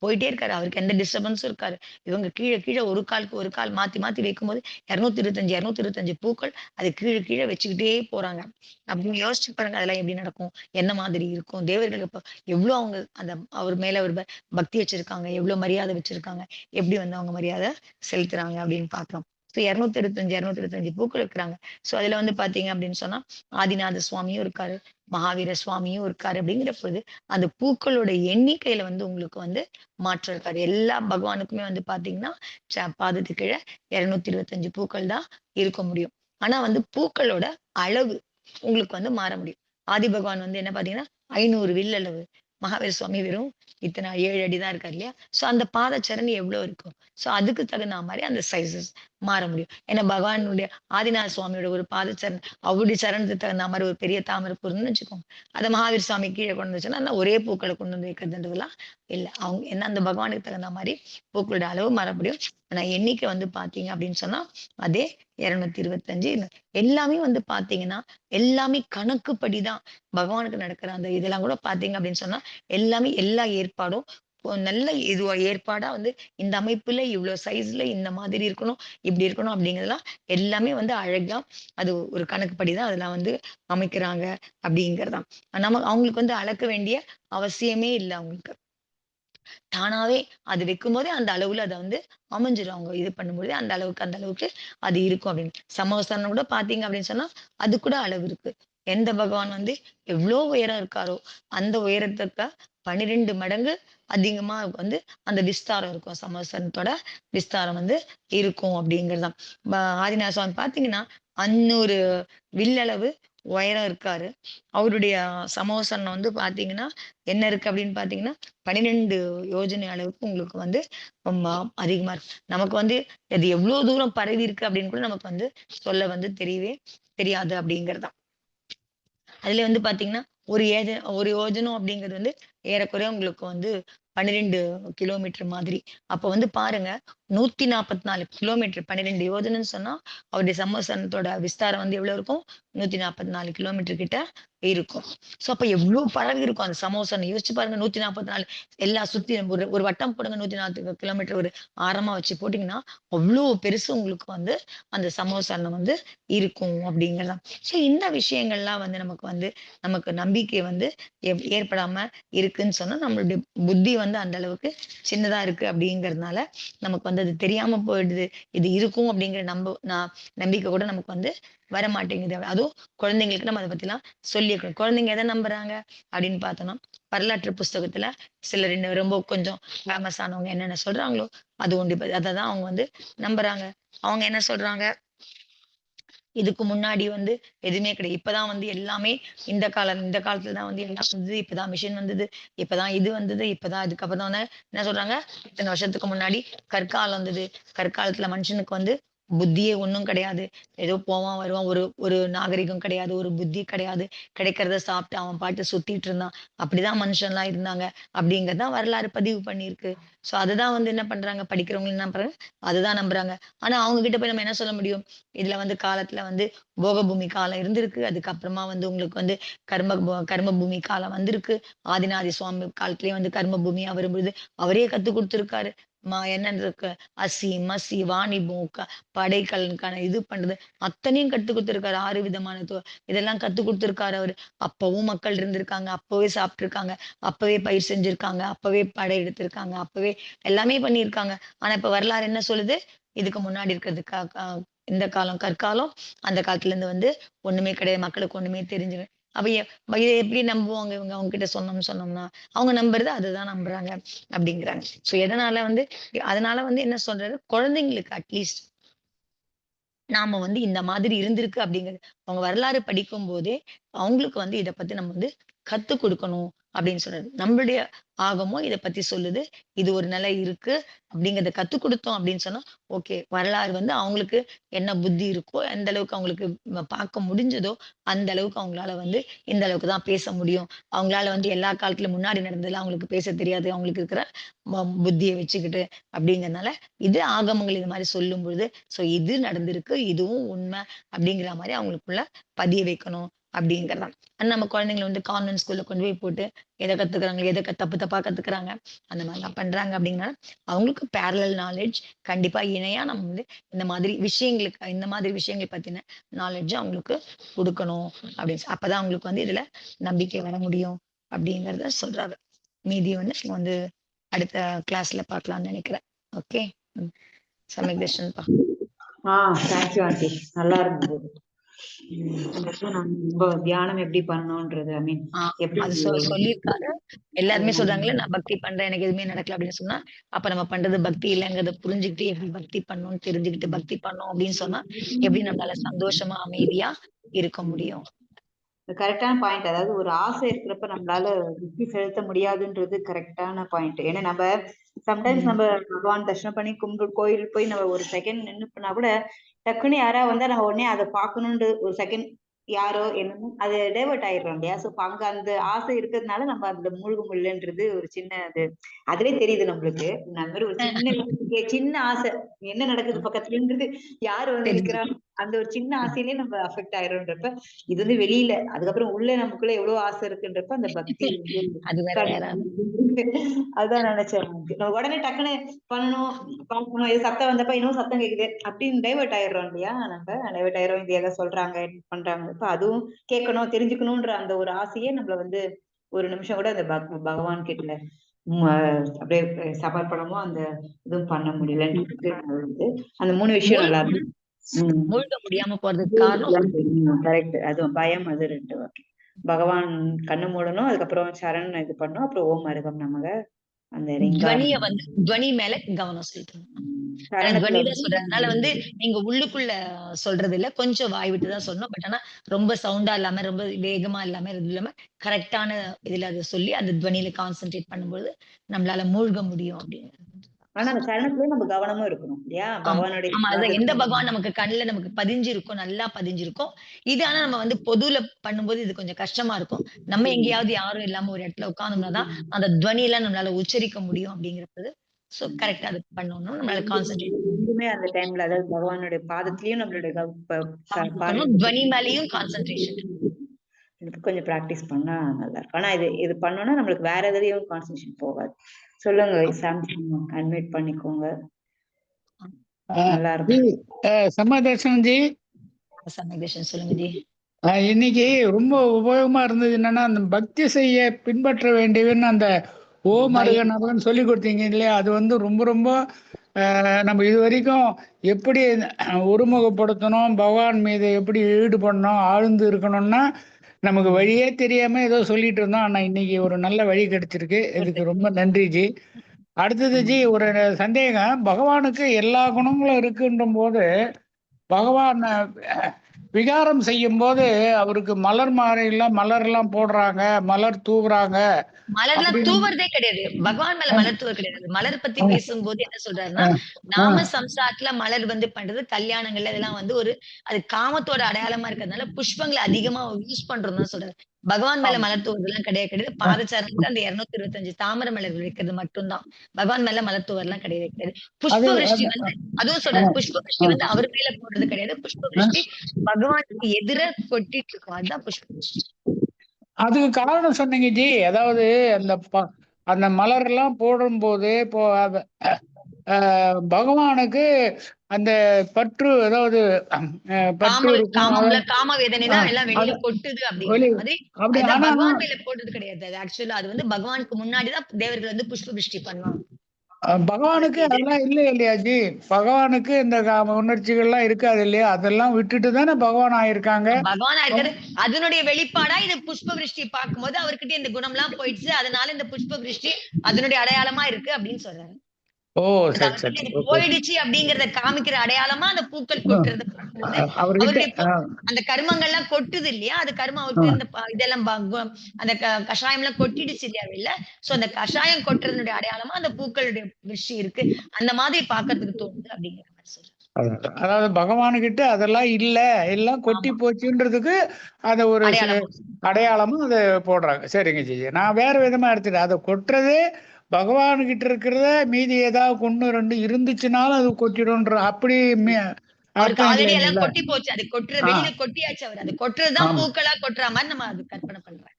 போயிட்டே இருக்காரு. அவருக்கு எந்த டிஸ்டர்பன்ஸும் இருக்காது. இவங்க கீழ கீழ ஒரு காலுக்கு ஒரு கால் மாத்தி மாத்தி வைக்கும்போது 225 பூக்கள் அது கீழ கீழ வச்சுக்கிட்டே போறாங்க. அப்படின்னு யோசிச்சு பாருங்க. அதெல்லாம் எப்படி நடக்கும்? என்ன மாதிரி இருக்கும்? தேவர்கள் இப்ப எவ்ளோ அவங்க அந்த அவர் மேல ஒரு பக்தி வச்சிருக்காங்க. எவ்ளோ மரியாதை வச்சிருக்காங்க. எப்படி வந்து அவங்க மரியாதை செலுத்துறாங்க அப்படின்னு பார்க்கிறோம். ஸோ 225 பூக்கள் இருக்கிறாங்க. ஸோ அதுல வந்து பார்த்தீங்க அப்படின்னு சொன்னா, ஆதிநாத சுவாமியும் இருக்காரு. மகாவீர சுவாமியும் இருக்காரு அப்படிங்கிற பொழுது, அந்த பூக்களோட எண்ணிக்கையில வந்து உங்களுக்கு வந்து மாற்றம் இருக்காது. எல்லா பகவானுக்குமே வந்து பார்த்தீங்கன்னா, பாதத்துக்கு கீழ 225 பூக்கள் தான் இருக்க முடியும். ஆனா வந்து பூக்களோட அளவு உங்களுக்கு வந்து மாற முடியும். ஆதி பகவான் வந்து என்ன பார்த்தீங்கன்னா, 500 வில் அளவு. மகாவீர சுவாமி வெறும் இத்தன 7 அடி தான் இருக்காரு இல்லையா? ஸோ அந்த பாதச்சரண் எவ்வளோ இருக்கும்? ஸோ அதுக்கு தகுந்தா மாரி அந்த சைஸஸ் மாற முடியும். ஏன்னா பகவானுடைய ஆதிநாத சுவாமியோட ஒரு பாதச்சரண் அவருடைய சரணத்துக்கு தகுந்தா மாரி ஒரு பெரிய தாமரை பூ இருந்துன்னு வச்சுக்கோங்க. அத மகாவீர் சுவாமி கீழ கொண்டு வந்து வச்சோம்னா, அந்த ஒரே பூக்கள கொண்டு வந்து வைக்கிறதுன்றதெல்லாம் இல்ல. அவங்க ஏன்னா அந்த பகவானுக்கு தகுந்த மாரி பூக்களோட அளவு மாற முடியும். ஆனா எண்ணிக்கை வந்து பார்த்தீங்க அப்படின்னு சொன்னா, அதே 225 எல்லாமே வந்து பார்த்தீங்கன்னா, எல்லாமே கணக்குப்படி தான் பகவானுக்கு நடக்கிற அந்த இதெல்லாம் கூட பார்த்தீங்க அப்படின்னு சொன்னா, எல்லாமே எல்லா ஏற்பாடும் நல்ல இதுவா ஏற்பாடா வந்து இந்த அமைப்புல இவ்ளோ சைஸ்ல இந்த மாதிரி இருக்கணும், இப்படி இருக்கணும் அப்படிங்கிறதெல்லாம் எல்லாமே வந்து அழகா அது ஒரு கணக்குப்படி தான் அதெல்லாம் வந்து அமைக்கிறாங்க அப்படிங்கிறது தான். அவங்களுக்கு வந்து அளக்க வேண்டிய அவசியமே இல்ல அவங்களுக்கு. தானாவே அது வைக்கும்போதே அந்த அளவுல அத வந்து அமைஞ்சிரும். அவங்க இது பண்ணும்போதே அந்த அளவுக்கு அது இருக்கும் அப்படின்னு. சமோசனம் கூட பார்த்தீங்க அப்படின்னு சொன்னா, அது கூட அளவு இருக்கு. எந்த பகவான் வந்து எவ்ளோ உயரம் இருக்காரோ, அந்த உயரத்துக்கு 12 மடங்கு அதிகமா வந்து அந்த விஸ்தாரம் இருக்கும். சமோசனத்தோட விஸ்தாரம் வந்து இருக்கும் அப்படிங்கிறது தான். ப ஆதிநாத சுவாமி பார்த்தீங்கன்னா, 500 வில்லளவு உயரம் இருக்காரு. அவருடைய சமோசனம் வந்து பார்த்தீங்கன்னா, என்ன இருக்கு அப்படின்னு பார்த்தீங்கன்னா, 12 யோஜனை அளவுக்கு உங்களுக்கு வந்து ரொம்ப அதிகமா இருக்கு. நமக்கு வந்து அது எவ்ளோ தூரம் பரவி இருக்கு அப்படின்னு கூட நமக்கு வந்து சொல்ல வந்து தெரியவே தெரியாது அப்படிங்கிறது தான். அதுல வந்து பார்த்தீங்கன்னா, ஒரு யோஜனம் அப்படிங்கிறது வந்து ஏறக்குறைய உங்களுக்கு வந்து 12 கிலோமீட்டர் மாதிரி. அப்ப வந்து பாருங்க, 144 கிலோமீட்டர் 12 யோஜனம்னு சொன்னா, அவருடைய சம்மேசனத்தோட விஸ்தாரம் வந்து எவ்வளோ இருக்கும்? 144 கிலோமீட்டர் கிட்ட இருக்கும். ஸோ அப்ப எவ்ளோ பரவி இருக்கும் அந்த சமோசனம். யோசிச்சு பாருங்க 144 எல்லா சுத்தி ஒரு ஒரு வட்டம் போடுங்க 140 கிலோமீட்டர் ஒரு ஆரமா வச்சு போட்டீங்கன்னா, அவ்ளோ பெருசு உங்களுக்கு வந்து அந்த சமோசனம் வந்து இருக்கும் அப்படிங்கிறது தான். ஸோ இந்த விஷயங்கள்லாம் வந்து நமக்கு நம்பிக்கை வந்து ஏற்படாம இருக்குன்னு சொன்னா, நம்மளுடைய புத்தி வந்து அந்த அளவுக்கு சின்னதா இருக்கு அப்படிங்கிறதுனால, நமக்கு வந்து அது தெரியாம போயிடுது. இது இருக்கும் அப்படிங்கிற நம்பிக்கை கூட நமக்கு வந்து வரமாட்டேங்குது. அதுவும் குழந்தைங்களுக்கு நம்ம அத பத்திலாம் சொல்லியிருக்கணும். குழந்தைங்க எத நம்புறாங்க அப்படின்னு பார்த்தோம்னா, வரலாற்று புஸ்தகத்துல சிலர் ரொம்ப கொஞ்சம் ஃபேமஸ் ஆனவங்க என்னென்ன சொல்றாங்களோ, அது ஒண்டி அததான் அவங்க வந்து நம்புறாங்க. அவங்க என்ன சொல்றாங்க? இதுக்கு முன்னாடி வந்து எதுவுமே கிடையாது. இப்பதான் வந்து எல்லாமே இந்த காலத்துல தான் வந்து எல்லாம் வந்தது. இப்பதான் மிஷின் வந்தது. இப்பதான் இது வந்தது. இப்பதான் இதுக்கப்புறம் தான் என்ன சொல்றாங்க, இத்தன வருஷத்துக்கு முன்னாடி கற்காலம் வந்தது. கற்காலத்துல மனுஷனுக்கு வந்து புத்தியே ஒண்ணும் கிடையாது. ஏதோ போவான், வருவான். ஒரு ஒரு நாகரிகம் கிடையாது. ஒரு புத்தி கிடையாது. கிடைக்கிறத சாப்பிட்டு அவன் பாட்டு சுத்திட்டு இருந்தான். அப்படிதான் மனுஷன்லாம் இருந்தாங்க. அப்படிங்கிறது தான் வரலாறு பதிவு பண்ணியிருக்கு. ஸோ அதுதான் வந்து என்ன பண்றாங்க, படிக்கிறவங்க என்ன பண்றாங்க, அதுதான் நம்புறாங்க. ஆனா அவங்க கிட்ட போய் நம்ம என்ன சொல்ல முடியும்? இதுல வந்து காலத்துல வந்து போகபூமி காலம் இருந்திருக்கு. அதுக்கப்புறமா வந்து உங்களுக்கு வந்து கர்ம பூமி காலம் வந்திருக்கு. ஆதிநாதி சுவாமி காலத்திலேயே வந்து கர்ம பூமியா வரும்பொழுது, அவரே கத்துக் குடுத்திருக்காரு. என்னன்னு இருக்கு, அசி, மசி, வாணிபம், படைக்கலனுக்கான இது பண்றது, அத்தனையும் கத்துக் குடுத்திருக்காரு. 6 விதமான இதெல்லாம் கத்துக் குடுத்திருக்காரு அவரு. அப்பவும் மக்கள் இருந்திருக்காங்க. அப்பவே சாப்பிட்டுருக்காங்க. அப்பவே பயிர் செஞ்சிருக்காங்க. அப்பவே படை எடுத்திருக்காங்க. அப்பவே எல்லாமே பண்ணியிருக்காங்க. ஆனா இப்ப வரலாறு என்ன சொல்லுது? இதுக்கு முன்னாடி இருக்கிறது இந்த காலம் கற்காலம். அந்த காலத்துல இருந்து வந்து ஒண்ணுமே கிடையாது. மக்களுக்கு ஒண்ணுமே தெரிஞ்சது. அப்ப இத எப்படி நம்புவாங்க இவங்க? அவங்க கிட்ட சொன்னோம்னா, அவங்க நம்புறது அதுதான் நம்புறாங்க அப்படிங்கிறாங்க. சோ எதனால வந்து அதனால வந்து என்ன சொல்றது? குழந்தைங்களுக்கு அட்லீஸ்ட் நாம வந்து இந்த மாதிரி இருந்திருக்கு அப்படிங்கிறது. அவங்க வரலாறு படிக்கும்போதே, அவங்களுக்கு வந்து இத பத்தி நம்ம வந்து கத்துக் குடுக்கணும் அப்படின்னு சொல்றாரு. நம்மளுடைய ஆகமம் இத பத்தி சொல்லுது. இது ஒரு நிலை இருக்கு அப்படிங்கிறத கத்துக் குடுத்தோம் அப்படின்னு சொன்னா, ஓகே. வரலாறு வந்து அவங்களுக்கு என்ன புத்தி இருக்கோ, எந்த அளவுக்கு அவங்களுக்கு பார்க்க முடிஞ்சதோ, அந்த அளவுக்கு அவங்களால வந்து இந்த அளவுக்கு தான் பேச முடியும். அவங்களால வந்து எல்லா காலத்துல முன்னாடி நடந்ததெல்லாம் அவங்களுக்கு பேசத் தெரியாது. அவங்களுக்கு இருக்கிற புத்திய வச்சுக்கிட்டு அப்படிங்கிறனால, இது ஆகமங்கள் இது மாரி சொல்லும்பொழுது ஸோ இது நடந்திருக்கு. இதுவும் உண்மை அப்படிங்கிற மாரி அவங்களுக்குள்ள பதிய வைக்கணும் அப்படிங்கிறதான். ஆனா நம்ம குழந்தைங்கள வந்து கான்வென்ட் ஸ்கூல்ல கொண்டு போய் போட்டு எத கத்துக்கிறாங்க, தப்பு தப்பா கத்துக்கிறாங்க. அந்த மாரிலாம் பண்றாங்க அப்படிங்கிறனால, அவங்களுக்கு பேரலல் நாலேட்ஜ் கண்டிப்பா இணையா நம்ம வந்து இந்த மாதிரி விஷயங்கள் பத்தின நாலேட்ஜ அவங்களுக்கு குடுக்கணும் அப்படின்னு அப்பதான் அவங்களுக்கு வந்து இதுல நம்பிக்கை வர முடியும் அப்படிங்கிறத சொல்றாரு. மீதி வந்து நம்ம வந்து அடுத்த கிளாஸ்ல பார்க்கலாம்னு நினைக்கிறேன். ஓகே. ம். சமயதர்ஷன்ப்பா. Thank you aunty. நல்லா இருந்தது. நான் ரொம்ப தியானம் எப்படி பண்ணணும்ன்றது ஐ மீன் எப்படி அது சொல்லியிருக்காரு. எல்லாருமே சொல்றாங்கல்ல, நான் பக்தி பண்றேன். எனக்கு எதுவுமே நடக்கல அப்படின்னு சொன்னா, அப்ப நம்ம பண்றது பக்தி இல்லங்கிறத புரிஞ்சுகிட்டு, எப்படி பக்தி பண்ணணும்னு தெரிஞ்சுக்கிட்டு பக்தி பண்ணோம் அப்படின்னு சொன்னா, எப்படி நம்மளால சந்தோஷமா, அமைதியா இருக்க முடியும்? கரெக்டான பாயிண்ட். அதாவது ஒரு ஆசை இருக்கிறப்ப நம்மளால புத்தி செலுத்த முடியாதுன்றது கரெக்டான பாயிண்ட். ஏன்னா நம்ம சம்டைம்ஸ் ம். நம்ம பகவான் தரிசனம் பண்ணி கும்பிட்டு கோயில் போய் நம்ம ஒரு செகண்ட் நின்னுனா கூட டக்குன்னு யாரா வந்தா நம்ம உடனே அதை பார்க்கணும்னு ஒரு செகண்ட் யாரோ என்னமோ அது டைவர்ட் ஆயிடுறோம் இல்லையா? சோ அங்க அந்த ஆசை இருக்கிறதுனால நம்ம அதுல மூழ்க முடியலன்றது ஒரு சின்ன அது அதுவே தெரியுது நம்மளுக்கு. அந்த மாதிரி ஒரு சின்ன ஆசை என்ன நடக்குது பக்கத்துலன்றது யாரு வந்து தெரிஞ்சு நிக்கிறா அந்த ஒரு சின்ன ஆசையிலேயே நம்ம அஃபெக்ட் ஆயிரோன்றப்ப இது வந்து வெளியில அதுக்கப்புறம் உள்ள நமக்குள்ள எவ்வளவு ஆசை இருக்குன்றப்ப அந்த பக்தி வந்து அது வேற யாராவது அதுதான் நினைச்சேன். நம்ம உடனே டக்குன்னு பண்ணணும் பார்க்கணும் இது சத்தம் வந்தப்ப இன்னும் சத்தம் கேக்குது அப்படின்னு டைவர்ட் ஆயிடுறோம் இல்லையா? நம்ம டைவர்ட் ஆயிரும் இது எதை சொல்றாங்க என்ன பண்றாங்க இப்ப அதுவும் கேட்கணும் தெரிஞ்சுக்கணும்ன்ற அந்த ஒரு ஆசையே நம்மள வந்து ஒரு நிமிஷம் கூட அந்த பகவான் கிட்ட அப்படியே சமர்ப்பணமும் அந்த இதுவும் பண்ண முடியலன்றது அந்த 3 விஷயம் நல்லா இருக்கு. மூழ்க முடியாம போறதுக்கு காரணம் கரெக்ட். அதுவும் பயம் அது 2 ஓகே. பகவான் கண்ணு மூடணும். அதுக்கப்புறம் சரண் இது பண்ணணும். அப்புறம் ஓம் அருகம் நமக அந்த ரிங்காரம். துவனி மேல கவனம் செலுத்தணும். ஆனா சரணத்துல துவனி தான் சொல்றேன். அதனால வந்து நீங்க உள்ளுக்குள்ள சொல்றது இல்ல. கொஞ்சம் வாய் விட்டு தான் சொல்லணும். பட் ஆனா ரொம்ப சவுண்டா இல்லாம, ரொம்ப வேகமா இல்லாம, இது இல்லாம கரெக்ட்டான இதுல அத சொல்லி அந்த துவனியில கான்சன்ட்ரேட் பண்ணும்போது, நம்மளால மூழ்க முடியும் அப்படின்னு. ஆனா அந்த சரணத்திலேயே நம்ம கவனமும் இருக்கணும். இல்லையா? ஆமா. பகவானுடைய ஆமா. அதுதான் எந்த பாதத்துல பகவான் நமக்கு கண்ல நமக்கு பதிஞ்சிருக்கோ, நல்லா பதிஞ்சிருக்கோ, இது ஆனா நம்ம வந்து பொதுல பண்ணும்போது இது கொஞ்சம் கஷ்டமா இருக்கும். நம்ம எங்கேயாவது யாரும் இல்லாம ஒரு இடத்துல உட்கார்ந்தோம்னா தான், அந்த துவனியெல்லாம் நம்மளால உச்சரிக்க முடியும் அப்படிங்கிறது. சோ கரெக்ட்டா அது பண்ணணும். நம்மளால கான்சன்ட்ரேட் ரெண்டுமே அந்த டைம்ல அதாவது பகவானுடைய பாதத்திலயும் நம்மளுடைய இருக்கணும். துவனி மேலயும் கான்சன்ட்ரேஷன். கொஞ்சம் பிராக்டிஸ் பண்ணா நல்லா இருக்கும். ஆனா இது பண்ணோம்னா நம்மளுக்கு வேற எதுலயும் கான்சன்ட்ரேஷன் போகாது. சொல்லுங்க சாம்சங் அட்மிட் பண்ணிக்கோங்க. நல்லா இருக்கும். சமதர்ஷன் ஜி, சமயதர்ஷன் சொல்லுங்க ஜி. இன்னைக்கு ரொம்ப உபயோகமா இருந்தது என்னன்னா, அந்த பக்தி செய்ய பின்பற்ற வேண்டியவன்னு அந்த ஓம் அருகன் சொல்லி கொடுத்தீங்க இல்லையா? அது வந்து ரொம்ப ரொம்ப நம்ம இது வரைக்கும் எப்படி ஒருமுகப்படுத்தணும், பகவான் மீது எப்படி ஈடுபடணும், ஆழ்ந்து இருக்கணும்னா நமக்கு வழியே தெரியாம ஏதோ சொல்லிட்டு இருந்தோம். ஆனா இன்னைக்கு ஒரு நல்ல வழி கிடைச்சிருக்கு. இதுக்கு ரொம்ப நன்றி ஜி. அடுத்தது ஜி, ஒரு சந்தேகம். பகவானுக்கு எல்லா குணங்களும் இருக்குன்ற போது பகவான் விகாரம் செய்யும் போது அவருக்கு மலர் எல்லாம் போடுறாங்க, மலர் தூவுறாங்க மலர்லாம் அப்படின்னு. தூவறதே கிடையாது. பகவான் மேல மலர் தூவ கிடையாது. மலர் பத்தி பேசும்போது என்ன சொல்றாருன்னா, நாம சம்சாரத்துல மலர் பண்றது கல்யாணங்கள்ல இதெல்லாம் அது காமத்தோட அடையாளமா இருக்கிறதுனால புஷ்பங்களை அதிகமா யூஸ் பண்றோம்னு தான் சொல்றாரு. பகவான் மேல மலர் தூவறதுலாம் கிடையாது. பாதச்சாரத்துல அந்த 225 தாமரை மலர்கள் வைக்கிறது மட்டும்தான். பகவான் மேல மலர் தூவறலாம் கிடையாது. புஷ்ப விருஷ்டி அதுவும் சொல்றாரு. புஷ்ப விருஷ்டி அவர் மேல போடுறது கிடையாது. புஷ்ப விருஷ்டி பகவானுக்கு எதிர கொட்டிட்டு இருக்கும். அதுதான் புஷ்ப விருஷ்டி. அதுக்கு காரணம் சொன்னீங்க ஜி. அதாவது அந்த மலர் எல்லாம் போடும்போது இப்போ பகவானுக்கு அந்த பற்று, அதாவது பற்று இருக்கும். காம வேதனைனா எல்லாம் வெளியில கொட்டுது அப்படிங்கிற மாதிரி. அதுதான் பகவான் மேல போடுறது கிடையாது. அது ஆக்சுவலா அது பகவானுக்கு முன்னாடிதான் தேவர்கள் புஷ்ப விருஷ்டி பண்ணுவாங்க. பகவானுக்கு அதெல்லாம் இல்லையா ஜி? பகவானுக்கு இந்த உணர்ச்சிகள்லாம் இருக்காது இல்லையா? அதெல்லாம் விட்டுட்டு தானே பகவான் ஆயிருக்காங்க. பகவான் ஆயிருக்காரு. அதனுடைய வெளிப்பாடா இது புஷ்ப விருஷ்டி பார்க்கும்போது அவர்கிட்ட இந்த குணம் எல்லாம் போயிடுச்சு. அதனால இந்த புஷ்ப விருஷ்டி அதனுடைய அடையாளமா இருக்கு அப்படின்னு சொல்றாரு. ஓ சரி சரி. போயிடுச்சு அப்படிங்கறத காமிக்கிற அடையாளமா அந்த பூக்கள் கொட்டுறது அவருடைய அந்த கர்மங்கள்லாம் கொட்டுது இல்லையா? அது கர்மம் அவருக்கு இதெல்லாம் அந்த கஷாயம் எல்லாம் கொட்டிடுச்சு இல்லையா வெளில? சோ அந்த கஷாயம் கொட்டுறதுடைய அடையாளமா அந்த பூக்களுடைய விஷயம் இருக்கு. அந்த மாதிரி பாக்குறதுக்கு தோணுது அப்படிங்கிற மாதிரி சொல்றேன். அதாவது பகவானுகிட்ட அதெல்லாம் இல்ல, எல்லாம் கொட்டி போச்சுன்றதுக்கு அத ஒரு அடையாளமா அதை போடுறாங்க. சரிங்க ஜி. நான் வேற விதமா எடுத்துட்டேன். அதை கொட்டுறதே பகவானுகிட்ட இருக்கிறத மீதி ஏதாவது 1-2 இருந்துச்சுனாலும் அது கொட்டிடும்ன்ற அப்படி அவருக்கு ஆல்ரெடி எல்லாம் கொட்டி போச்சு. அது வெளியில கொட்டியாச்சு. அவர் அது கொட்டுறதுதான் பூக்களா கொட்டுற மாதிரி நம்ம அது கற்பனை பண்றோம்.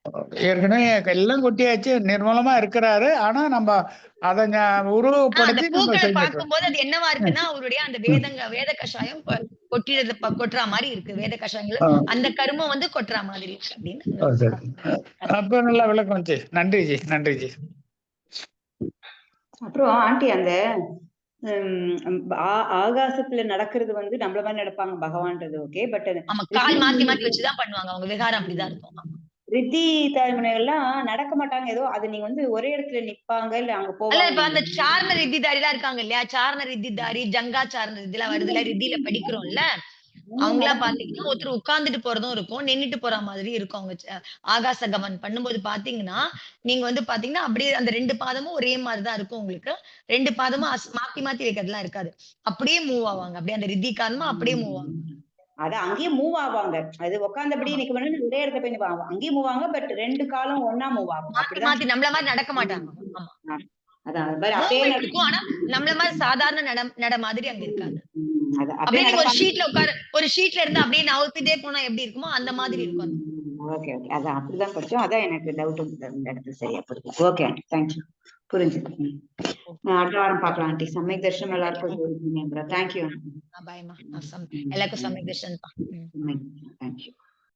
ஏற்கனவே எல்லாம் கொட்டியாச்சு, நிர்மலமா இருக்கிறாரு. ஆனா நம்ம அதை உருவப்படுத்தி பூக்களை பார்க்கும்போது அது என்னவா இருக்குன்னா அவருடைய அந்த வேத கஷாயம் கொட்டுற மாதிரி இருக்கு. வேத கஷாயங்கள் அந்த கருமம் கொட்டுற மாதிரி இருக்கு அப்படின்னு. அப்ப நல்லா விளக்கம் ஜி. நன்றி ஜி. நன்றி ஜி. அப்புறம் ஆண்டி அந்த ஆகாசத்துல நடக்கிறது நம்மள மாதிரி நடப்பாங்க பகவான்றது ஓகே. பட் கால் மாத்தி மாத்தி வச்சுதான் பண்ணுவாங்க. அவங்க விகாரம் அப்படிதான் இருக்கும். ரித்தி தாய்மனைகள்லாம் நடக்க மாட்டாங்க. ஏதோ அது நீங்க ஒரே இடத்துல நிப்பாங்க இல்ல அங்க போவாங்க. இப்ப அந்த சாரண ரித்திதாரி எல்லாம் இருக்காங்க இல்லையா? சாரண ரித்திதாரி, ஜங்கா சாரண ரித்திலாம் வருதுல, ரித்தியில படிக்கிறோம்ல. அவங்களா பாத்தீங்கன்னா ஒருத்தர் உட்கார்ந்துட்டு போறதும் இருக்கும், நின்னுட்டு போற மாதிரி இருக்கும். அவங்க ஆகாச கமன் பண்ணும்போது பாத்தீங்கன்னா நீங்க பாத்தீங்கன்னா அப்படியே அந்த 2 பாதமும் ஒரே மாதிரிதான் இருக்கும். உங்களுக்கு 2 பாதமும் மாத்தி மாத்தி வைக்கிறதுலாம் இருக்காது. அப்படியே மூவ் ஆவாங்க. அப்படியே அந்த ரித்தி காரணமா அப்படியே மூவ் ஆவாங்க. அது அங்கேயே மூவ் ஆவாங்க. அது உட்கார்ந்தபடி இன்னைக்கு ஒரே இடத்துல போய் அங்கேயும் மூவ் ஆவாங்க. பட் 2 காலம் ஒன்னா மூவ் ஆகும். மாத்தி நம்மள மாதிரி நடக்க மாட்டாங்க. ஆமா. அதான் அப்படியே இருக்கும். ஆனா நம்மள மாதிரி சாதாரண நட மாதிரி அங்க இருக்காது. அப்படியே நீங்க ஒரு ஷீட்ல இருந்து அப்படியே நவுத்திட்டே போனா எப்படி இருக்குமோ அந்த மாதிரி இருக்கும். Okay okay. அதான் அப்படிதான் படிச்சோம். அதான் எனக்கு டவுட் இந்த இடத்துல சரியா புரியுது. Okay aunty, thank you. புரிஞ்சுது. அடுத்த வாரம் பார்க்கலாம் ஆண்டி. சமயக் தர்ஷனம் எல்லாருக்கும் தேங்க்யூ. பாய்மா. எல்லாருக்கும் சமயக் தர்ஷன். தேங்க்யூ.